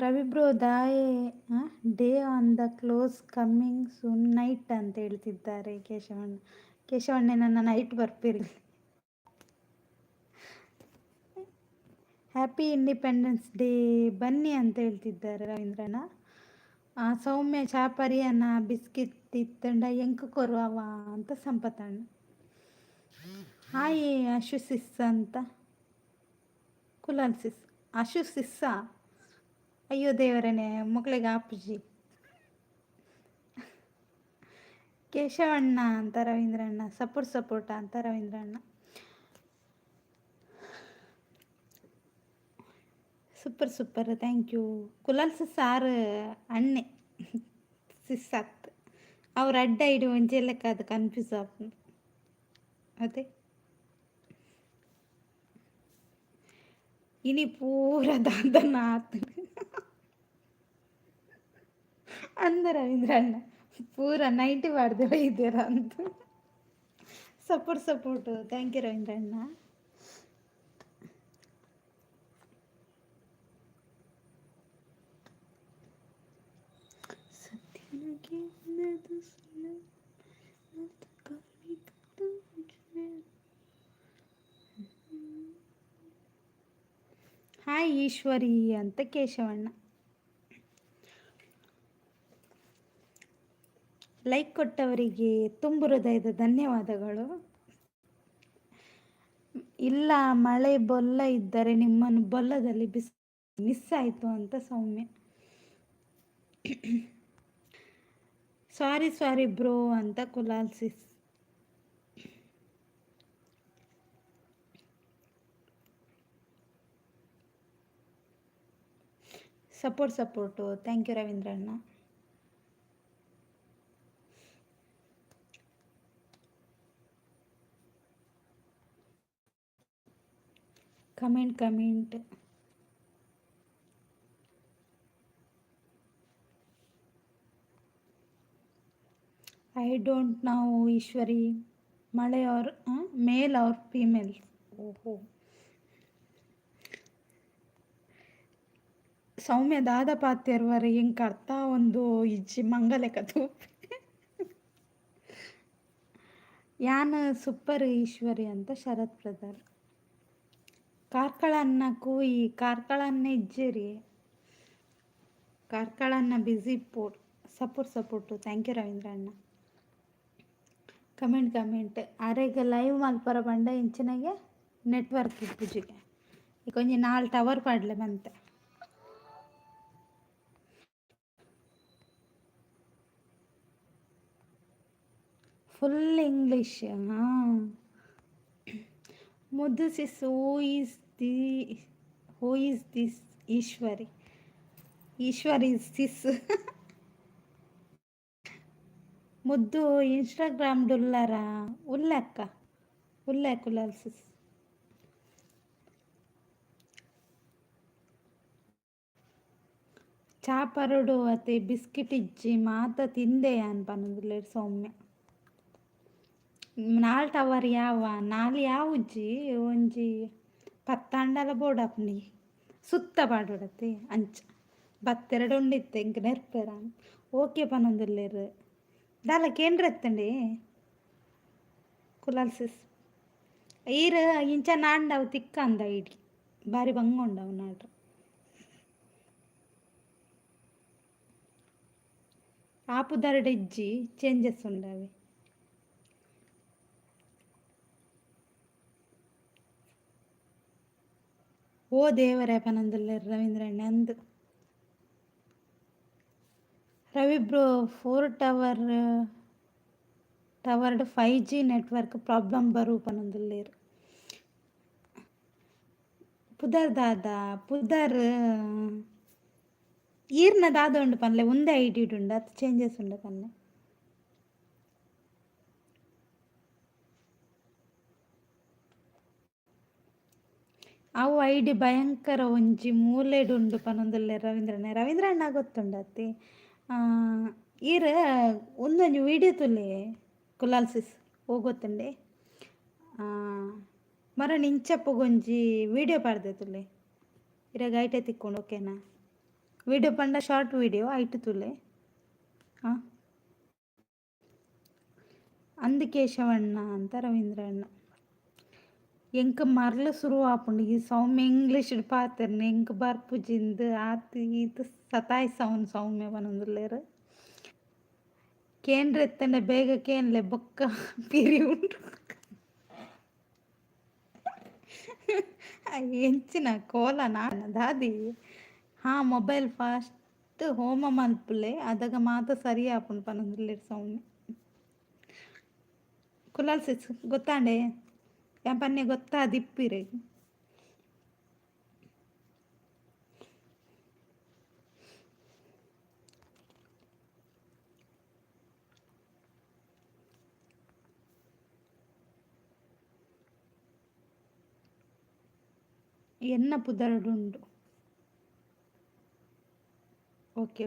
Ravi bro, day on the close coming soon night ಅಂತ ಹೇಳ್ತಿದ್ದಾರೆ ಕೇಶವಣ್ಣ ನನ್ನ ನೈಟ್ ಬರ್ಪಿರಿ. ಹ್ಯಾಪಿ ಇಂಡಿಪೆಂಡೆನ್ಸ್ ಡೇ ಬನ್ನಿ ಅಂತ ಹೇಳ್ತಿದ್ದಾರೆ ರವೀಂದ್ರಣ್ಣ. ಸೌಮ್ಯ ಚಾಪರಿಯನ್ನ ಬಿಸ್ಕಿಟ್ ತಿತ್ತಂಡ ಎಂಕು ಕೊರುವವ ಅಂತ ಸಂಪತ್ತಣ್ಣ. ಹಾಯ್ ಅಶು ಸಿಸ್ ಅಂತ ಕುಲಾಲ್ ಸಿಸ್. ಅಶು ಸಿಸ್ಸಾ, ಅಯ್ಯೋ ದೇವರನೇ ಮಕ್ಕಳಿಗೆ ಆಪುಜಿ. ಕೇಶವಣ್ಣ ಅಂತ ರವೀಂದ್ರಣ್ಣ. ಸಪೋರ್ಟ್ ಅಂತ ರವೀಂದ್ರಣ್ಣ. Super thank you. Kulal sis ಆರು ಅಣ್ಣೆ ಸಿಸ್ ಆಗ್ತು. ಅವ್ರ ಅಡ್ಡ ಇಡು ಒಂಜೆಲ್ಲಕ್ಕೆ ಅದು ಕನ್ಫ್ಯೂಸ್ ಆಗ್ತು. ಅದೇ ಇನಿ ಪೂರ ದಾದನ ಆತು ಅಂದ ರವೀಂದ್ರ ಅಣ್ಣ. ಪೂರ ನೈಟ್ ಬಾಡ್ದೆ ಒಯ್ದಾರ ಅಂತ. ಸಪೋರ್ಟ್ ಥ್ಯಾಂಕ್ ಯು ರವೀಂದ್ರ ಅಣ್ಣ. ಹಾಯ್ ಈಶ್ವರಿ ಅಂತ ಕೇಶವಣ್ಣ. ಲೈಕ್ ಕೊಟ್ಟವರಿಗೆ ತುಂಬು ಹೃದಯದ ಧನ್ಯವಾದಗಳು. ಇಲ್ಲ ಮಳೆ ಬೊಲ್ಲ ಇದ್ದರೆ ನಿಮ್ಮನ್ನು ಬೊಲ್ಲದಲ್ಲಿ ಮಿಸ್ ಆಯಿತು ಅಂತ ಸೌಮ್ಯ. ಸಾರಿ ಬ್ರೋ ಅಂತ Kulal sis. Support thank you Ravindra ಅಣ್ಣ. Comment I don't know Eshwari, ಮಳೆ ಅವ್ರ ಮೇಲ್ ಅವ್ರ ಫೀಮೇಲ್. ಓಹೋ ಸೌಮ್ಯ ದಾದ ಪಾತ್ಯರ್ವರೆ ಇಂಕ ಅರ್ಥ ಒಂದು ಇಜ್ಜಿ ಮಂಗಲೆ ಕಥು ಯಾನ್ ಸೂಪರ್ ಈಶ್ವರಿ ಅಂತ ಶರತ್ ಬ್ರದರ್. ಕಾರ್ಕಳನ್ನ ಕೂಯಿ ಕಾರ್ಕಳನ್ನ ಇಜ್ಜಿರಿ ಕಾರ್ಕಳನ್ನ ಬಿಸಿ ಪೋಡ್ ಸಪೋರ್ಟು ಥ್ಯಾಂಕ್ ಯು ರವೀಂದ್ರ ಅಣ್ಣ. ಕಮೆಂಟ್ ಅರೆಗ ಲೈವ್ ಮಲ್ಪರ ಬಂಡ ಇಂಚಿನಾಗೆ ನೆಟ್ವರ್ಕ್ ಇಪ್ಪುಜಿಗೆ ಈಗ ಒಂಜಿ 4 ಟವರ್ ಪಾಡ್ಲೆ ಬಂತೆ. Full English. ಹಾಂ ಮುದ್ದು sis who is this Eshwari sis ಮುದ್ದು ಇನ್ಸ್ಟಾಗ್ರಾಮ್ ಡುಲ್ಲರ ಉಲ್ಲಕ್ಕ ಉಲ್ಲೆ ಕುಲಾಲ್ ಸಿಸ್. ಚಾಪರುಡು ಅತೆ ಬಿಸ್ಕಿಟ್ ಇಜ್ಜಿ ಮಾತ ತಿಂದೆ ಅನ್ಪನೊಂದುಲ್ಲೆ ಸೌಮ್ಯ. 4 ಟವರ್ ಯಾವ 4 ಯಾವ ಉಜ್ಜಿ ಒಂಜಿ 10 ಅಂಡಲ ಬೋಡಪ್ನಿ ಸುತ್ತ ಪಾಡೊಡತೆ ಅಂಚ ಬತ್ತೆರಡು ಉಂಡಿತ್ತೆ ಇಂಕ ನೆರ್ಪೆರ ಓಕೆ ಪನೊಂದುಲ್ಲೆರ್ ದಾಲ ಕೇಂದ್ರೆತ್ತಂಡೆ ಕುಲಾಲ್ ಸಿಸ್ ಈರ್ ಇಂಚ ನಾಂಡವು ತಿಕ್ಕ ಅಂದ ಐಡಿ ಬಾರಿ ಬಂಗೊಂಡವು ನಾಡ್ರ ಆಪುದರಡ ಇಜ್ಜಿ ಚೇಂಜಸ್ ಉಂಡವೆ. ಓ ದೇವರೇ ಪನಂದುಲ್ಲೆರ್ ರವೀಂದ್ರಣ್ಣ ಅಂದು Ravi bro 4 toward 5G network problem ಬರು ಪನೊಂದುಲ್ಲೆರ್. ಪುದರ್ ದಾದ ಪುದರ್ ಈರ್ನ ದಾದ ಉಂಡು ಪನ್ಲೆ ಒಂದೇ ಐಡಿ ಉಂಡು ಅದು ಚೇಂಜಸ್ ಉಂಡು ಪನ್ಲೆ. ಅವು ಐಡಿ ಭಯಂಕರ ಒಂಜಿ ಮೂಲೆಡುಂಡು ಪನೊಂದುಲ್ಲೆ ರವೀಂದ್ರಣ್ಣ ಗೊತ್ತುಂಡತ್ತೆ. ಈರ ಒಂದೊಂಜಿ ವಿಡಿಯೋ ತುಲೆ ಕುಲಾಲ್ ಸಿಸ್ ಹೋಗೊತ್ತುಂಡೆ ಮರ ನಿಂಚಪ್ಪಗೊಂಜಿ ವಿಡಿಯೋ ಪಾಡ್ದೆ ತುಲೆ ಇರಾಗ ಐಟೆ ತಿಕ್ಕೊಂಡು ಓಕೆನಾ. ವಿಡಿಯೋ ಪಂಡ ಶಾರ್ಟ್ ವಿಡಿಯೋ ಐಟು ತುಲೆ ಹಾಂ ಅಂದಿಕೇಶವಣ್ಣ ಅಂತ ರವೀಂದ್ರಣ್ಣ. ಎಂಕ್ ಮರ್ಲು ಶುರು ಆಪುಂಡು ಈ ಸೌಮ್ಯ ಇಂಗ್ಲೀಷ್ ಪಾತೆರ್ನ ಎಂಕ್ ಬರ್ಪುಜಿಂದು ಆತು ಇದು ಸತಾಯಿಸವನು ಸೌಮ್ಯ ಪನೊಂದುಲ್ಲೆರ್. ಕೇಂದ್ರ ಎತ್ತಂಡ ಬೇಗ ಕೇನ್ಲೆ ಬೊಕ್ಕ ಪಿರಿ ಉಂಡು ಎಂಚಿನ ಕೋಲನ ದಾದಿ. ಹಾಂ ಮೊಬೈಲ್ ಫಾಸ್ಟ್ ಹೋಮ ಮಲ್ಪುಲೆ ಅದಾಗ ಮಾತ ಸರಿ ಆಪುಂಡು ಪನೊಂದುಲ್ಲೆರ್ ಸೌಮ್ಯ. ಕುಲಾಲ್ ಸಿಸ್ ಗೊತ್ತಾಂಡೆ ಪನ್ನೆ ಗೊತ್ತಾದಿಪ್ಪಿರೆ ಎನ್ನ ಪುದರಡುಂಡು. ಓಕೆ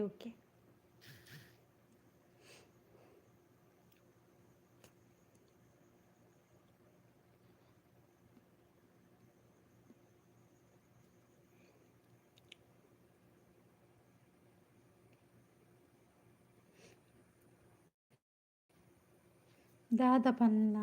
ದಾದ ಪನ್ನ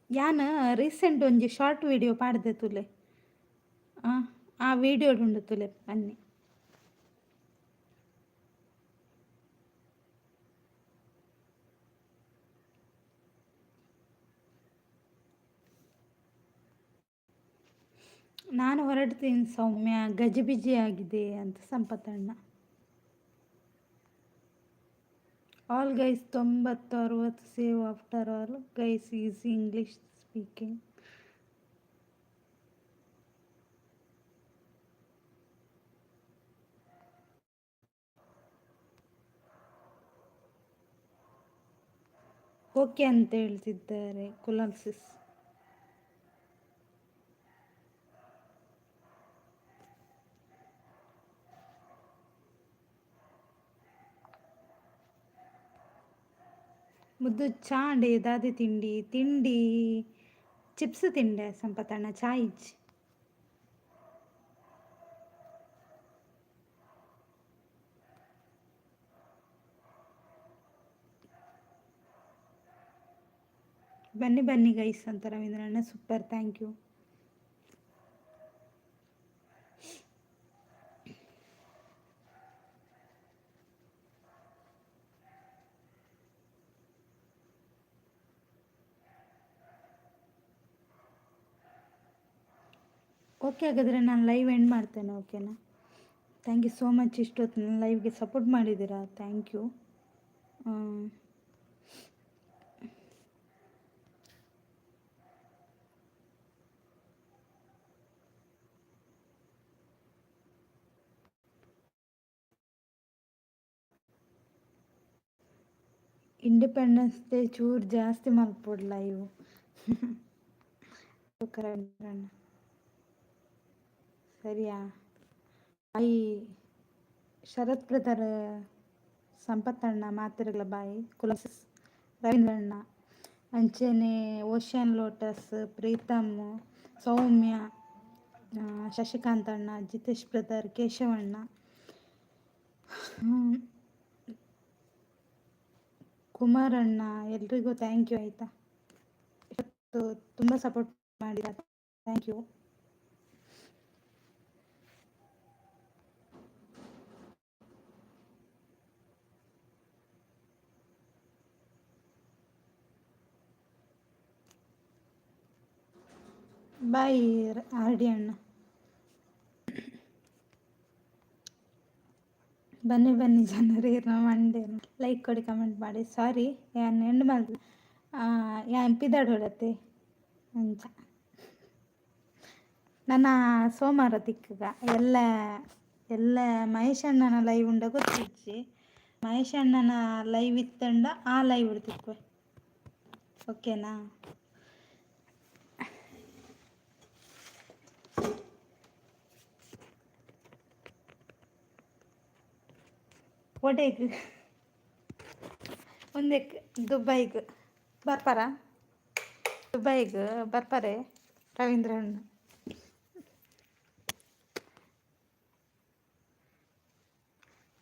ಯಾನ್ ರೀಸೆಂಟ್ ಒಂಜಿ ಶಾರ್ಟ್ ವಿಡಿಯೋ ಪಾಡ್ದೆ ತುಲೆ ಆ ವಿಡಿಯೋಡುಂಡು ತುಲೆ ಬನ್ನಿ. ನಾನು ಹೊರಡ್ತೀನಿ ಸೌಮ್ಯ ಗಜಿಬಿಜಿ ಆಗಿದೆ ಅಂತ ಸಂಪತ್ತಣ್ಣ. All guys 90-60 save after all guys is English speaking. Okay ಅಂತ ಹೇಳ್ತಿದ್ದಾರೆ ಕುಲಾಲ್ ಸಿಸ್. ಮುದ್ದು ಚಾಂಡೆ ದಾದಿ ತಿಂಡಿ ಚಿಪ್ಸ್ ತಿಂಡೆ ಸಂಪತ್ತಣ್ಣ, ಚಾಯ್ಜ್. ಬನ್ನಿ ಬನ್ನಿ ಗೈಸ್ ಅಂತ ರವೀಂದ್ರಣ್ಣ, ಸೂಪರ್, ಥ್ಯಾಂಕ್ ಯು. ಓಕೆ, ಹಾಗಾದರೆ ನಾನು ಲೈವ್ ಎಂಡ್ ಮಾಡ್ತೇನೆ, ಓಕೆನಾ? ಥ್ಯಾಂಕ್ ಯು ಸೋ ಮಚ್, ಇಷ್ಟೊತ್ತು ನನ್ನ ಲೈವ್ಗೆ ಸಪೋರ್ಟ್ ಮಾಡಿದ್ದೀರಾ, ಥ್ಯಾಂಕ್ ಯು. ಇಂಡಿಪೆಂಡೆನ್ಸ್ ಡೇ ಚೂರು ಜಾಸ್ತಿ ಮಲ್ಪೊಡ್ಲ ಇವು. ಸರಿಯಾ ಬಾಯಿ ಶರತ್ ಬ್ರದರ್, ಸಂಪತ್ತಣ್ಣ ಮಾತಿರಲ್ಲ ಬಾಯಿ ಕುಲಸ್ ರವೀಂದ್ರಣ್ಣ, ಅಂಚೆನೆ ಓಷನ್ ಲೋಟಸ್, ಪ್ರೀತಮ್, ಸೌಮ್ಯ, ಶಶಿಕಾಂತ್ ಅಣ್ಣ, ಜಿತೇಶ್ ಬ್ರದರ್, ಕೇಶವಣ್ಣ, ಕುಮಾರಣ್ಣ, ಎಲ್ರಿಗೂ ಥ್ಯಾಂಕ್ ಯು ಆಯಿತಾ. ಇವತ್ತು ತುಂಬ ಸಪೋರ್ಟ್ ಮಾಡಿದ, thank you. Bye R D ಅಣ್ಣ. ಬನ್ನಿ ಬನ್ನಿ ಜನರೇ, ಮಂಡೇ ಲೈಕ್ ಕೊಡಿ, ಕಮೆಂಟ್ ಮಾಡಿ. ಸಾರಿ ಯಾನ್ ಎಂಡ್ ಮಾಡಿ ಯಾನ್ ಪಿದಾಡೋಡತ್ತೆ ಅಂಚ ನನ್ನ ಸೋಮವಾರ ತಿಕ್ಕಗ ಎಲ್ಲ ಎಲ್ಲ ಮಹೇಶ್ ಅಣ್ಣನ ಲೈವ್ ಉಂಡ ಗೊತ್ತಿಚ್ಚಿ, ಮಹೇಶ್ ಅಣ್ಣನ ಲೈವ್ ಇತ್ತಂಡ ಆ ಲೈವ್ ತಿಕ್ಕುವೆ, ಓಕೆನಾ? ಒಡೆಗ್ ಒಂದಕ್ಕೆ ದುಬೈಗೆ ಬರ್ಪಾರ, ದುಬೈಗೆ ಬರ್ಪಾರೆ ರವೀಂದ್ರಣ್ಣ.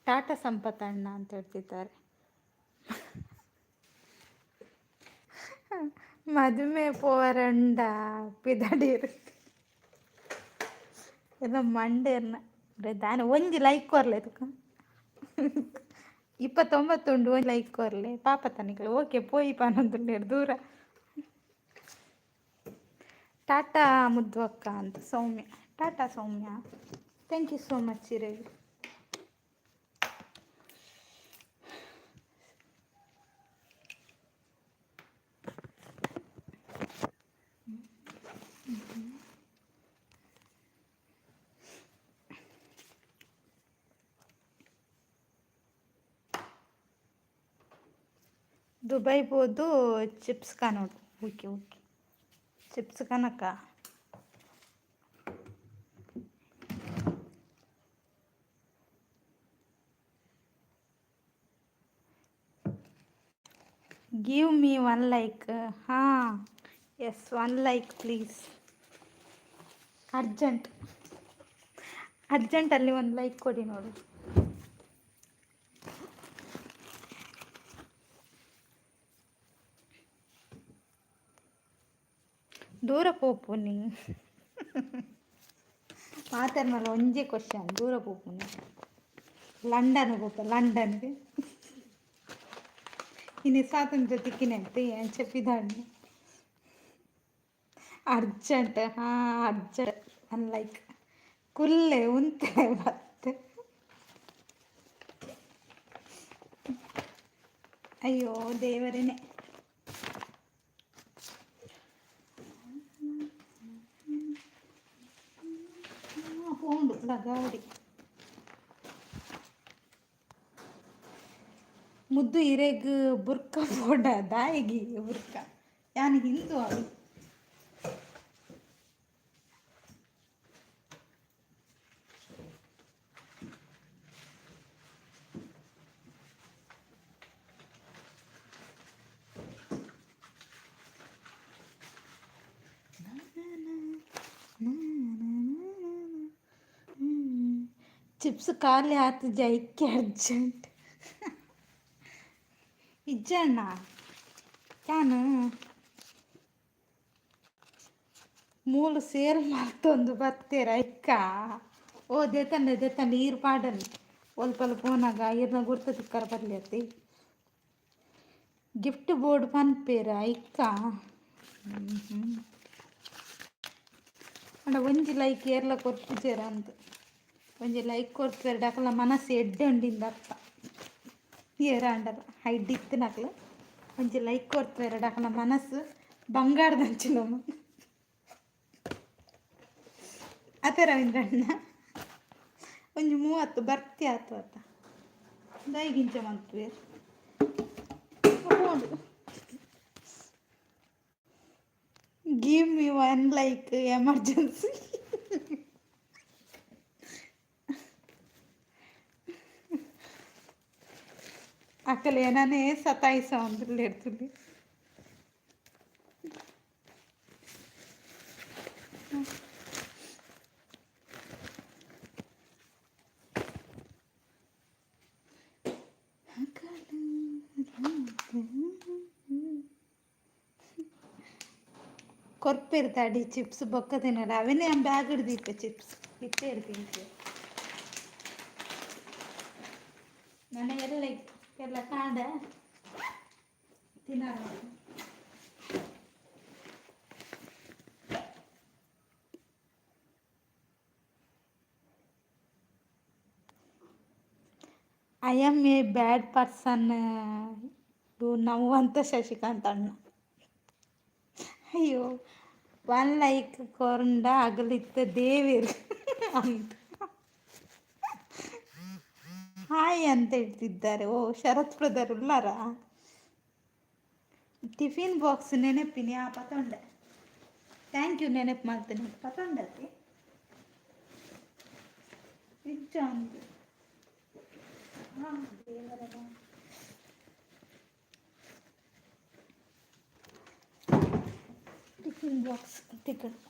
ಟಾಟಾ ಸಂಪತ್ತಣ್ಣ ಅಂತ ಹೇಳ್ತಿದ್ದಾರೆ. ಮದುವೆ ಪೋರಂಡ ಪಿದಾಡೀರು ಎಲ್ಲ ಮಂಡೇರ್ನ ದಾನ ಒಂಜಿ ಲೈಕ್ ಕೊರ್ಲೆ ತುಕ 29 ಉಂಡು, ಒಂದು ಲೈಕ್ ಕೊರ್ಲೆ ಪಾಪ ತನಿಗಳು. ಓಕೆ ಪೋಯಿ ಪಾನೊಂದುಂಡೇರು ದೂರ. ಟಾಟಾ ಮುದ್ದು ಅಕ್ಕ ಅಂತ Soumya, tata Soumya, thank you so much ಇರೇವಿ. ದುಬೈ ಹೋದು ಚಿಪ್ಸ್ ಕಾಣೋದು. ಓಕೆ ಓಕೆ, ಚಿಪ್ಸ್ ಕನಕ ಗಿವ್ ಮೀ 1 ಲೈಕ್. ಹಾಂ ಎಸ್, 1 ಲೈಕ್ ಪ್ಲೀಸ್, ಅರ್ಜೆಂಟಲ್ಲಿ 1 ಲೈಕ್ ಕೊಡಿ ನೋಡಿ. ದೂರ ಪೋಪುನಿ ಮಾತಾಡ್ಮಲ್ಲ ಒಂಜೇ ಕ್ವಶನ್, ದೂರ ಪೋಪುನಿ ಲಂಡನ್ ಹೋಪ, ಲಂಡನ್ಗೆ ಇನ್ನು ಸ್ವಾತಂತ್ರ್ಯ ತಿಕ್ಕಿನಂತೆ చెప్పిదాన్ని. ಅರ್ಜೆಂಟ್, ಹಾಂ ಅರ್ಜೆಂಟ್ 1 ಲೈಕ್ ಕುಲ್ಲೆ ಉಂತೆ ಮತ್ತೆ. ಅಯ್ಯೋ ದೇವರೇನೆ. ಪೋಂಡು ಗಾಡಿ ಮುದ್ದು ಇರೆಗ್ ಬುರ್ಕ ಪೋಡ ದಾಯಿಗಿ ಬುರ್ಕ ಯಾನ್ ಹಿಂದೂ ಅವು. ಚಿಪ್ಸ್ ಖಾಲಿ ಆತು ಜೈಕ್ಕೆ ಅರ್ಜೆಂಟ್ ಇಜ್ಜಣ್ಣ ಯಾನು ಮೂಲು ಸೇಲ್ ಮಾಡ್ತೊಂದು ಬರ್ತೀರ ಇಕ್ಕ ಓ ದೇತಂಡೆ ಈರು ಪಾಡಲ್ಲಿ ಒಲ್ಪಲ್ ಫೋನಾಗ ಈರ್ನ ಗುರ್ತ ತಿಕ್ಕರ ಬರ್ಲಿರ್ತಿ ಗಿಫ್ಟ್ ಬೋರ್ಡ್ ಪನ್ಪೇರ ಇಕ್ಕ ಅಣ್ಣ ಒಂಜಿ ಲೈಕ್ ಏರ್ಲ ಕೊರ್ಪಿಜೇರ ಅಂತ ಒಂಜಿ ಲೈಕ್ ಕೊರ್ಪೇರ ಡಾಕಲ ಮನಸ್ಸು ಎಡ್ಡೆ ಉಂಡಿಂದ ಅರ್ಥ ಏರ ಅಂಡಲ್ಲ ಹೈಡ್ ಇತ್ತು ನಕ್ಲು ಒಂಜಿ ಲೈಕ್ ಕೊರ್ಪೇರ ಡಾಕಲ ಮನಸ್ಸು ಬಂಗಾರದಂಚಿನ ಅತ್ತೆ ರವೀಂದ್ರಣ್ಣ ಒಂಜಿ 30 ಬರ್ತಿ ಆತು ಅತ್ತ ದೈಗಿಂಚ ಮಂತ್ವೇರು ಗಿವ್ ಮಿ 1 ಲೈಕ್ ಎಮರ್ಜೆನ್ಸಿ ಅಕ್ಕಲೆ ಏನಾನೇ ಸತಾಯಿಸ ಅಂದ್ರಲ್ಲಿ ಇರ್ತೀನಿ ಕೊರ್ಪಿರ್ತಾಡಿ ಚಿಪ್ಸ್ ಬೊಕ್ಕ ತಿನ್ನಲ್ಲ ಅವನೇ ಬ್ಯಾಗ್ ಹಿಡ್ದಿಪ್ಪ ಚಿಪ್ಸ್ ಇಟ್ಟೇ ಇರ್ತೀನಿ ನನಗೆಲ್ಲ ಎಲ್ಲ ಕಾಂಡ ತಿನ್ನಲ್ಲ I am a bad person ನಾವು ಅಂತ ಶಶಿಕಾಂತ್ ಅಣ್ಣ ಅಯ್ಯೋ 1 ಲೈಕ್ ಕೊಂಡ ಅಗಲಿತ್ತ ದೇವೇರು ಅಂತ ಹಾಯ್ ಅಂತ ಹೇಳ್ತಿದ್ದಾರೆ ಓ ಶರತ್ ಬ್ರದರ್ ಉಲ್ಲಾರ ಟಿಫಿನ್ ಬಾಕ್ಸ್ ನೆನಪಿನಿ ಪತೊಂಡೆ ಥ್ಯಾಂಕ್ ಯು ನೆನಪು ಮಾಡ್ತೀನಿ ಪತೊಂಡತಿ ನಿಜ ಅಂತ ಟಿಫಿನ್ ಬಾಕ್ಸ್ ಟಿಕೆಟ್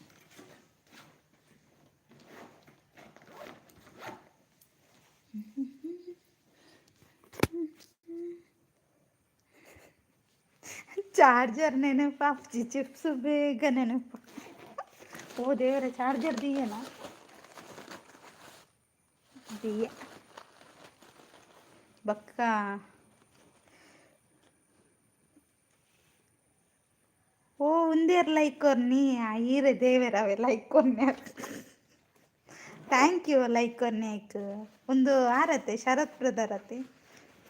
ಚಾರ್ಜರ್ ನೆನಪ ಚಿಪ್ಸ್ ಬೇಗ ನೆನಪ ಓ ದೇವರ ಚಾರ್ಜರ್ ದಿಯನಾ ದಿಯ ಬಕ್ಕ ಓ ಉಂದೇರ್ ಲೈಕ್ ಕೊರ್ನಿ ಈರೆ ದೇವೇರ ಅವೆ ಲೈಕ್ ಕೊರ್ನ್ಯಾರ ಥ್ಯಾಂಕ್ ಯು ಲೈಕ್ ಕೊರ್ನ್ಯಾಕ್ ಒಂದು ಆರತ್ತೆ ಶರತ್ ಬ್ರದರ್ ಅತ್ತೆ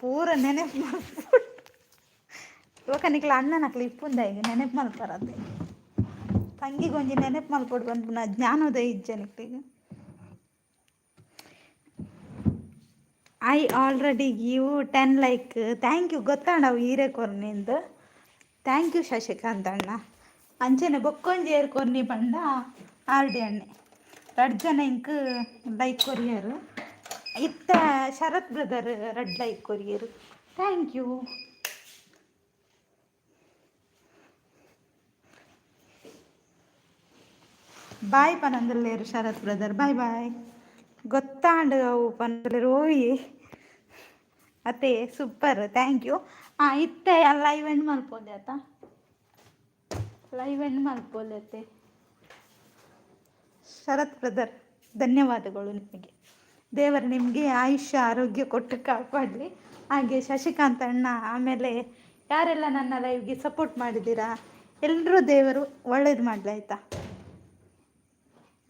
ಪೂರ ನೆನಪು ಮಾಡ್ಬಿಟ್ಟು ಇವಾಕನಿಕ್ಲ ಅಣ್ಣನಕ್ಲ ಇಪ್ಪುಂದ ಈಗ ನೆನಪು ಮಲ್ಪರತ್ತೆ ತಂಗಿಗೊಂಜಿ ನೆನಪು ಮಲ್ಪೊಡು ಬಂದು ನಾ ಜ್ಞಾನೋದಯ ಇಜ್ಜನಿಕ್ಲಿಗೆ I already give 10 like thank you ಗೊತ್ತಾಂಡವು ಈರೆ ಕೊರ್ನಿಂದು ಥ್ಯಾಂಕ್ ಯು ಶಶಿಕಾಂತ್ ಅಣ್ಣ ಅಂಚನೆ ಬೊಕ್ಕೊಂಜಿ ಏರ್ ಕೊರ್ನಿ ಪಂಡ ಆರ್ಡಿ ಅಣ್ಣೆ 2 ಜನ ಇಂಕ್ ಲೈಕ್ ಕೊರಿಯರು ಇತ್ತ ಶರತ್ ಬ್ರದರ್ 2 ಲೈಕ್ ಕೊರಿಯರು ಥ್ಯಾಂಕ್ ಯು ಬಾಯ್ ಪನಂದಲ್ಲೇರು ಶರತ್ ಬ್ರದರ್ ಬಾಯ್ ಬಾಯ್ ಗೊತ್ತಾಂಡು ಅವು ಪನಂದಲ್ಲೇರು ಓಯ್ ಅತ್ತೆ ಸೂಪರ್ ಥ್ಯಾಂಕ್ ಯು ಇತ್ತೆ ಲೈವ್ ಎಂಡ್ ಮಲ್ಪೋಲೆ ಆತ ಲೈವ್ ಎಂಡ್ ಮಲ್ಪೋಲೆ ಅತ್ತೆ ಶರತ್ ಬ್ರದರ್ ಧನ್ಯವಾದಗಳು ನಿಮಗೆ ದೇವರು ನಿಮಗೆ ಆಯುಷ್ಯ ಆರೋಗ್ಯ ಕೊಟ್ಟು ಕಾಪಾಡಲಿ ಹಾಗೆ ಶಶಿಕಾಂತ್ ಅಣ್ಣ ಆಮೇಲೆ ಯಾರೆಲ್ಲ ನನ್ನ ಲೈವ್ಗೆ ಸಪೋರ್ಟ್ ಮಾಡಿದ್ದೀರಾ ಎಲ್ಲರೂ ದೇವರು ಒಳ್ಳೇದು ಮಾಡಲಿ ಆಯಿತಾ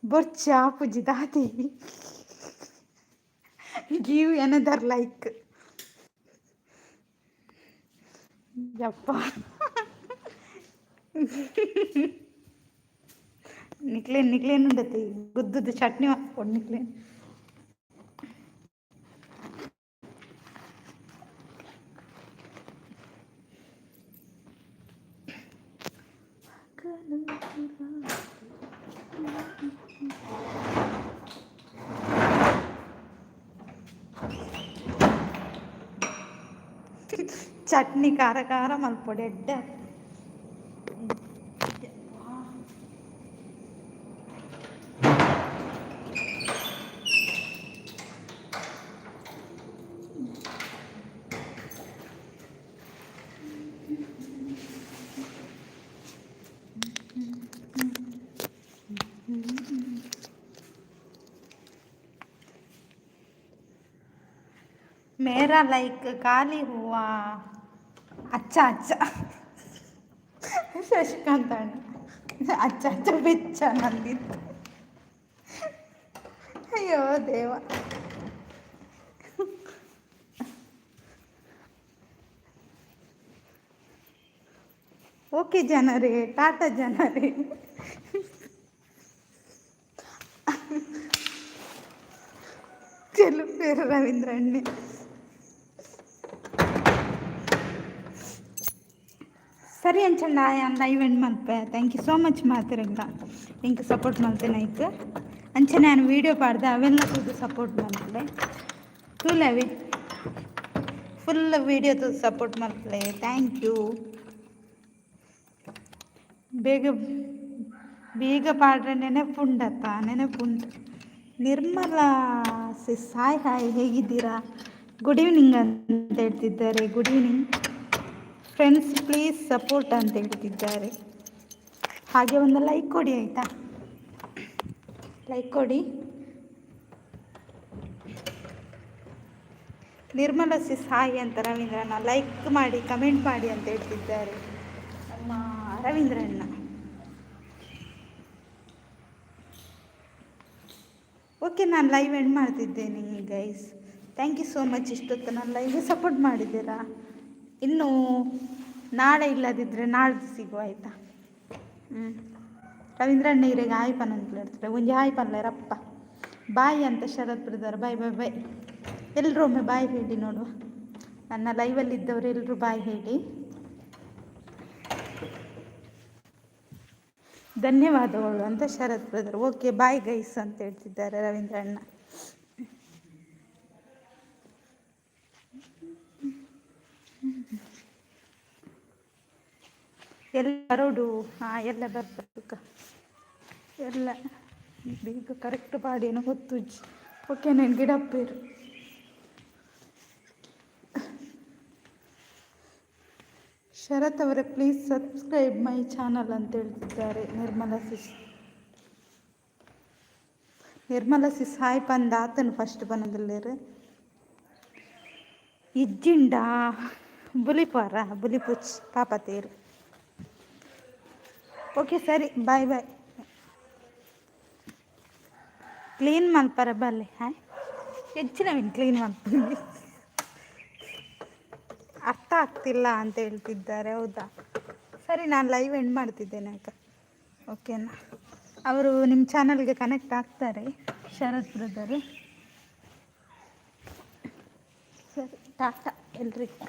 ಬೊಚ್ಚ ಪೂಜಿ ದಾದಿ ಗಿವ್ ಎನದರ್ ಲೈಕ್ ಯಪ್ಪ ನಿಕ್ಲೇನ್ ಉಂಡತಿ ಗುದ್ದದ್ದು ಚಟ್ನಿ ಮಾಡ್ಕೊಂಡು ನಿಕ್ಲೇನ್ ಚಟ್ನಿ ಖಾರ ಖಾರ ಮಲ್ಪೊಡೆ ಎಡ್ಡೆ ಮೇರಾ ಲೈಕ್ ಖಾಲಿ ಹೂವ ಅಚ್ಚ ಅಚ್ಚ ಶಶಿಕಾಂತ್ ಅಣ್ಣ ಅಚ್ಚ ಅಚ್ಚ ಬೆಚ್ಚ ನಂದಿತ್ತು. ಅಯ್ಯೋ ದೇವ. ಓಕೆ ಜನರೇ, ಟಾಟಾ ಜನರೇ. ಚೆಲು ಪೇರು ರವೀಂದ್ರ ಅಣ್ಣೆ. ಸರಿ ಅಂಚಂಡ ಲೈವ್ ಎಂಡ್ ಮಲ್ಪೆ. ಥ್ಯಾಂಕ್ ಯು ಸೋ ಮಚ್ ಮಾತಿರಂಗ ಇಂಕ ಸಪೋರ್ಟ್ ಮಲ್ತೇನೆ ಐಕ್ ಅಂಚೆ ನಾನು ವೀಡಿಯೋ ಪಾಡ್ದೆ ಅವೆಲ್ಲ ತೂದು ಸಪೋರ್ಟ್ ಮಲ್ಪಲೆ ತೂಲೆವಿ ಫುಲ್ ವೀಡಿಯೋ ತೂದು ಸಪೋರ್ಟ್ ಮಲ್ಪಲೆ. Thank you. ಬೇಗ ಬೇಗ ಪಾಡ್ರೆ ನೆನಪುಂಡತ್ತ, ನೆನಪುಂಡು. ನಿರ್ಮಲಾ ಸಿಸ್ ಹಾಯ್ ಹಾಯ್, ಹೇಗಿದ್ದೀರಾ? ಗುಡ್ ಈವ್ನಿಂಗ್ ಅಂತ ಹೇಳ್ತಿದ್ದಾರೆ. Good evening friends, please support ಅಂತ ಹೇಳ್ತಿದ್ದಾರೆ. ಹಾಗೆ ಒಂದು ಲೈಕ್ ಕೊಡಿ ಆಯಿತಾ? ಲೈಕ್ ಕೊಡಿ. ನಿರ್ಮಲಾ ಸಿಸ್ ಹಾಯ್ ಅಂತ ರವೀಂದ್ರಣ್ಣ ಲೈಕ್ ಮಾಡಿ ಕಮೆಂಟ್ ಮಾಡಿ ಅಂತ ಹೇಳ್ತಿದ್ದಾರೆ ನಮ್ಮ ರವೀಂದ್ರಣ್ಣ. ಓಕೆ, ನಾನು ಲೈವ್ ಎಂಡ್ ಮಾಡ್ತಿದ್ದೇನೆ guys. Thank you so much. ಇಷ್ಟೊತ್ತು ನಾನು ಲೈವ್ಗೆ ಸಪೋರ್ಟ್ ಮಾಡಿದ್ದೀರಾ. ಇನ್ನು ನಾಳೆ ಇಲ್ಲದಿದ್ದರೆ ನಾಳ್ದು ಸಿಗುವ ಆಯಿತಾ? ರವೀಂದ್ರಣ್ಣ ಇರೆಗೆ ಆಯ್ಪನ್ ಅಂತ ಹೇಳ್ತಾರೆ. ಒಂಜಿ ಆಯ್ಪಲ್ಲ ರಪ್ಪ ಬಾಯ್ ಅಂತ ಶರತ್ ಬ್ರದರ್. ಬಾಯ್ ಬಾಯ್ ಬಾಯ್. ಎಲ್ಲರೂ ಒಮ್ಮೆ ಬಾಯ್ ಹೇಳಿ ನೋಡುವ. ನನ್ನ ಲೈವಲ್ಲಿ ಇದ್ದವರು ಎಲ್ಲರೂ ಬಾಯ್ ಹೇಳಿ. ಧನ್ಯವಾದಗಳು ಅಂತ Sharath brother. Okay bye guys ಅಂತ ಹೇಳ್ತಿದ್ದಾರೆ ರವೀಂದ್ರಣ್ಣ. ಎಲ್ಲ ಬರೋಡು. ಹಾಂ, ಎಲ್ಲ ಬರ್ಬೇಕು ಎಲ್ಲ ಈಗ ಕರೆಕ್ಟ್ ಪಾಡೇನು ಗೊತ್ತುಜ್ಜಿ. ಓಕೆ, ನಾನು ಗಿಡಪ್ಪೇರು. ಶರತ್ ಅವರೇ ಪ್ಲೀಸ್ ಸಬ್ಸ್ಕ್ರೈಬ್ ಮೈ ಚಾನಲ್ ಅಂತ ಹೇಳ್ತಿದ್ದಾರೆ ನಿರ್ಮಲಾ ಸಿಸ್ ಹಾಯ್ ಪಂದ ಆತನು ಫಸ್ಟ್ ಬನ್ನದಲ್ಲೇರು ಇಜ್ಜಿಂಡ ಬುಲಿಪಾರ ಬುಲಿಪುಚ್ ಪಾಪತೇರು. ಓಕೆ ಸರಿ, ಬಾಯ್ ಬಾಯ್. ಕ್ಲೀನ್ ಮಲ್ಪರ ಬಲ್ಲೆ. ಹಾಯ್ ಹೆಚ್ಚಿನ ಕ್ಲೀನ್ ಮಾಡ್ತೀನಿ. ಅರ್ಥ ಆಗ್ತಿಲ್ಲ ಅಂತ ಹೇಳ್ತಿದ್ದಾರೆ. ಹೌದಾ, ಸರಿ, ನಾನು ಲೈವ್ ಎಂಡ್ ಮಾಡ್ತಿದ್ದೇನೆ ಅಕ್ಕ. ಓಕೆನಾ? ಅವರು ನಿಮ್ಮ ಚಾನಲ್ಗೆ ಕನೆಕ್ಟ್ ಆಗ್ತಾರೆ ಶರತ್ ಬ್ರದರು. ಸರಿ, ಟಾಟಾ ಎಲ್ರಿಗೂ.